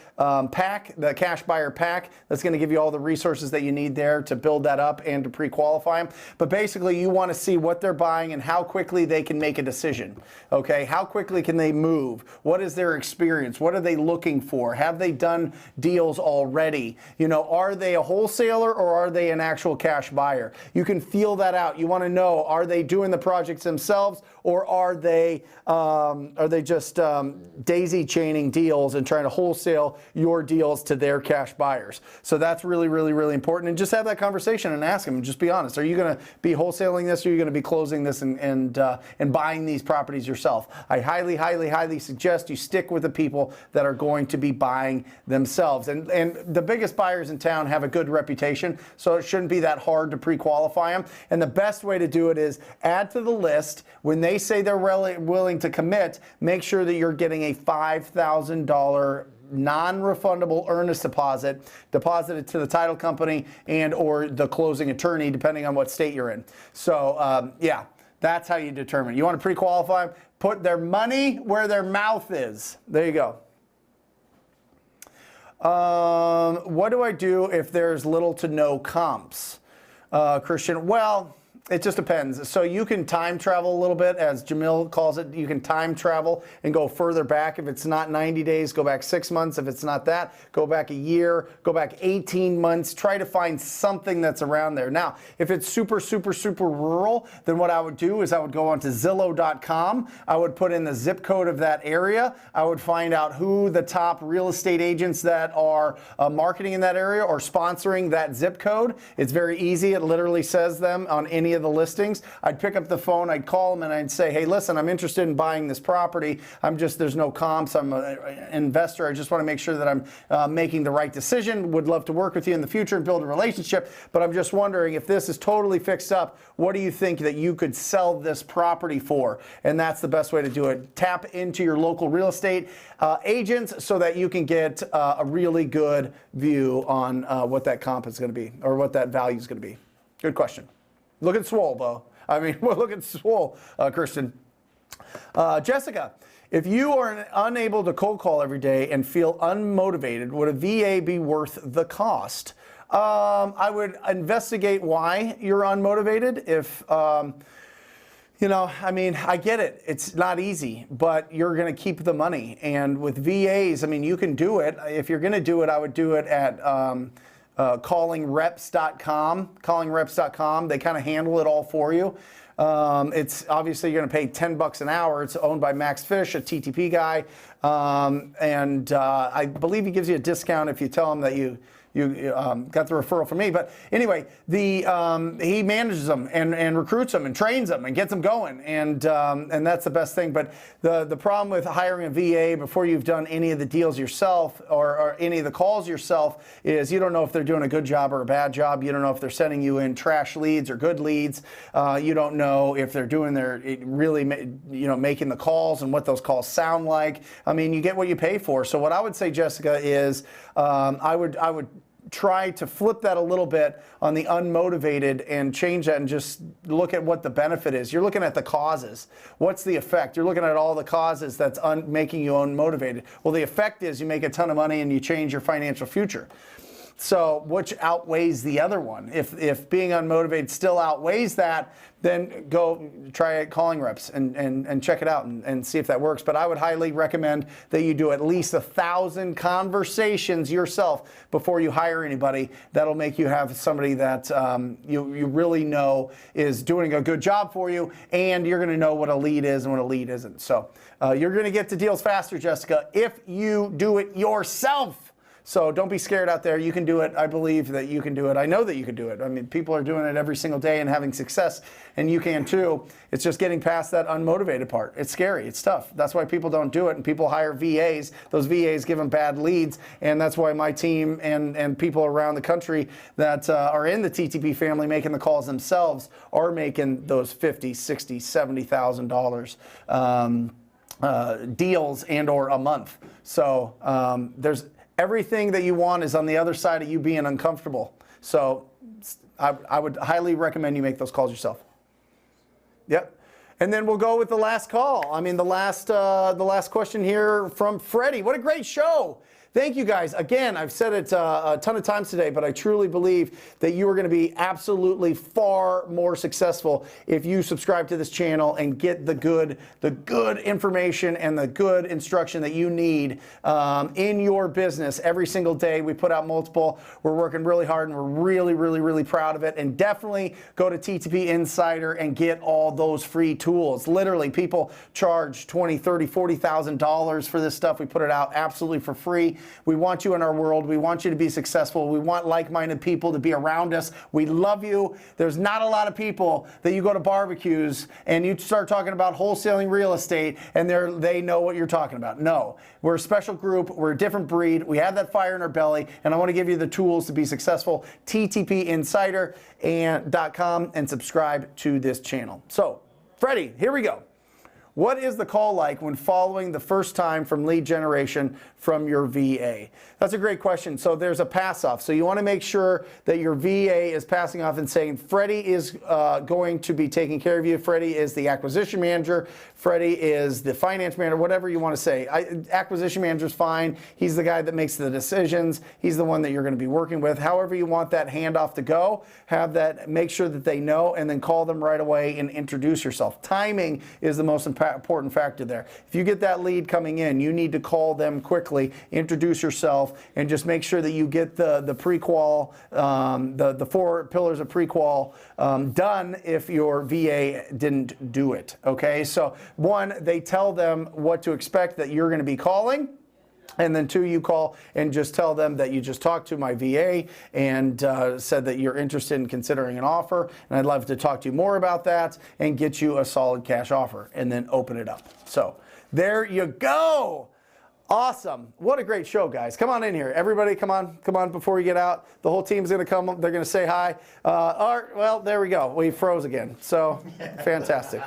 pack, the cash buyer pack. That's going to give you all the resources that you need there to build that up and to pre-qualify them. But basically, you want to see what they're buying and how quickly they can make a decision. Okay, how quickly can they move? What is their experience? What are they looking for? Have they done deals already? You know, are they a wholesaler or are they an actual cash buyer? You can feel that out. You want to know, are they doing the projects themselves or are they just daisy chaining deals and trying to wholesale your deals to their cash buyers? So that's really, really, really important. And just have that conversation and ask them. And just be honest. Are you going to be wholesaling this, or are you going to be closing this and buying these properties yourself? I highly, highly, highly suggest you stick with the people that are going to be buying themselves. And the biggest buyers in town have a good reputation, so it shouldn't be that hard to pre-qualify them. And the best way to do it is add to the list. When they say they're willing to commit, make sure that you're getting a $5,000 non-refundable earnest deposit deposited to the title company and or the closing attorney, depending on what state you're in. So yeah, that's how you determine. You want to pre-qualify them? Put their money where their mouth is. There you go. What do I do if there's little to no comps? Christian, well, it just depends. So you can time travel a little bit, as Jamil calls it. You can time travel and go further back. If it's not 90 days, go back 6 months. If it's not that, go back a year, go back 18 months. Try to find something that's around there. Now, if it's super, super, super rural, then what I would do is I would go onto Zillow.com. I would put in the zip code of that area. I would find out who the top real estate agents that are marketing in that area or sponsoring that zip code. It's very easy. It literally says them on any of the listings. I'd pick up the phone, I'd call them, and I'd say, hey, listen, I'm interested in buying this property. There's no comps. I'm an investor. I just want to make sure that I'm making the right decision. Would love to work with you in the future and build a relationship, but I'm just wondering if this is totally fixed up, what do you think that you could sell this property for? And that's the best way to do it. Tap into your local real estate agents so that you can get a really good view on what that comp is going to be or what that value is going to be. Good question. Look at Swole, Bo. I mean, look at Swole, Christian. Jessica, if you are unable to cold call every day and feel unmotivated, would a VA be worth the cost? I would investigate why you're unmotivated. If, you know, I mean, I get it. It's not easy, but you're going to keep the money. And with VAs, I mean, you can do it. If you're going to do it, I would do it at callingreps.com. Callingreps.com. They kind of handle it all for you. It's obviously you're going to pay $10 an hour. It's owned by Max Fish, a TTP guy, and I believe he gives you a discount if you tell him that you got the referral from me. But anyway, he manages them and recruits them and trains them and gets them going, and that's the best thing. But the problem with hiring a VA before you've done any of the deals yourself or any of the calls yourself is you don't know if they're doing a good job or a bad job. You don't know if they're sending you in trash leads or good leads. You don't know if they're doing making the calls and what those calls sound like. I mean, you get what you pay for. So what I would say, Jessica, is I would try to flip that a little bit on the unmotivated and change that and just look at what the benefit is. You're looking at the causes. What's the effect? You're looking at all the causes that's making you unmotivated. Well, the effect is you make a ton of money and you change your financial future. So which outweighs the other one? If being unmotivated still outweighs that, then go try calling reps and check it out and see if that works. But I would highly recommend that you do at least 1,000 conversations yourself before you hire anybody. That'll make you have somebody that you really know is doing a good job for you, and you're going to know what a lead is and what a lead isn't. So you're going to get to deals faster, Jessica, if you do it yourself. So don't be scared out there. You can do it. I believe that you can do it. I know that you can do it. I mean, people are doing it every single day and having success, and you can too. It's just getting past that unmotivated part. It's scary. It's tough. That's why people don't do it, and people hire VAs. Those VAs give them bad leads, and that's why my team and people around the country that are in the TTP family making the calls themselves are making those $50,000, $60,000, $70,000 deals and or a month. So there's everything that you want is on the other side of you being uncomfortable. So I would highly recommend you make those calls yourself. Yep. And then we'll go with the last call. I mean, the last question here from Freddie. What a great show. Thank you guys. Again, I've said it a ton of times today, but I truly believe that you are going to be absolutely far more successful if you subscribe to this channel and get the good information and the good instruction that you need in your business every single day. We put out multiple. We're working really hard, and we're really, really, really proud of it. And definitely go to TTP Insider and get all those free tools. Literally, people charge $20,000, $30,000, $40,000 for this stuff. We put it out absolutely for free. We want you in our world. We want you to be successful. We want like-minded people to be around us. We love you. There's not a lot of people that you go to barbecues and you start talking about wholesaling real estate and they know what you're talking about. No, we're a special group. We're a different breed. We have that fire in our belly, and I want to give you the tools to be successful. TTPinsider.com and subscribe to this channel. So, Freddie, here we go. What is the call like when following the first time from lead generation from your VA? That's a great question. So there's a pass off. So you want to make sure that your VA is passing off and saying, Freddie is going to be taking care of you. Freddie is the acquisition manager. Freddie is the finance manager, whatever you want to say. Acquisition manager is fine. He's the guy that makes the decisions. He's the one that you're going to be working with. However you want that handoff to go, have that, make sure that they know, and then call them right away and introduce yourself. Timing is the most important factor there. If you get that lead coming in, you need to call them quickly, introduce yourself, and just make sure that you get the pre-qual, the 4 pillars of pre-qual done if your VA didn't do it. Okay, so 1, they tell them what to expect, that you're going to be calling. And then 2, you call and just tell them that you just talked to my VA and said that you're interested in considering an offer. And I'd love to talk to you more about that and get you a solid cash offer, and then open it up. So there you go. Awesome. What a great show, guys. Come on in here. Everybody, come on before we get out. The whole team's going to come. They're going to say hi. Art, well, there we go. We froze again. So fantastic.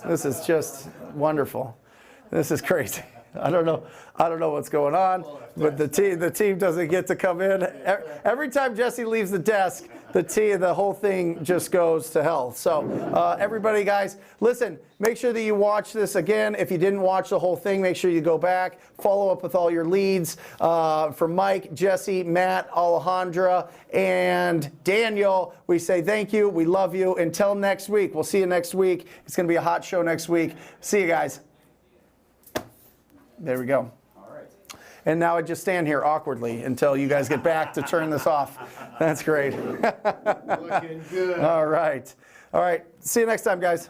This is just wonderful. This is crazy. I don't know what's going on, but the team doesn't get to come in. Every time Jesse leaves the desk, the whole thing just goes to hell. So everybody, guys, listen, make sure that you watch this again. If you didn't watch the whole thing, make sure you go back, follow up with all your leads. For Mike, Jesse, Matt, Alejandra, and Daniel, we say thank you. We love you. Until next week. We'll see you next week. It's going to be a hot show next week. See you guys. There we go. All right. And now I just stand here awkwardly until you guys get back to turn this off. That's great. Looking good. All right. See you next time, guys.